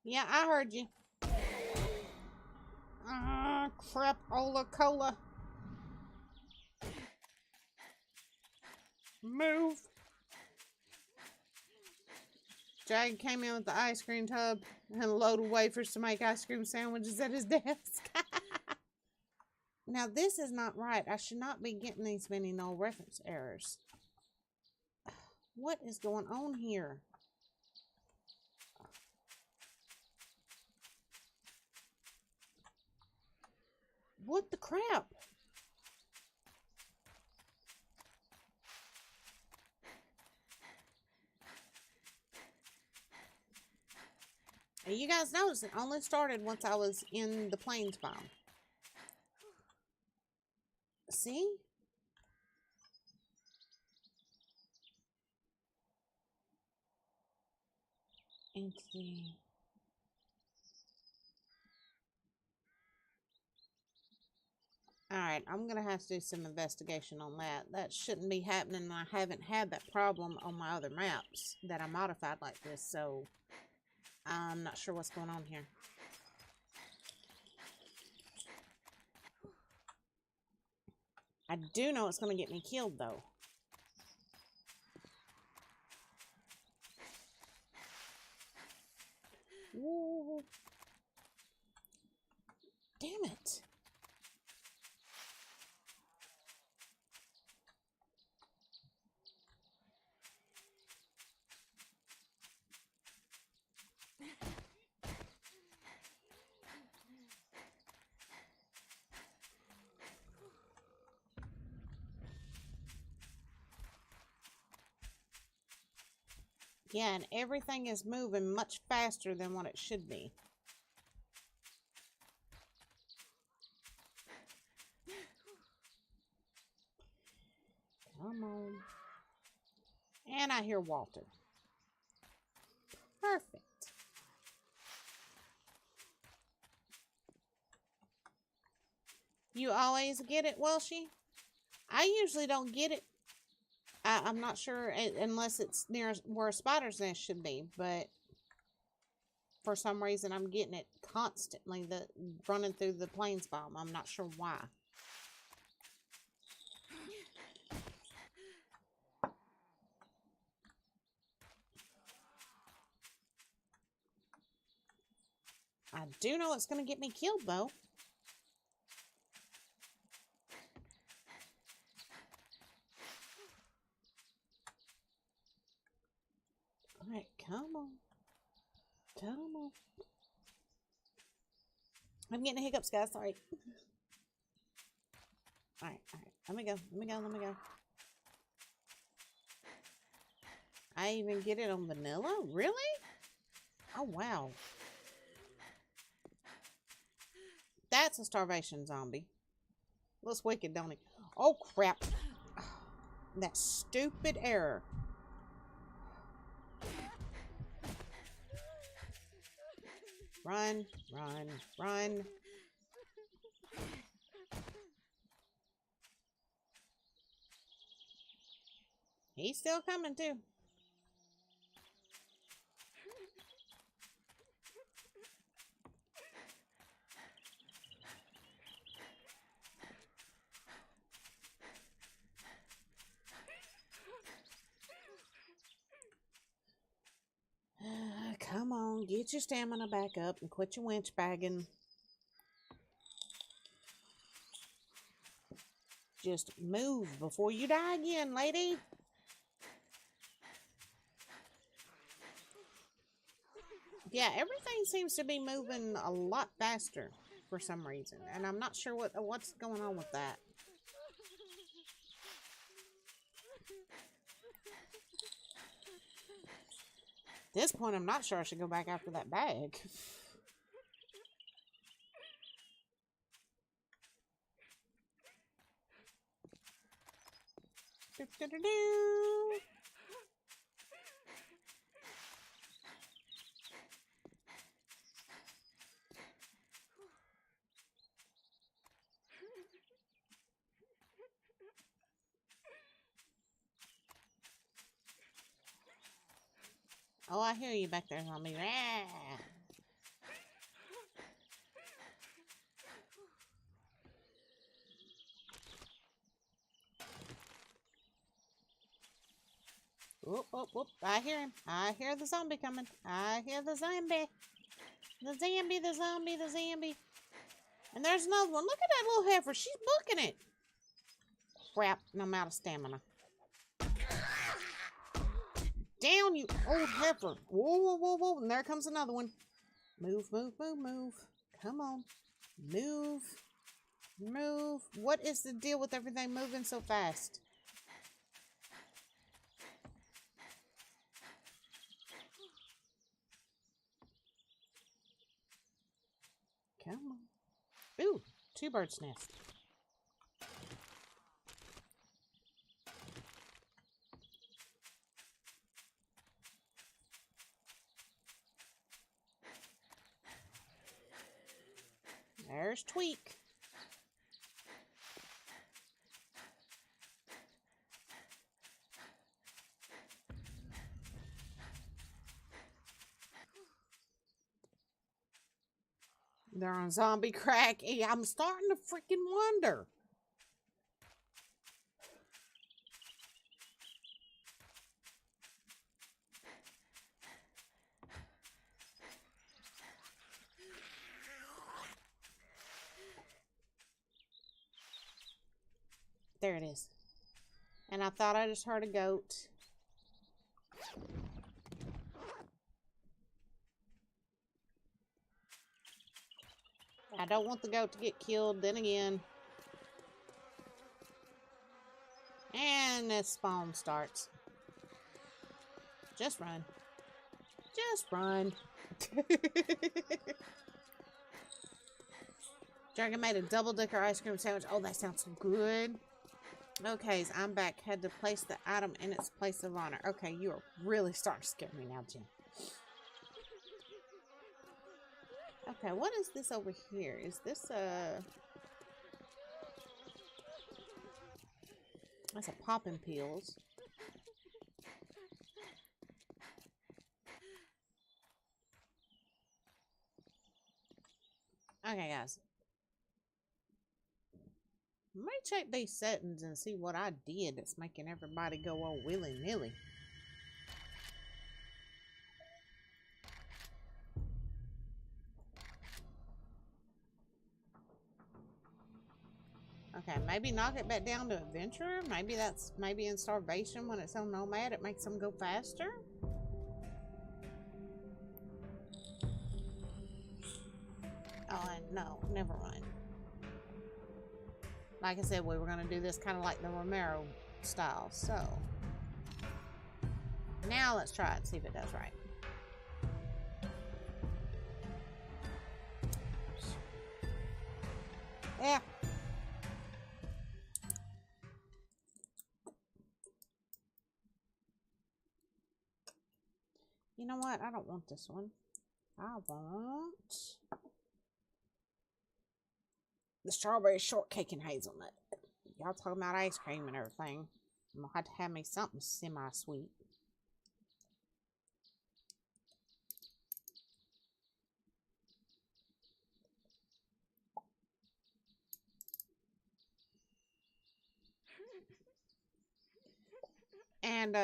Yeah, I heard you. Crap-ola cola. Move. Jag came in with the ice cream tub and a load of wafers to make ice cream sandwiches at his desk. Now, this is not right. I should not be getting these many null reference errors. What is going on here? What the crap? And you guys notice it only started once I was in the plains biome. See? Entity. Alright, I'm gonna have to do some investigation on that. That shouldn't be happening. I haven't had that problem on my other maps that I modified like this, so I'm not sure what's going on here. I do know it's gonna get me killed, though. Whoa. Damn it. Yeah, and everything is moving much faster than what it should be. Come on. And I hear Walter. Perfect. You always get it, Welshie? I usually don't get it. I'm not sure unless it's near where a spider's nest should be, but for some reason I'm getting it constantly, running through the plains biome. I'm not sure why. I do know it's going to get me killed, though. Alright, come on. Come on. I'm getting hiccups, guys. Sorry. Alright. Let me go. I even get it on vanilla? Really? Oh, wow. That's a starvation zombie. Looks wicked, don't he? Oh, crap. That stupid error. Run. He's still coming, too. Come on, get your stamina back up and quit your winch bagging. Just move before you die again, lady. Yeah, everything seems to be moving a lot faster for some reason, and I'm not sure what's going on with that. At this point, I'm not sure I should go back after that bag. Oh, I hear you back there, zombie. Ah. Whoop, whoop, whoop. I hear him. I hear the zombie coming. I hear the zombie. The zombie. And there's another one. Look at that little heifer. She's booking it. Crap, and I'm out of stamina. Down, you old heifer. Whoa. And there comes another one. Move. Come on. Move. What is the deal with everything moving so fast? Come on. Ooh, 2 birds' nest. There's Tweak. They're on zombie crack. I'm starting to freaking wonder. There it is. And I thought I just heard a goat. I don't want the goat to get killed then again. And this spawn starts. Just run. Just run. Dragon made a double-decker ice cream sandwich. Oh, that sounds so good. Okay, so I'm back. Had to place the item in its place of honor. Okay, you are really starting to scare me now, Jim. Okay, what is this over here? Is this a... That's a poppin' pills. Okay, guys. Let me check these settings and see what I did that's making everybody go all willy-nilly. Okay, maybe knock it back down to adventurer. Maybe that's in starvation when it's on nomad, it makes them go faster. Oh, and no, never mind. Like I said, we were going to do this kind of like the Romero style. So, now let's try it and see if it does right. Yeah. You know what? I don't want this one. I want the strawberry shortcake and hazelnut. Y'all talking about ice cream and everything. I'm gonna have to have me something semi-sweet. And,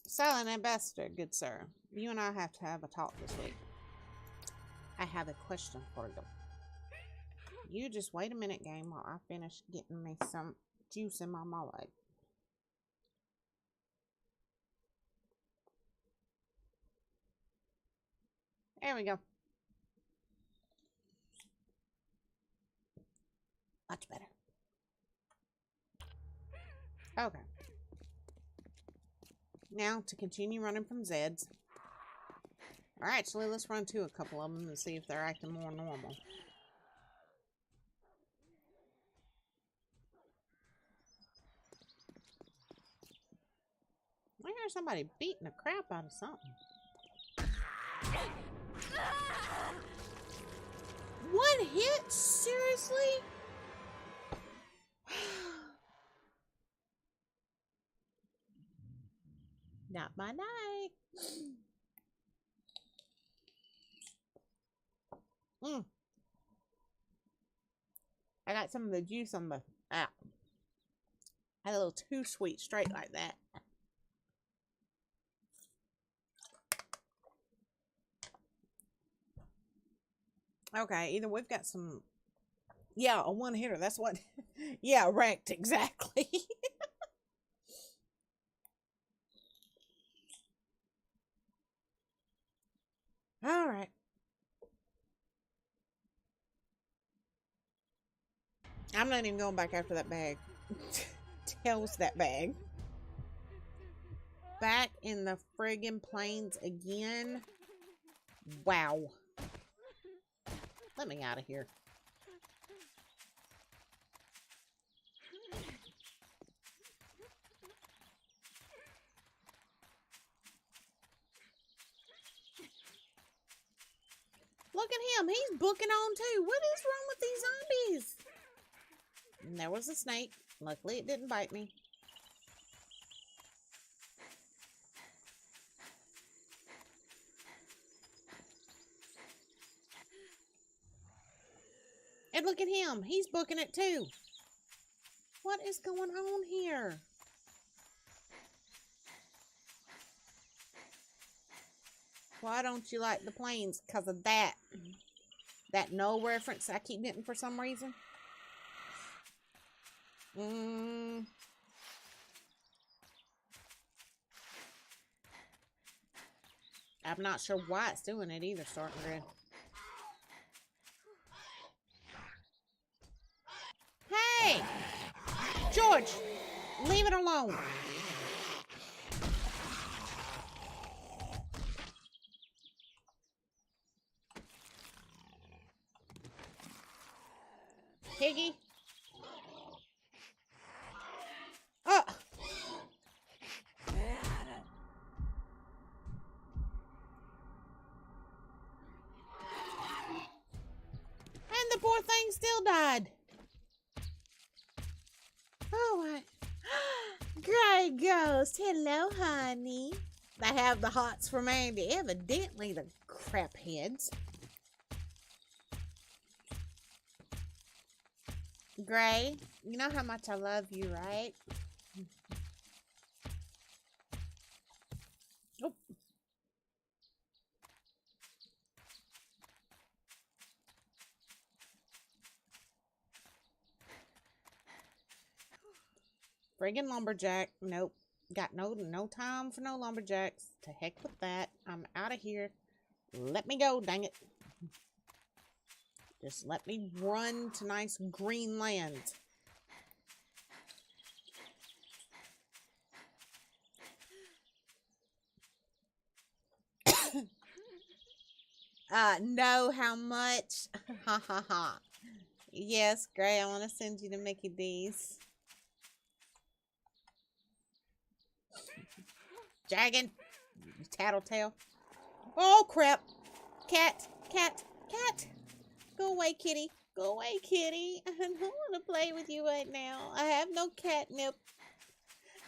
Silent Ambassador, good sir. You and I have to have a talk this week. I have a question for you. You just wait a minute, game, while I finish getting me some juice in my mullet. There we go. Much better. Okay. Now, to continue running from Zeds. Or actually, let's run to a couple of them and see if they're acting more normal. I hear somebody beating the crap out of something. One hit? Seriously? Not my night. I got some of the juice on the app. Had a little too sweet straight like that. Okay, either we've got some... Yeah, a one hitter. That's what... Yeah, wrecked. Exactly. All right. I'm not even going back after that bag. Tells that bag. Back in the friggin' plains again. Wow. Let me out of here. Look at him. He's booking on too. What is wrong with these zombies? And there was a snake. Luckily, it didn't bite me. And look at him. He's booking it too. What is going on here? Why don't you like the planes? Because of that. That no reference I keep getting for some reason. I'm not sure why it's doing it either, starting grid. Hey! George! Leave it alone. Piggy? Oh! And the poor thing still died. Oh, my. Gray Ghost. Hello, honey. They have the hots for Mandy. Evidently, the crap heads. Gray, you know how much I love you, right? Oh. Friggin' lumberjack. Nope. Got no time for no lumberjacks. To heck with that. I'm out of here. Let me go, dang it. Just let me run to nice green land. Know how much? Ha ha ha. Yes, Gray, I want to send you to Mickey D's. Dragon. Tattletale. Oh, crap. Cat. Go away, kitty. Go away, kitty. I don't want to play with you right now. I have no catnip.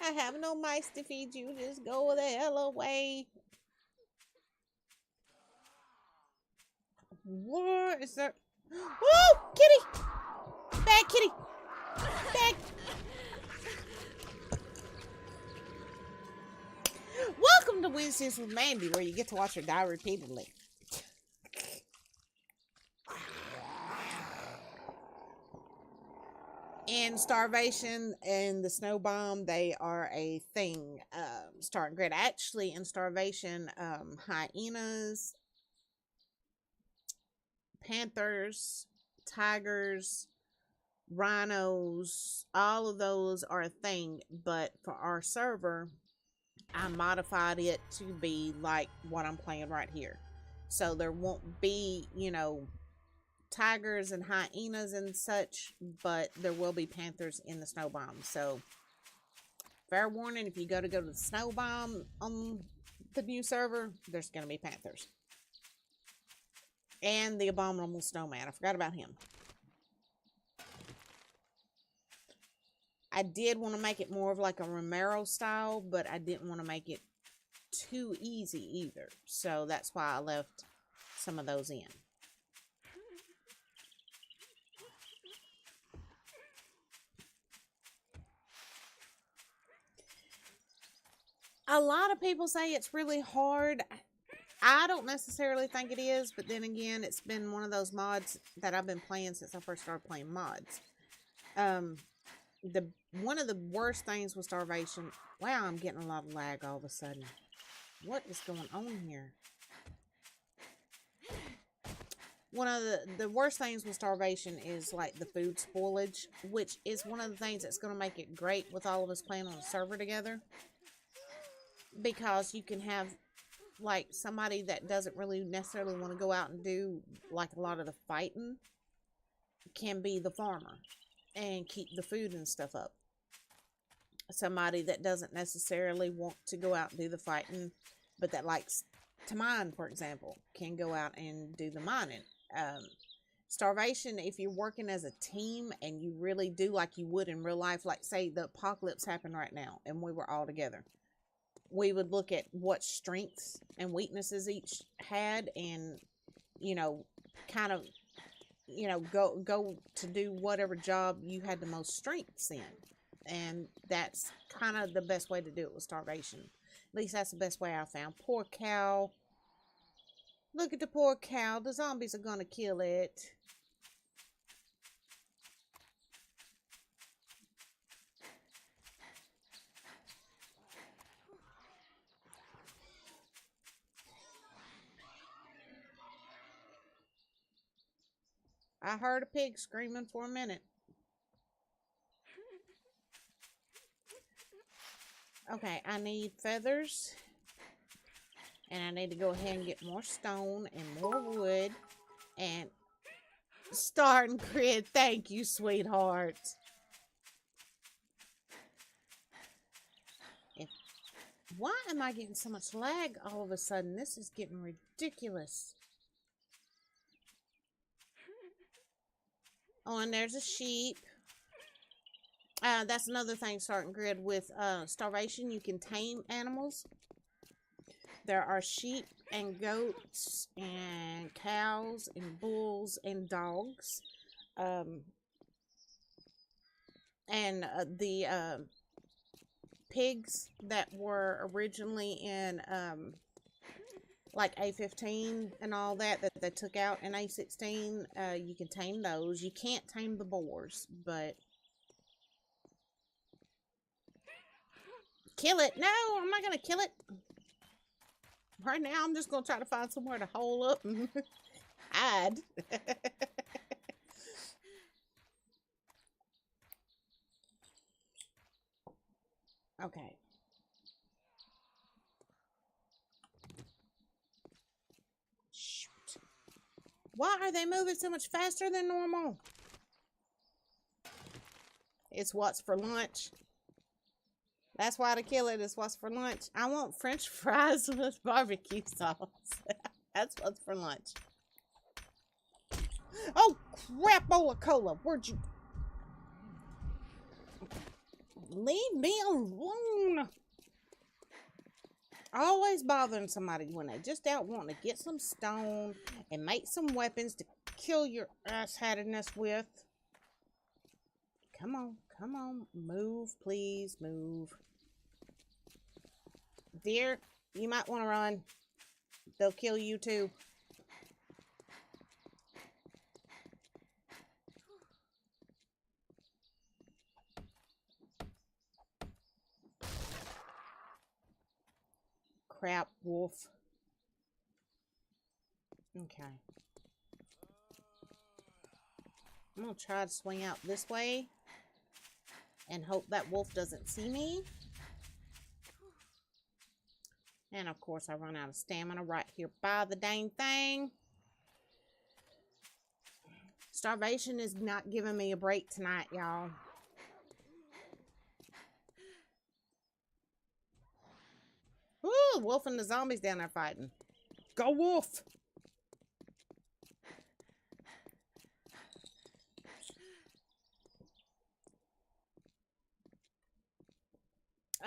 I have no mice to feed you. Just go the hell away. What is that? Oh, kitty! Bad kitty! Bad. Welcome to Wednesdays with Mandy, where you get to watch her die repeatedly. In Starvation and the Snow Bomb, they are a thing. Starting grid. Actually, in Starvation, hyenas, panthers, tigers, rhinos, all of those are a thing. But for our server, I modified it to be like what I'm playing right here. So there won't be, you know, tigers and hyenas and such, but there will be panthers in the Snow Bomb. So fair warning, if you go to the Snow Bomb on the new server, there's going to be panthers. And the Abominable Snowman. I forgot about him. I did want to make it more of like a Romero style, but I didn't want to make it too easy either. So that's why I left some of those in. A lot of people say it's really hard. I don't necessarily think it is, but then again, it's been one of those mods that I've been playing since I first started playing mods. One of the worst things with Starvation. Wow, I'm getting a lot of lag all of a sudden. What is going on here? One of the worst things with Starvation is like the food spoilage, which is one of the things that's going to make it great with all of us playing on a server together. Because you can have like somebody that doesn't really necessarily want to go out and do like a lot of the fighting can be the farmer and keep the food and stuff up. Somebody that doesn't necessarily want to go out and do the fighting, but that likes to mine, for example, can go out and do the mining. Starvation, if you're working as a team and you really do like you would in real life, like say the apocalypse happened right now and we were all together, we would look at what strengths and weaknesses each had and, you know, kind of you know, go to do whatever job you had the most strengths in. And that's kind of the best way to do it with starvation. At least that's the best way I found. Poor cow. Look at the poor cow. The zombies are gonna kill it. I heard a pig screaming for a minute. Okay, I need feathers. And I need to go ahead and get more stone and more wood. And starting grid. Thank you, sweetheart. Why am I getting so much lag all of a sudden? This is getting ridiculous. Oh, and there's a sheep. That's another thing, starting grid with starvation. You can tame animals. There are sheep and goats and cows and bulls and dogs. And the pigs that were originally in like A15 and all that they took out in A16, you can tame those. You can't tame the boars, but kill it. No, I'm not gonna kill it. Right now, I'm just gonna try to find somewhere to hole up and hide. Okay. Shoot. Why are they moving so much faster than normal? It's what's for lunch. That's why to kill it is what's for lunch. I want French fries with barbecue sauce. That's what's for lunch. Oh, crapola cola. Where'd you... Leave me alone. Always bothering somebody when they just out wanting to get some stone and make some weapons to kill your ass-hattedness with. Come on, come on. Move, please, move. Dear, you might want to run. They'll kill you too. Crap, wolf. Okay. I'm gonna try to swing out this way and hope that wolf doesn't see me. And of course I run out of stamina right here by the dang thing. Starvation is not giving me a break tonight, y'all. Woo! Wolf and the zombies down there fighting. Go wolf!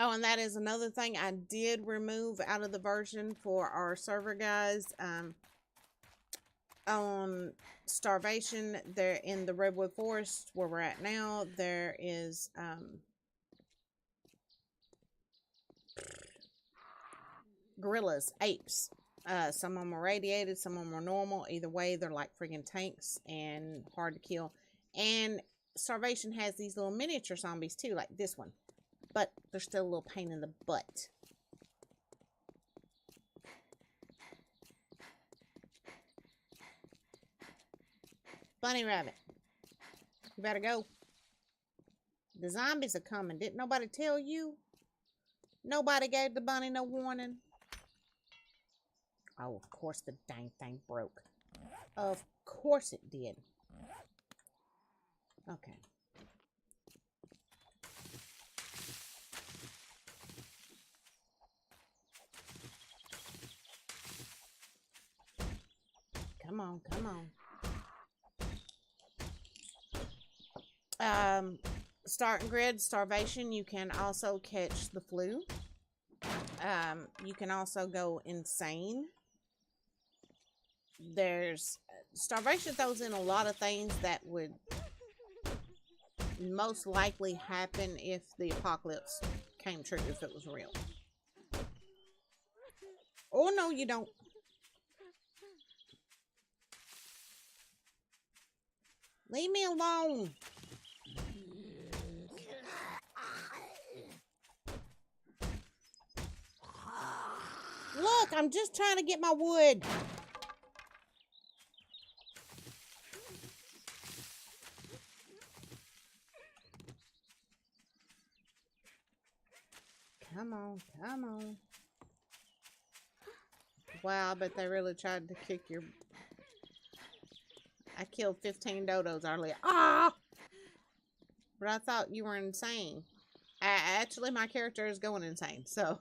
Oh, and that is another thing I did remove out of the version for our server guys. On Starvation, there in the Redwood Forest where we're at now, there is gorillas, apes. Some of them are radiated, some of them are normal. Either way, they're like friggin' tanks and hard to kill. And Starvation has these little miniature zombies too, like this one. But they're still a little pain in the butt. Bunny rabbit, you better go. The zombies are coming. Didn't nobody tell you? Nobody gave the bunny no warning. Oh, of course the dang thing broke. Of course it did. Okay. Come on, come on. Starting grid, starvation, you can also catch the flu. You can also go insane. There's Starvation throws in a lot of things that would most likely happen if the apocalypse came true, if it was real. Oh, no, you don't. Leave me alone. Look, I'm just trying to get my wood. Come on, come on. Wow, I bet they really tried to kick your... I killed 15 dodos earlier. Ah! But I thought you were insane. Actually, my character is going insane, so...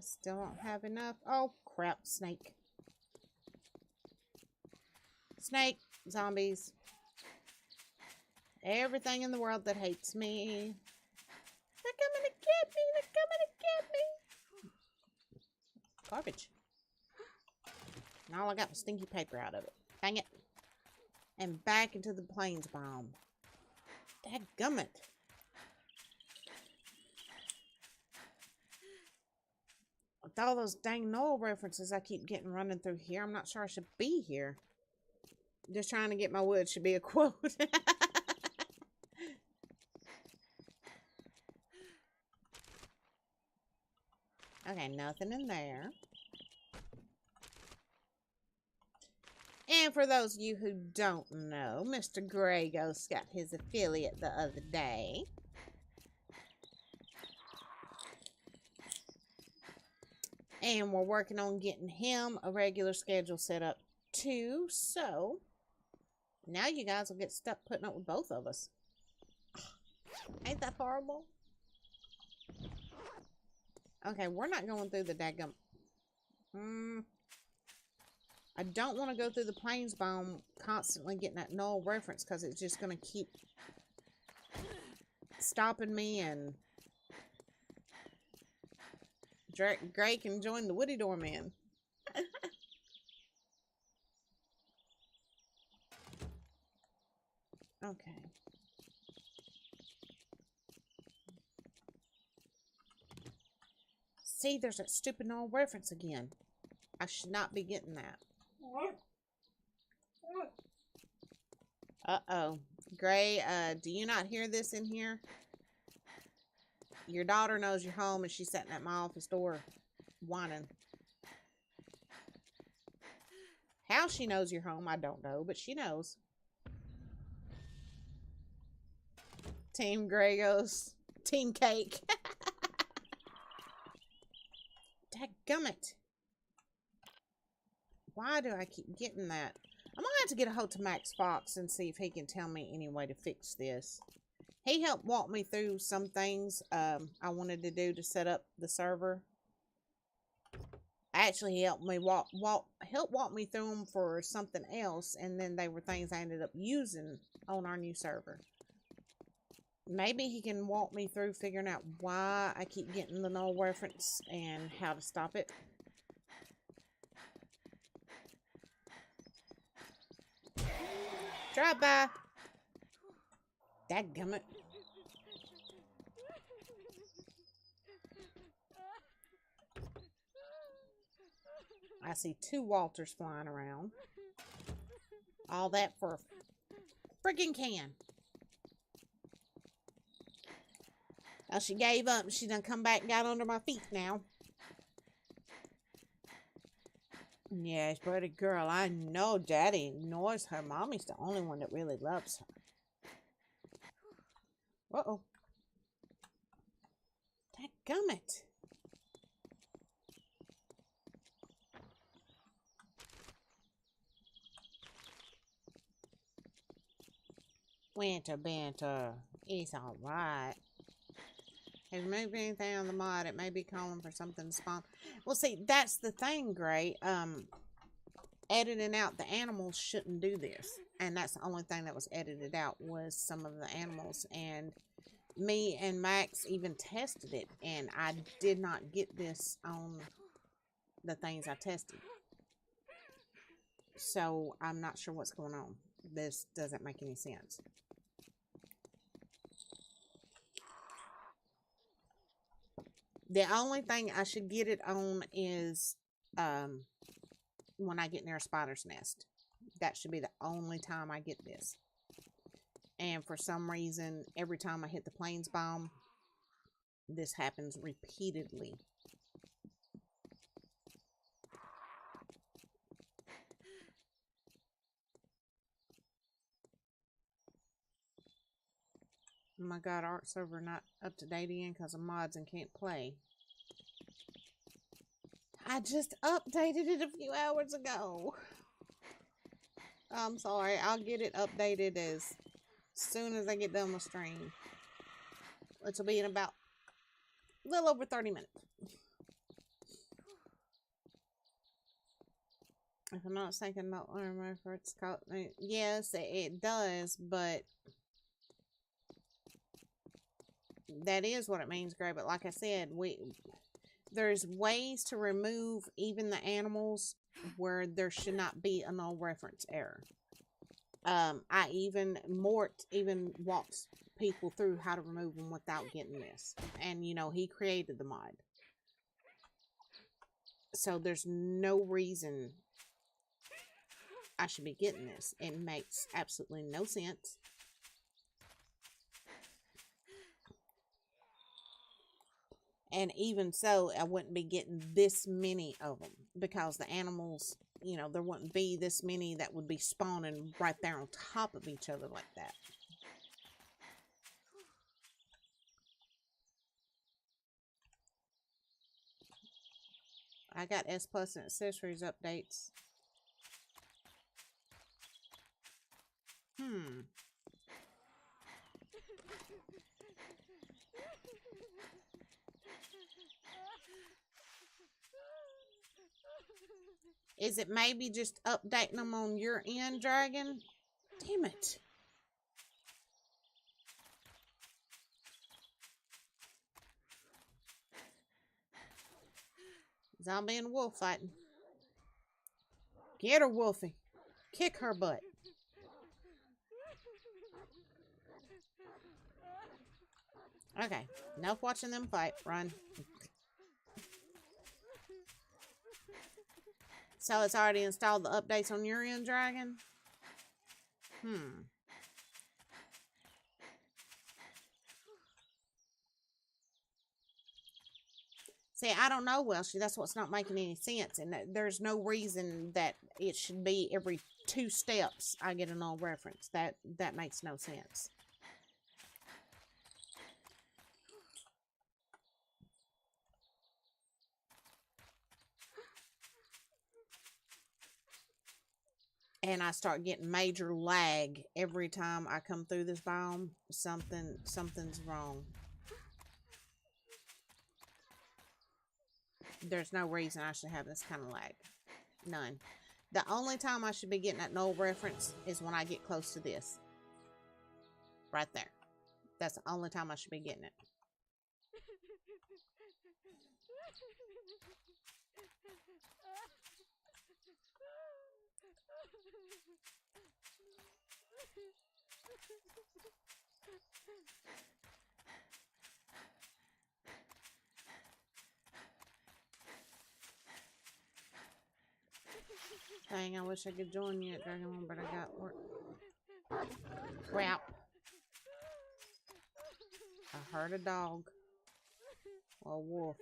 Still don't have enough. Oh, crap, snake. Snake, zombies. Everything in the world that hates me. They're coming to get me. They're coming to get me. Garbage. And all I got was stinky paper out of it. Dang it. And back into the plains bomb. Dadgummit. With all those dang Noel references I keep getting running through here, I'm not sure I should be here. Just trying to get my wood should be a quote. Okay, nothing in there. And for those of you who don't know, Mr. Grey Ghost got his affiliate the other day. And we're working on getting him a regular schedule set up too. So, now you guys will get stuck putting up with both of us. Ain't that horrible? Okay, we're not going through the daggum. I don't want to go through the plains biome constantly getting that null reference because it's just going to keep stopping me, and Gray can join the Woody Doorman. Okay. See, there's that stupid null reference again. I should not be getting that. Uh-oh. Gray, do you not hear this in here? Your daughter knows you're home and she's sitting at my office door whining. How she knows you're home, I don't know, but she knows. Team Grey Ghost. Team Cake. Dadgummit. Why do I keep getting that? I'm gonna have to get a hold to Max Fox and see if he can tell me any way to fix this. He helped walk me through some things I wanted to do to set up the server. Actually, he helped me walk me through them for something else, and then they were things I ended up using on our new server. Maybe he can walk me through figuring out why I keep getting the null reference and how to stop it. Drive by. Dadgummit. I see 2 Walters flying around. All that for a friggin' can. Well, she gave up and she done come back and got under my feet now. Yes, but a girl, I know Daddy ignores her. Mommy's the only one that really loves her. Uh-oh. Dadgummit. Winter banter. It's alright. Has moved anything on the mod, it may be calling for something to spawn. Well, see, that's the thing, Gray. Editing out the animals shouldn't do this. And that's the only thing that was edited out was some of the animals. And me and Max even tested it. And I did not get this on the things I tested. So I'm not sure what's going on. This doesn't make any sense. The only thing I should get it on is when I get near a spider's nest. That should be the only time I get this. And for some reason, every time I hit the plains biome, this happens repeatedly. Oh my god, ARK server not up to date again because of mods and can't play. I just updated it a few hours ago. I'm sorry, I'll get it updated as soon as I get done with stream. It'll be in about a little over 30 minutes. If I'm not mistaken, not armor for it's called. Yes, it does, but that is what it means, Gray. But like I said, there's ways to remove even the animals where there should not be a null reference error. Mort even walks people through how to remove them without getting this. And, you know, he created the mod. So there's no reason I should be getting this. It makes absolutely no sense. And even so, I wouldn't be getting this many of them because the animals, you know, there wouldn't be this many that would be spawning right there on top of each other like that. I got S Plus and accessories updates. Is it maybe just updating them on your end, Dragon? Damn it. Zombie and wolf fighting. Get her, Wolfie. Kick her butt. Okay, enough watching them fight. Run. So it's already installed the updates on your end, Dragon? See, I don't know, Welshie. That's what's not making any sense. And there's no reason that it should be every 2 steps I get a null reference. That makes no sense. And I start getting major lag every time I come through this biome. Something's wrong. There's no reason I should have this kind of lag. None. The only time I should be getting that null reference is when I get close to this. Right there. That's the only time I should be getting it. Dang, I wish I could join you at Dragon Ball, but I got work. Crap. I heard a dog. Or a wolf.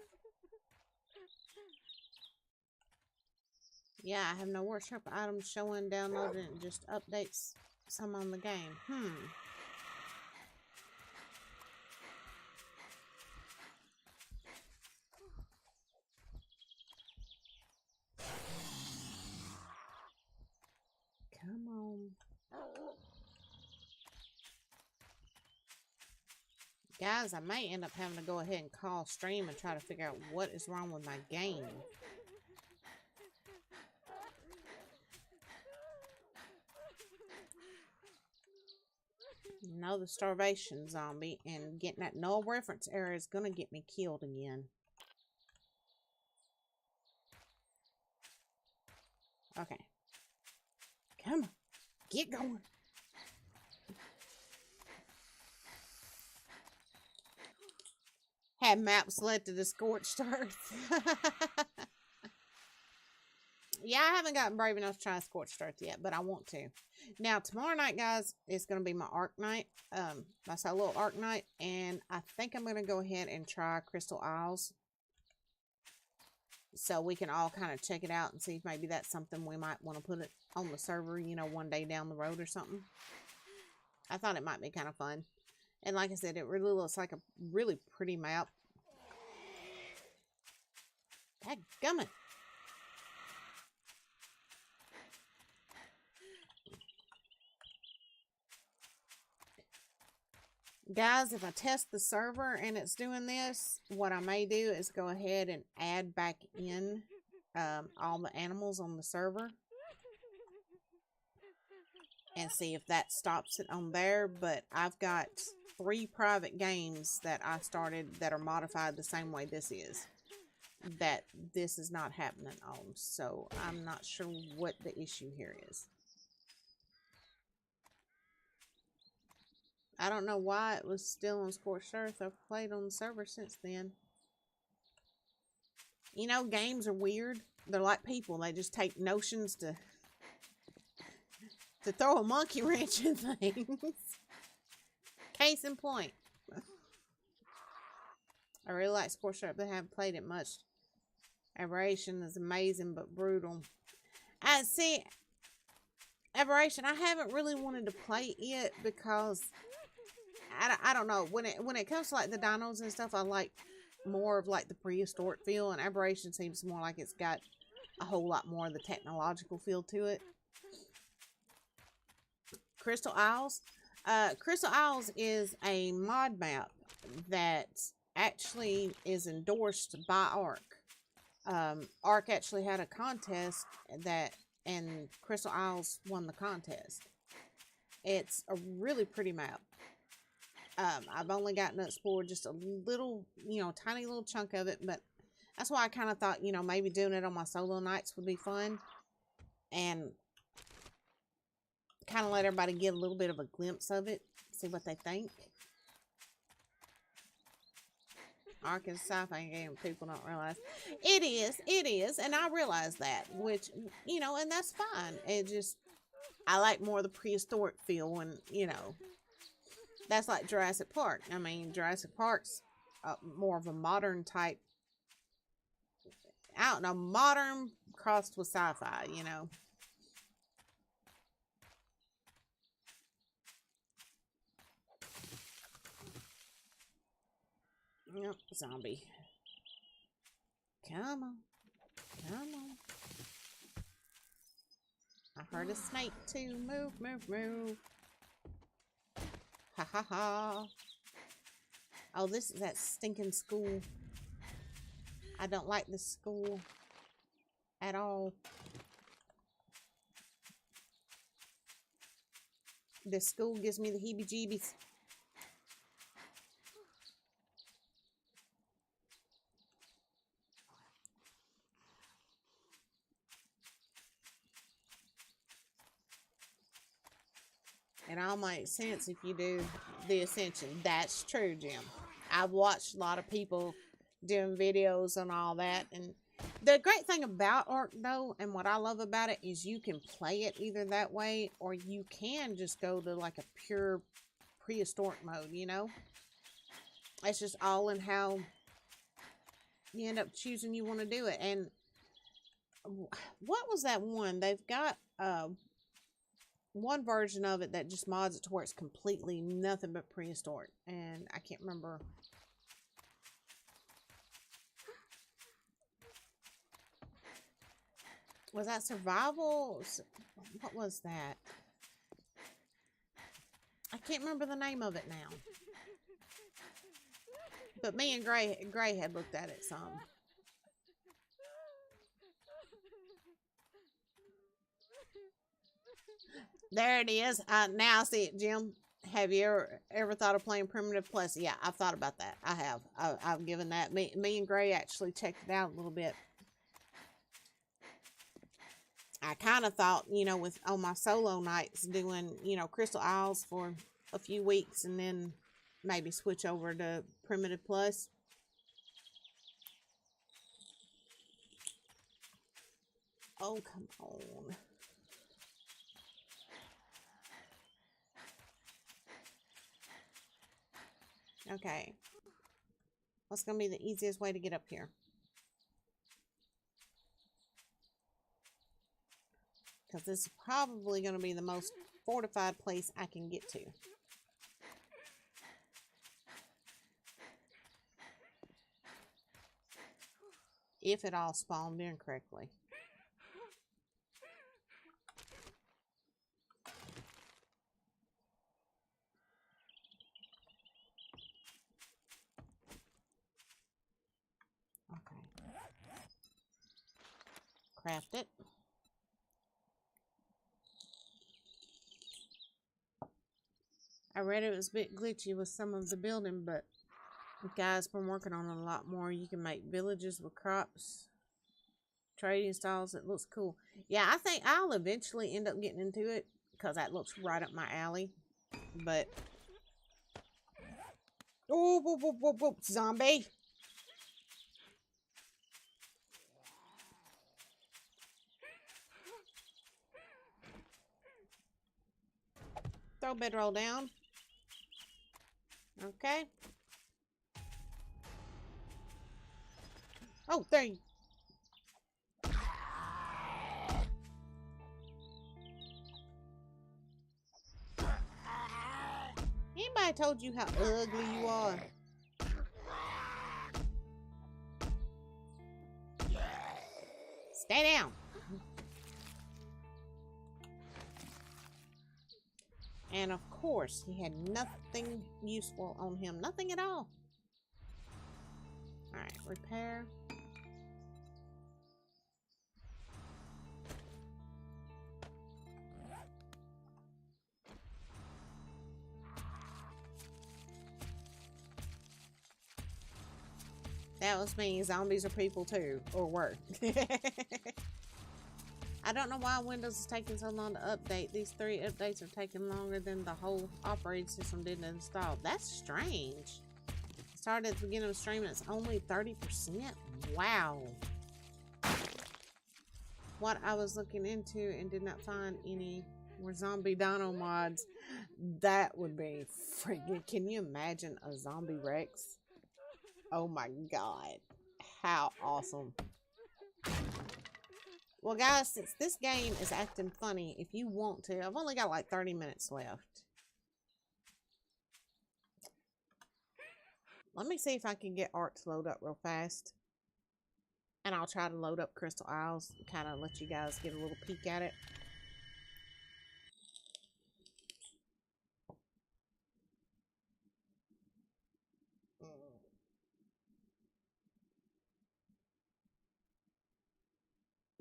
Yeah, I have no workshop items showing, downloading, it just updates some on the game. Come on. Guys, I may end up having to go ahead and call stream and try to figure out what is wrong with my game. No, the starvation zombie, and getting that null reference error is going to get me killed again. Okay. Come on. Get going. Had map selected as scorched earth. Yeah, I haven't gotten brave enough to try scorched earth yet, but I want to. Now, tomorrow night, guys, is going to be my ARK night. My solo ARK night. And I think I'm going to go ahead and try Crystal Isles. So we can all kind of check it out and see if maybe that's something we might want to put it on the server, you know, one day down the road or something. I thought it might be kind of fun. And like I said, it really looks like a really pretty map. Dadgummit. Guys, if I test the server and it's doing this, what I may do is go ahead and add back in all the animals on the server. And see if that stops it on there. But I've got 3 private games that I started that are modified the same way this is. That this is not happening on. So I'm not sure what the issue here is. I don't know why it was still on Scorched Earth. I've played on the server since then. You know, games are weird. They're like people. They just take notions to throw a monkey wrench in things. Case in point. I really like Scorched Earth, but I haven't played it much. Aberration is amazing, but brutal. I see. Aberration, I haven't really wanted to play it because I don't know. When it comes to like the dinos and stuff, I like more of like the prehistoric feel, and Aberration seems more like it's got a whole lot more of the technological feel to it. Crystal Isles. Crystal Isles is a mod map that actually is endorsed by ARK. ARK actually had a contest and Crystal Isles won the contest. It's a really pretty map. I've only gotten to explore just a little, you know, tiny little chunk of it, but that's why I kind of thought, you know, maybe doing it on my solo nights would be fun. And kind of let everybody get a little bit of a glimpse of it, see what they think. ARK is a sci-fi game, people don't realize. It is, and I realize that, which, you know, and that's fine. It just, I like more of the prehistoric feel, and, you know, that's like Jurassic Park. I mean, Jurassic Park's more of a modern type, I don't know, modern crossed with sci-fi, you know. Yep, zombie. Come on. Come on. I heard a snake too. Move, move, move. Ha ha ha. Oh, this is that stinking school. I don't like this school at all. This school gives me the heebie-jeebies. It all makes sense if you do the Ascension. That's true, Jim. I've watched a lot of people doing videos and all that. And the great thing about ARK, though, and what I love about it, is you can play it either that way, or you can just go to like a pure prehistoric mode, you know? It's just all in how you end up choosing you want to do it. And what was that one? They've got one version of it that just mods it to where it's completely nothing but prehistoric, and I can't remember. Was that survival? What was that? I can't remember the name of it now. But me and Gray had looked at it some. There it is. Now I see it, Jim. Have you ever thought of playing Primitive Plus? Yeah, I've thought about that. I have. I've given that. Me and Gray actually checked it out a little bit. I kind of thought, you know, with on my solo nights doing, you know, Crystal Isles for a few weeks and then maybe switch over to Primitive Plus. Oh, come on. Okay. What's going to be the easiest way to get up here? Because this is probably going to be the most fortified place I can get to. If it all spawned in correctly. Okay. Craft it. I read it was a bit glitchy with some of the building, but the guy's been working on it a lot more. You can make villages with crops, trading stalls. It looks cool. Yeah, I think I'll eventually end up getting into it because that looks right up my alley. But oh, whoop, whoop, whoop, whoop, zombie! Throw bedroll down. Okay. Oh, there you. Anybody told you how ugly you are? Stay down. And of course, he had nothing useful on him. Nothing at all. Alright, repair. That was me. Zombies are people too. Or were. I don't know why Windows is taking so long to update. These 3 updates are taking longer than the whole operating system did to install. That's strange. Started at the beginning of streaming, it's only 30%. Wow. What I was looking into and did not find any more zombie dino mods. That would be freaking. Can you imagine a zombie Rex? Oh my god. How awesome. Well, guys, since this game is acting funny, if you want to, I've only got like 30 minutes left. Let me see if I can get ARK to load up real fast. And I'll try to load up Crystal Isles, kind of let you guys get a little peek at it.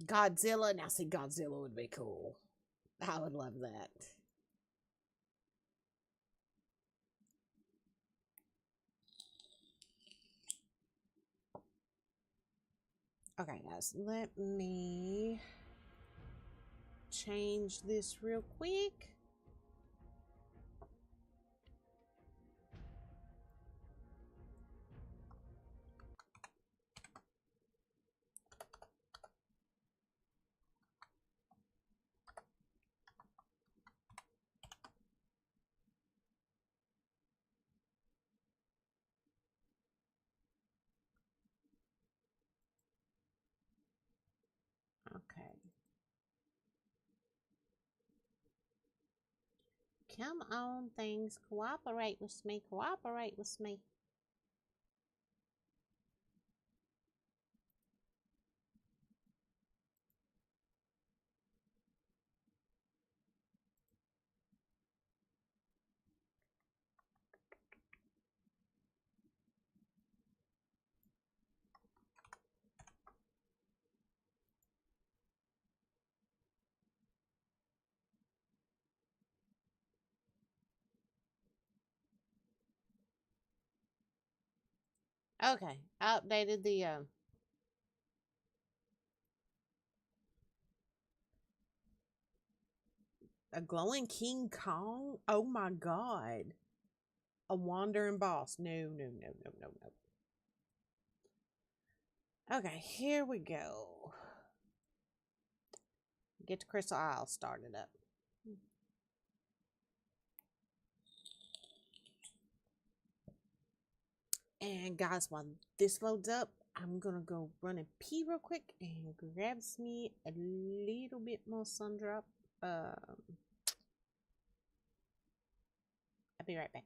Godzilla. Now, see, Godzilla would be cool. I would love that. Okay, guys, let me change this real quick. Okay. Come on, things. Cooperate with me. Cooperate with me. Okay, I updated the A glowing King Kong? Oh my god. A wandering boss. No, no, no, no, no, no. Okay, here we go. Get the Crystal Isles started up. And guys, while this loads up, I'm gonna go run and pee real quick and grabs me a little bit more sun drop. I'll be right back.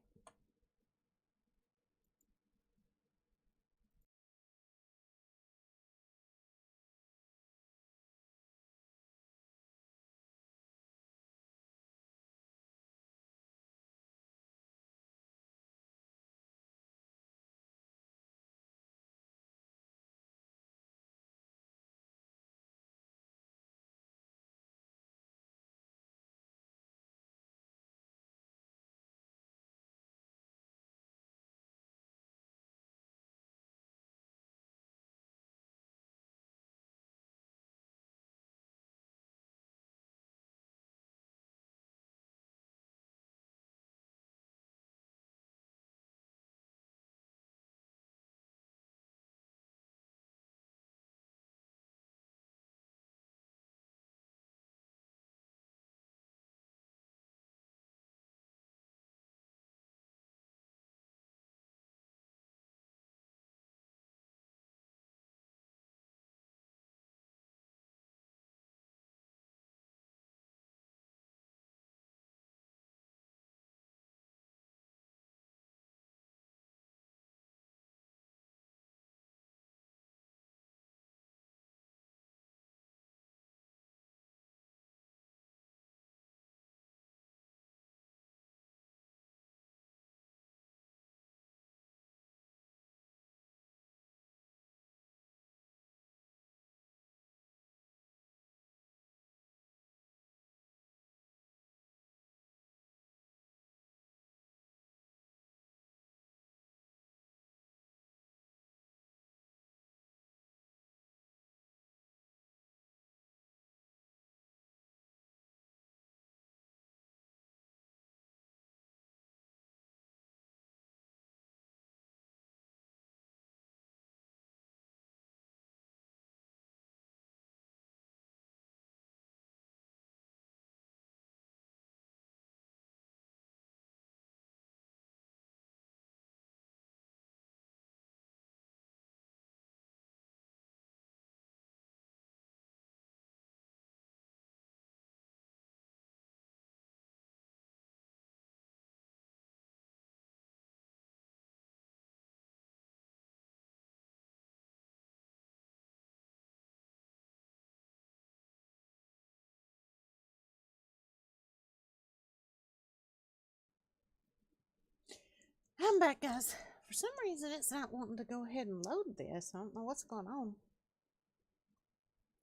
I'm back, guys. For some reason, it's not wanting to go ahead and load this. I don't know what's going on.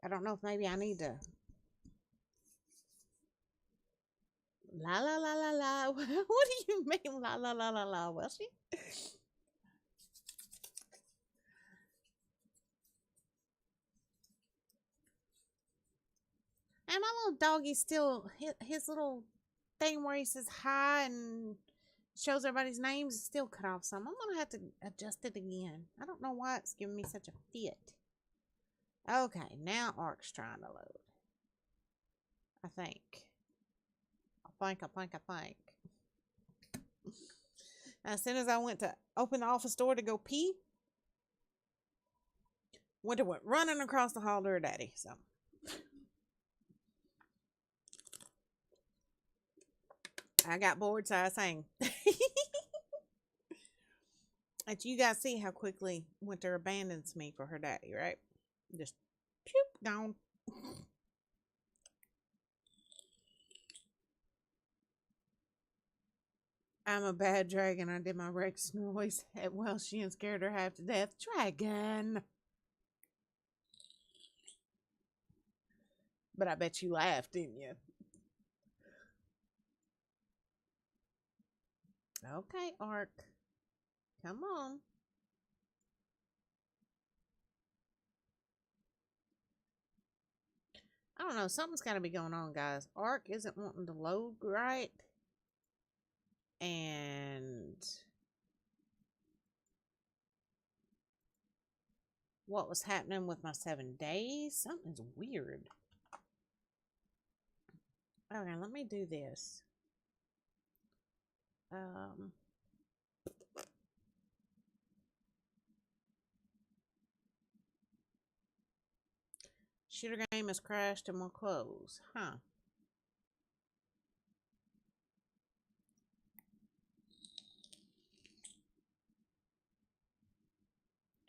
I don't know if maybe I need to. La la la la la. What do you mean, la la la la la? Well, she. And my little doggy still, his little thing where he says hi and shows everybody's names is still cut off some. I'm going to have to adjust it again. I don't know why it's giving me such a fit. Okay, now ARK's trying to load. I think. I think. As soon as I went to open the office door to go pee, Winter went running across the hall to her daddy. So I got bored, so I sang. And you guys see how quickly Winter abandons me for her daddy, right? Just poop, gone. I'm a bad dragon. I did my Rex noise at Welsh and scared her half to death. Dragon. But I bet you laughed, didn't you? Okay, ARK. Come on. I don't know. Something's got to be going on, guys. ARK isn't wanting to load right. And what was happening with my 7 days? Something's weird. Okay, let me do this. Shooter game has crashed and will close. Huh.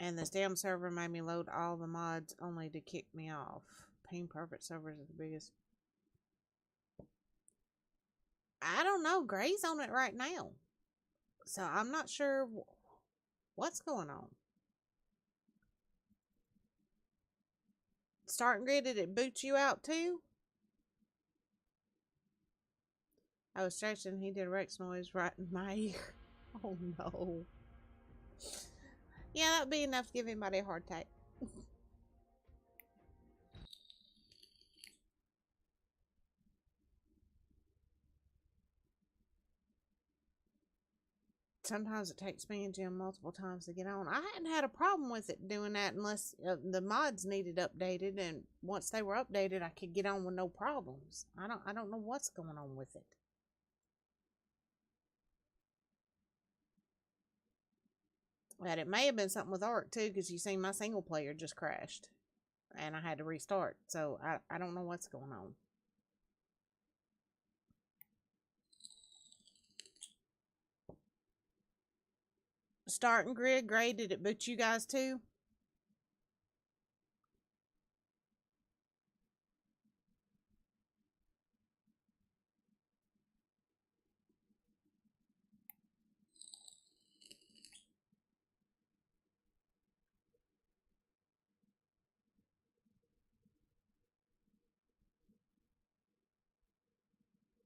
And this damn server made me load all the mods only to kick me off. Ping Perfect servers are the biggest. I don't know. Gray's on it right now. So I'm not sure what's going on. Starting grid, did it boot you out too? I was stretching, he did a Rex noise right in my ear. Oh no. Yeah, that would be enough to give anybody a heart attack. Sometimes it takes me and Jim multiple times to get on. I hadn't had a problem with it doing that unless the mods needed updated, and once they were updated, I could get on with no problems. I don't know what's going on with it. But it may have been something with ARK too, because you see my single player just crashed, and I had to restart. So I don't know what's going on. Starting grid, Gray, did it boot you guys too?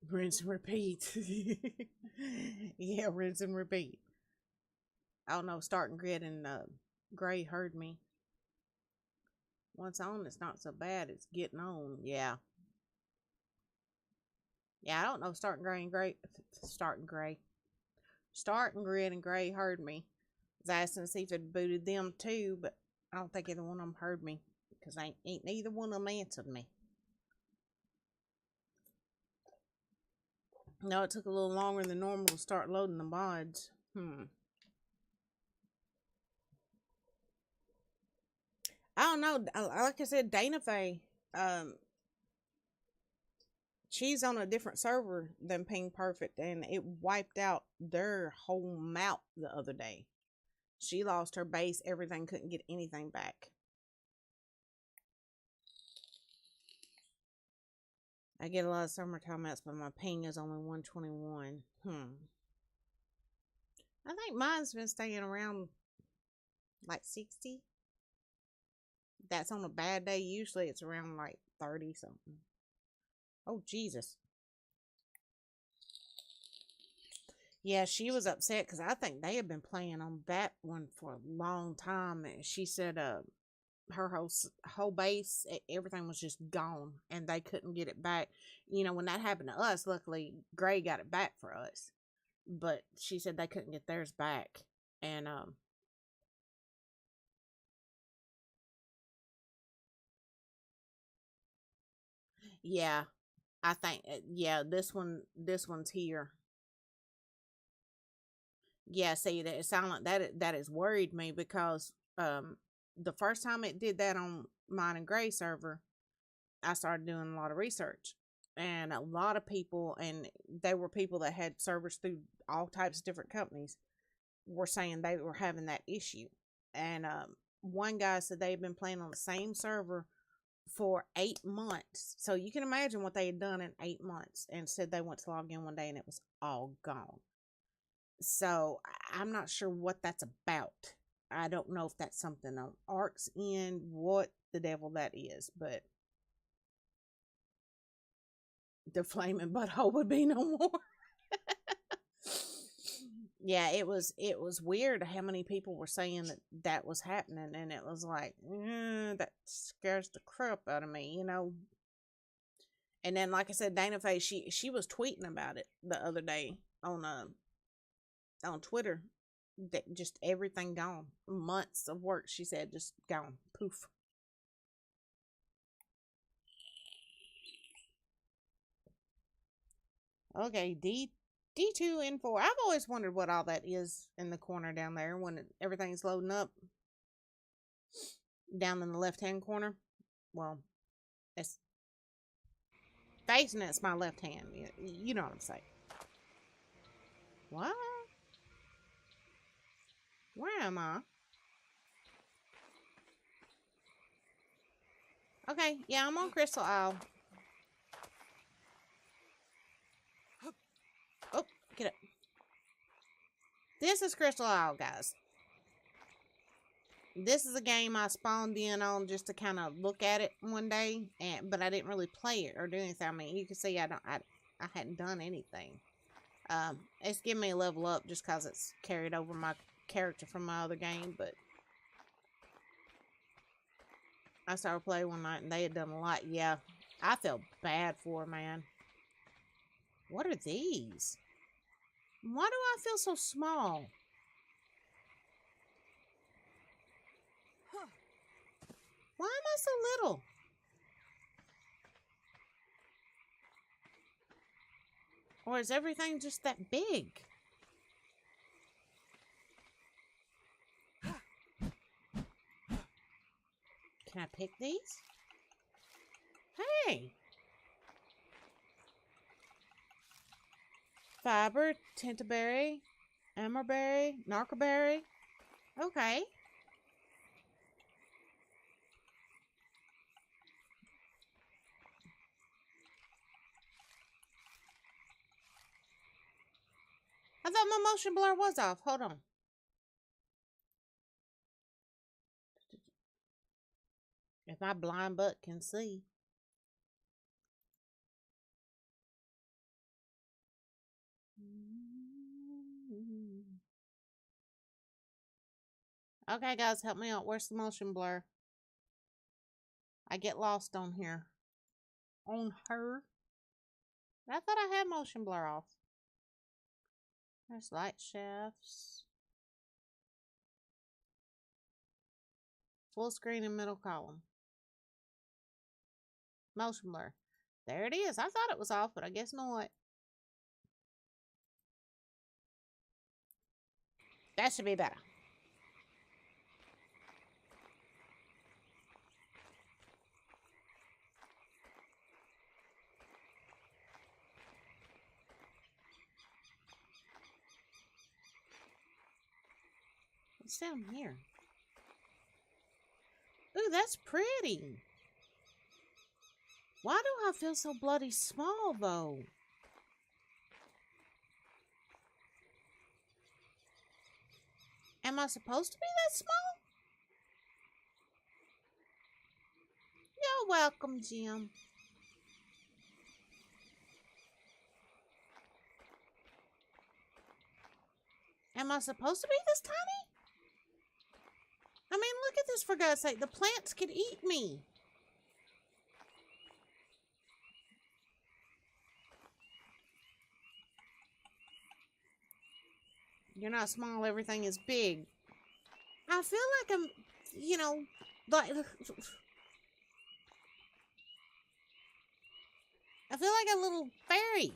Rinse and repeat. Yeah, rinse and repeat. I don't know, starting grid and Gray heard me. Once on, it's not so bad. It's getting on. Yeah. Yeah, I don't know. Starting grid and Gray heard me. I was asking to see if it booted them too, but I don't think either one of them heard me because ain't neither one of them answered me. No, it took a little longer than normal to start loading the mods. I don't know. Like I said, Dana Faye, she's on a different server than Ping Perfect, and it wiped out their whole map the other day. She lost her base, everything, couldn't get anything back. I get a lot of summer comments, but my ping is only 121. I think mine's been staying around like 60. That's on a bad day. Usually it's around like 30 something. Oh, Jesus. Yeah, she was upset because I think they had been playing on that one for a long time. And she said her whole base, everything was just gone, and they couldn't get it back. You know, when that happened to us, luckily Gray got it back for us. But she said they couldn't get theirs back. And yeah, I think yeah, this one's here. Yeah, see, that it sounded like that has worried me because the first time it did that on mine and Gray server, I started doing a lot of research, and a lot of people, and they were people that had servers through all types of different companies, were saying they were having that issue. And one guy said they had been playing on the same server for 8 months. So you can imagine what they had done in 8 months, and said they went to log in one day and it was all gone. So I'm not sure what that's about. I don't know if that's something on ARK's end, what the devil that is, but the flaming butthole would be no more. Yeah, it was weird how many people were saying that was happening, and it was like, that scares the crap out of me, you know. And then, like I said, Dana Faye, she was tweeting about it the other day on Twitter. That just everything gone. Months of work, she said, just gone. Poof. Okay, D2N4. I've always wondered what all that is in the corner down there when everything's loading up. Down in the left-hand corner. Well, it's facing it's my left hand. You know what I'm saying. What? Where am I? Okay, yeah, I'm on Crystal Isle. Oh, get up. This is Crystal Isle, guys. This is a game I spawned in on just to kind of look at it one day, but I didn't really play it or do anything. I mean, you can see I hadn't done anything. It's giving me a level up just because it's carried over my character from my other game, but I started playing one night and they had done a lot. Yeah, I felt bad for her, man. What are these? Why do I feel so small? Why am I so little? Or is everything just that big? Can I pick these? Hey! Fiber, tintaberry, amberberry, narcoberry. Okay. I thought my motion blur was off. Hold on. If my blind butt can see. Okay, guys, help me out. Where's the motion blur? I get lost on here. On her. I thought I had motion blur off. There's light shafts. Full screen and middle column. Motion blur. There it is. I thought it was off, but I guess not. That should be better. What's down here? Ooh, that's pretty. Why do I feel so bloody small, though? Am I supposed to be that small? You're welcome, Jim. Am I supposed to be this tiny? I mean, look at this, for God's sake. The plants could eat me. You're not small, everything is big. I feel like I'm, you know, like... I feel like a little fairy.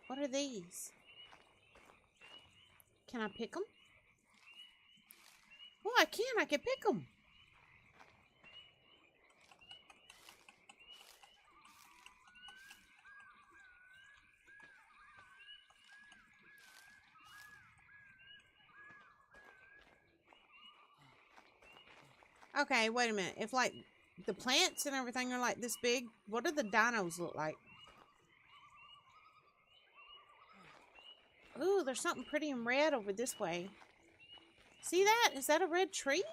What are these? Can I pick them? Oh, I can. I can pick them. Okay, wait a minute. If, like, the plants and everything are, like, this big, what do the dinos look like? Ooh, there's something pretty and red over this way. See that? Is that a red tree?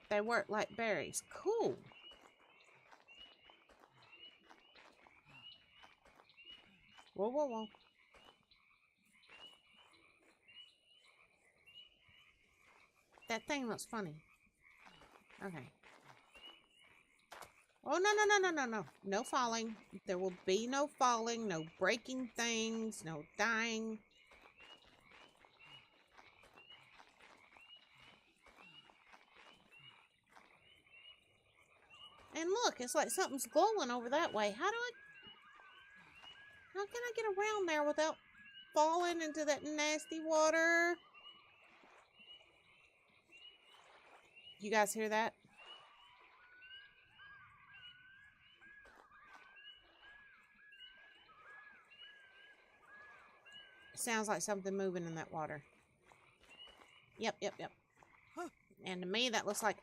They work like berries. Cool. Whoa, whoa, whoa. That thing looks funny. Okay. Oh, no, no, no, no, no, no. No falling. There will be no falling, no breaking things, no dying. And look, it's like something's glowing over that way. How can I get around there without falling into that nasty water? You guys hear that? It sounds like something moving in that water. Yep, yep, yep. And to me, that looks like,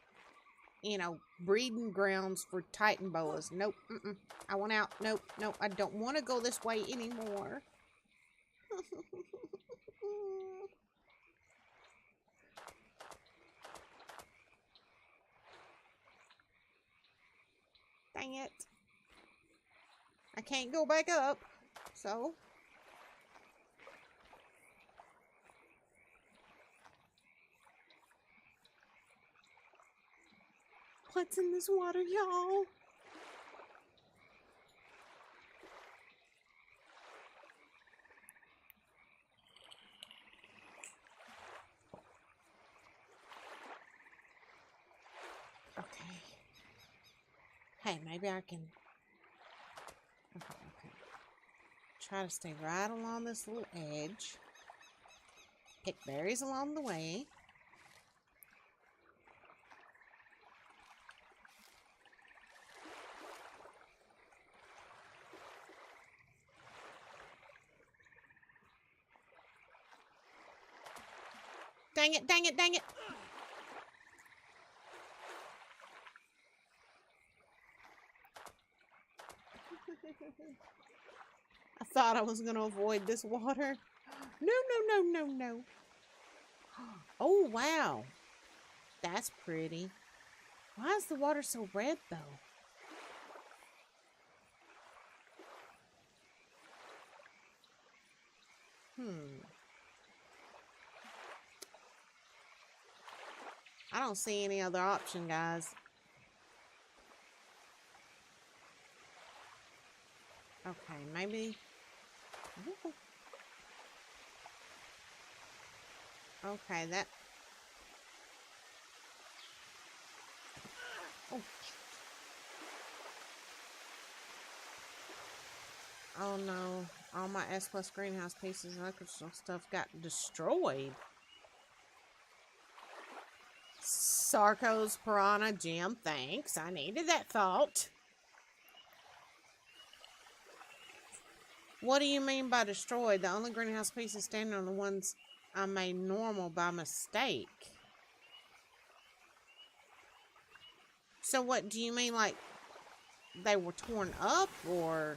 you know, breeding grounds for Titan boas. Nope, I want out. Nope, nope, I don't want to go this way anymore. Dang it. I can't go back up, so... What's in this water, y'all? Okay. Hey, maybe I can... Okay. Try to stay right along this little edge. Pick berries along the way. Dang it, dang it, dang it! I thought I was going to avoid this water. No, no, no, no, no. Oh, wow. That's pretty. Why is the water so red, though? I don't see any other option, guys. Okay, maybe... Ooh. Okay, that... Oh. Oh no, all my S plus greenhouse pieces and other stuff got destroyed. Sarco's piranha gem, thanks. I needed that thought. What do you mean by destroyed? The only greenhouse pieces standing are the ones I made normal by mistake. So what do you mean, like they were torn up, or...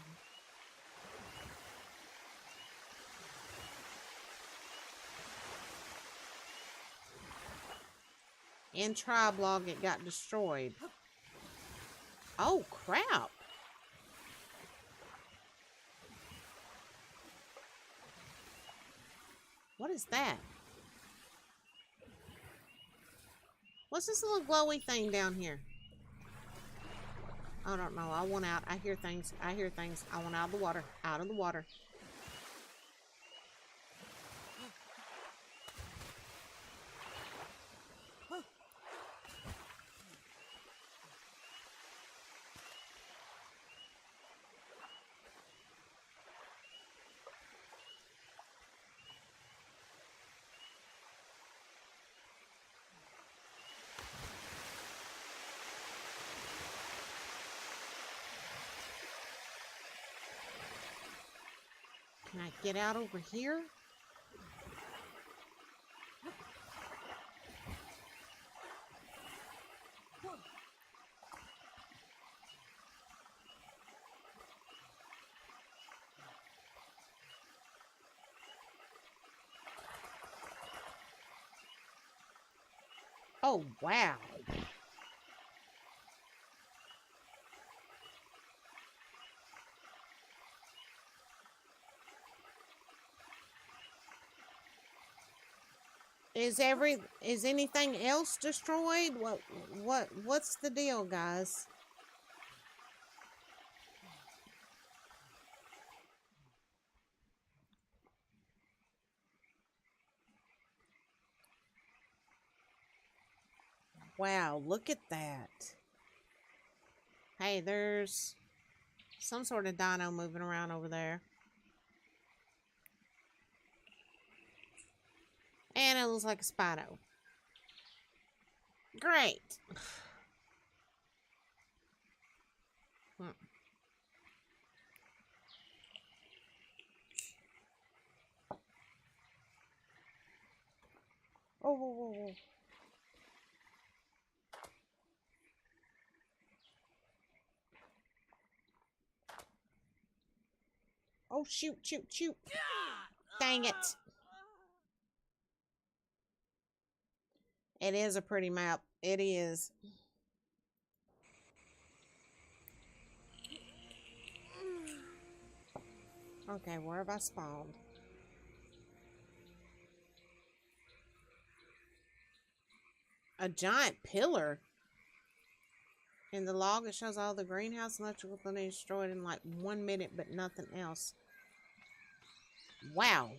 In Triblog, it got destroyed. Oh, crap. What is that? What's this little glowy thing down here? I don't know. I want out. I hear things. I hear things. I want out of the water. Out of the water. Can I get out over here? Oh, wow. Is anything else destroyed? What's the deal, guys? Wow, look at that. Hey, there's some sort of dino moving around over there. And it looks like a Spino. Great. Oh, whoa, whoa, whoa. Oh, shoot, shoot, shoot. Dang it. It is a pretty map. It is. Okay, where have I spawned? A giant pillar. In the log, it shows all the greenhouse electrical equipment destroyed in like 1 minute, but nothing else. Wow.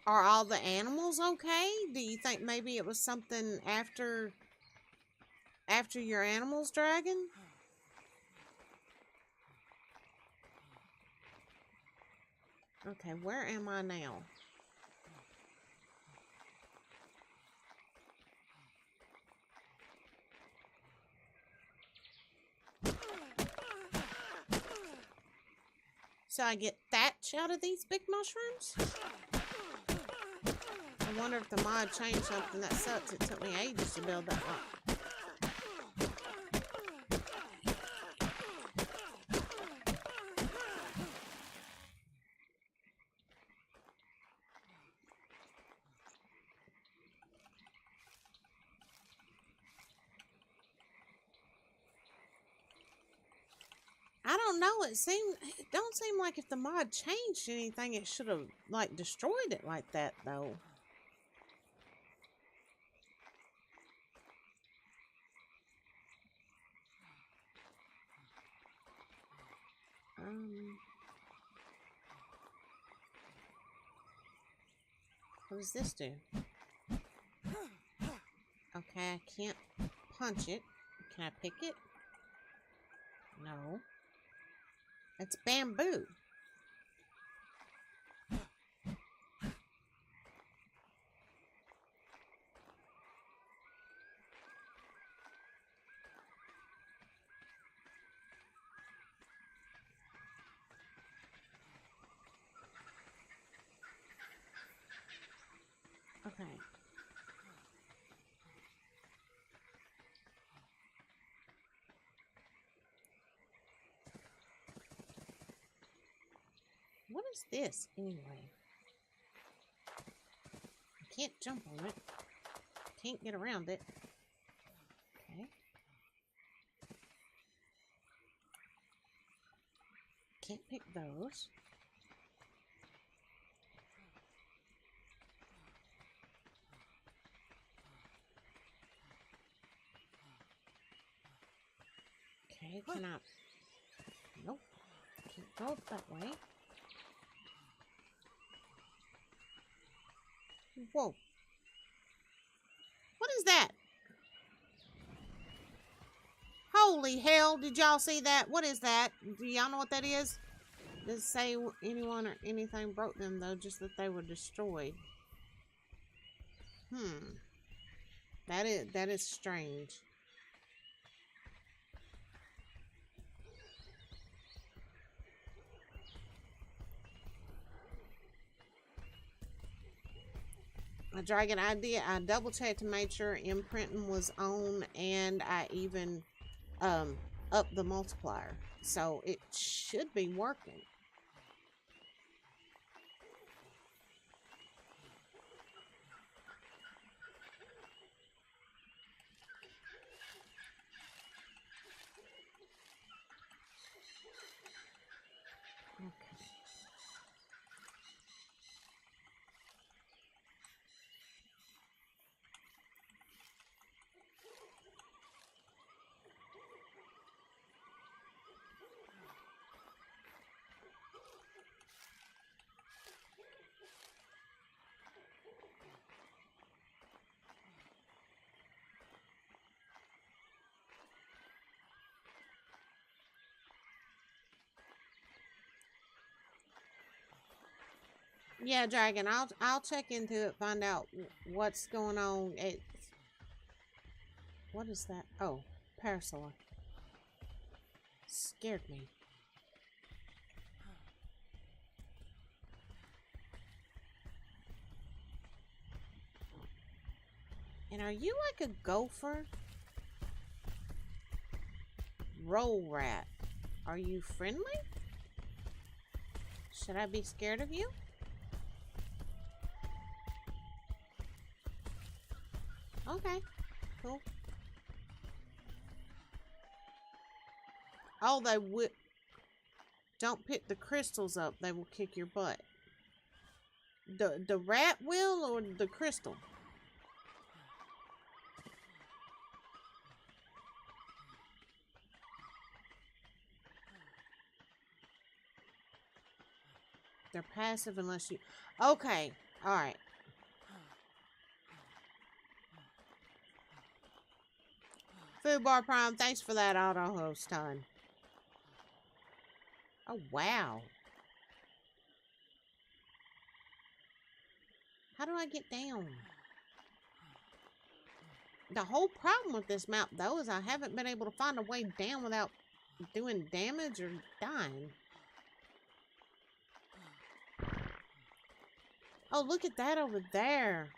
Are all the animals okay? Do you think maybe it was something after your animals dragging? Okay, where am I now? So I get thatch out of these big mushrooms? I wonder if the mod changed something. That sucks. It took me ages to build that up. I don't know. It don't seem like if the mod changed anything, it should have like destroyed it like that though. What does this do? Okay, I can't punch it. Can I pick it? No. It's bamboo. Okay. What is this anyway? I can't jump on it. Can't get around it. Okay. Can't pick those. Okay, can I? Nope. Can't go that way. Whoa. What is that? Holy hell, did y'all see that? What is that? Do y'all know what that is? Does it say anyone or anything broke them though, just that they were destroyed? That is strange. A dragon idea. I double checked to make sure imprinting was on, and I even upped the multiplier, so it should be working. Yeah, Dragon. I'll check into it, find out what's going on. What is that? Oh, Parasaur. Scared me. And are you like a gopher? Roll rat. Are you friendly? Should I be scared of you? Okay, cool. Oh, they will. Don't pick the crystals up. They will kick your butt. The rat will or the crystal? They're passive unless you... Okay, alright. Food Bar Prime, thanks for that auto host time. Oh, wow. How do I get down? The whole problem with this map, though, is I haven't been able to find a way down without doing damage or dying. Oh, look at that over there.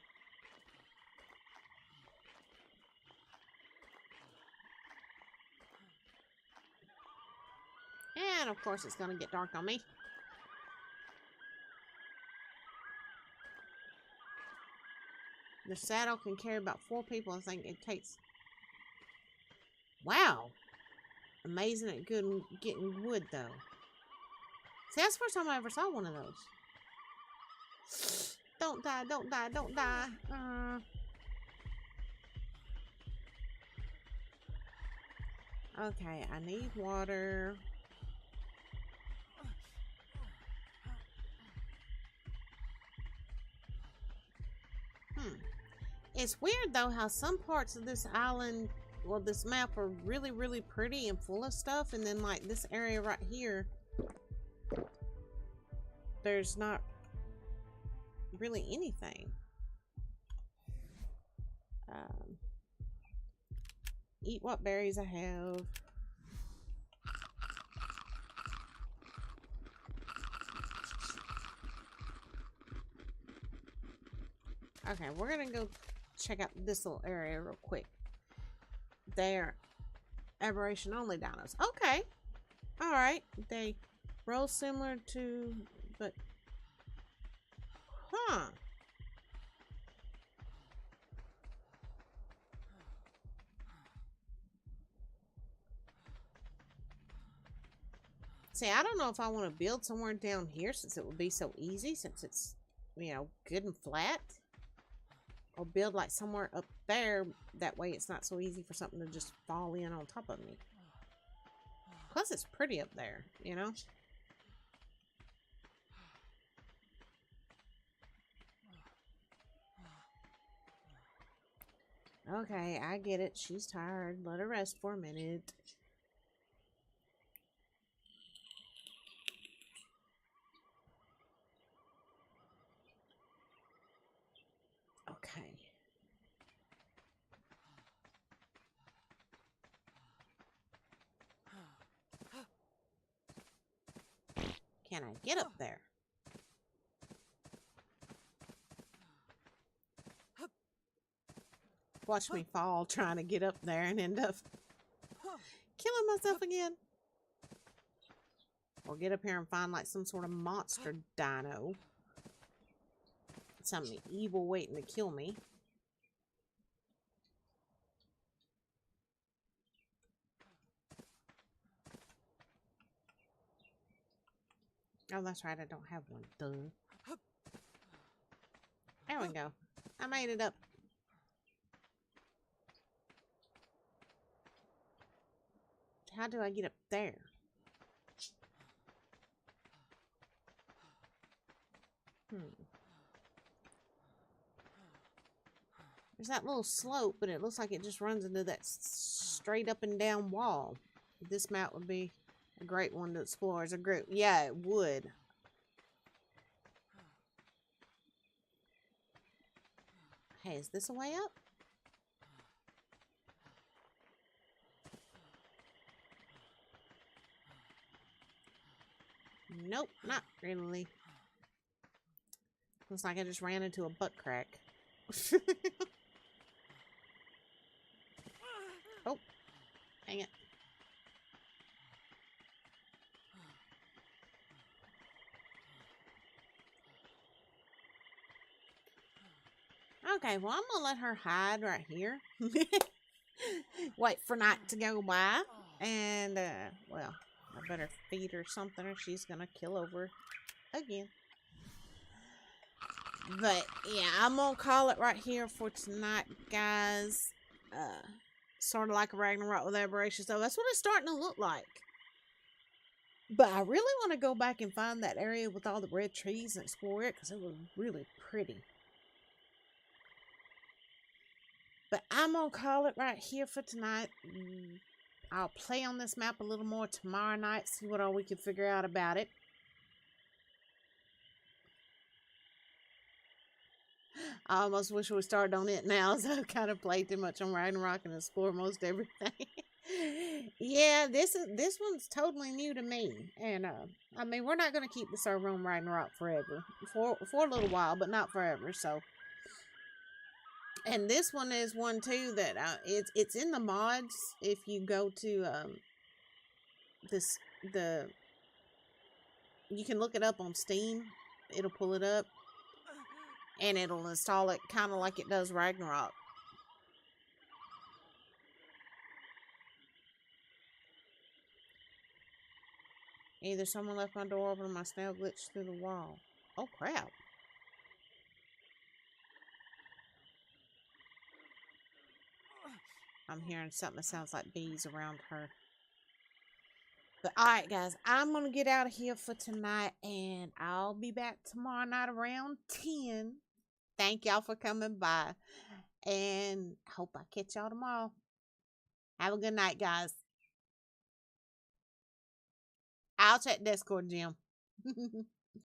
And, of course, it's going to get dark on me. The saddle can carry about 4 people. I think it takes... Wow. Amazing at getting wood, though. See, that's the first time I ever saw one of those. Don't die, don't die, don't die. Okay, I need water. It's weird, though, how some parts of this island, well, this map are really, really pretty and full of stuff. And then, like, this area right here, there's not really anything. Eat what berries I have. Okay, we're gonna go check out this little area real quick. They're aberration only dinos. Okay. Alright. They roll similar to, but... Huh. See, I don't know if I want to build somewhere down here since it would be so easy, since it's, you know, good and flat. Or build like somewhere up there, that way it's not so easy for something to just fall in on top of me. Plus it's pretty up there, you know? Okay, I get it. She's tired. Let her rest for a minute. Okay. Can I get up there? Watch me fall trying to get up there and end up killing myself again. Or get up here and find like some sort of monster dino. Something evil waiting to kill me. Oh, that's right. I don't have one. Duh. There we go. I made it up. How do I get up there? There's that little slope, but it looks like it just runs into that straight up and down wall. This map would be a great one to explore as a group. Yeah, it would. Hey, is this a way up? Nope, not really. Looks like I just ran into a butt crack. Oh, dang it. Okay, well, I'm gonna let her hide right here. Wait for night to go by. And, well, I better feed her something or she's gonna kill over again. But, yeah, I'm gonna call it right here for tonight, guys. Sort of like a Ragnarok with aberrations. So that's what it's starting to look like. But I really want to go back and find that area with all the red trees and explore it because it was really pretty. But I'm going to call it right here for tonight. I'll play on this map a little more tomorrow night, see what all we can figure out about it. I almost wish we started on it now, so I've kind of played too much on Ragnarok and explored most everything. Yeah, this one's totally new to me, and I mean, we're not gonna keep the server on Ragnarok forever, for a little while, but not forever. So, and this one is one too that it's in the mods. If you go to you can look it up on Steam. It'll pull it up, and it'll install it kind of like it does Ragnarok. Either someone left my door open or my snail glitched through the wall. Oh, crap. I'm hearing something that sounds like bees around her. But, alright, guys. I'm going to get out of here for tonight, and I'll be back tomorrow night around 10. Thank y'all for coming by, and hope I catch y'all tomorrow. Have a good night, guys. I'll check Discord, Jim.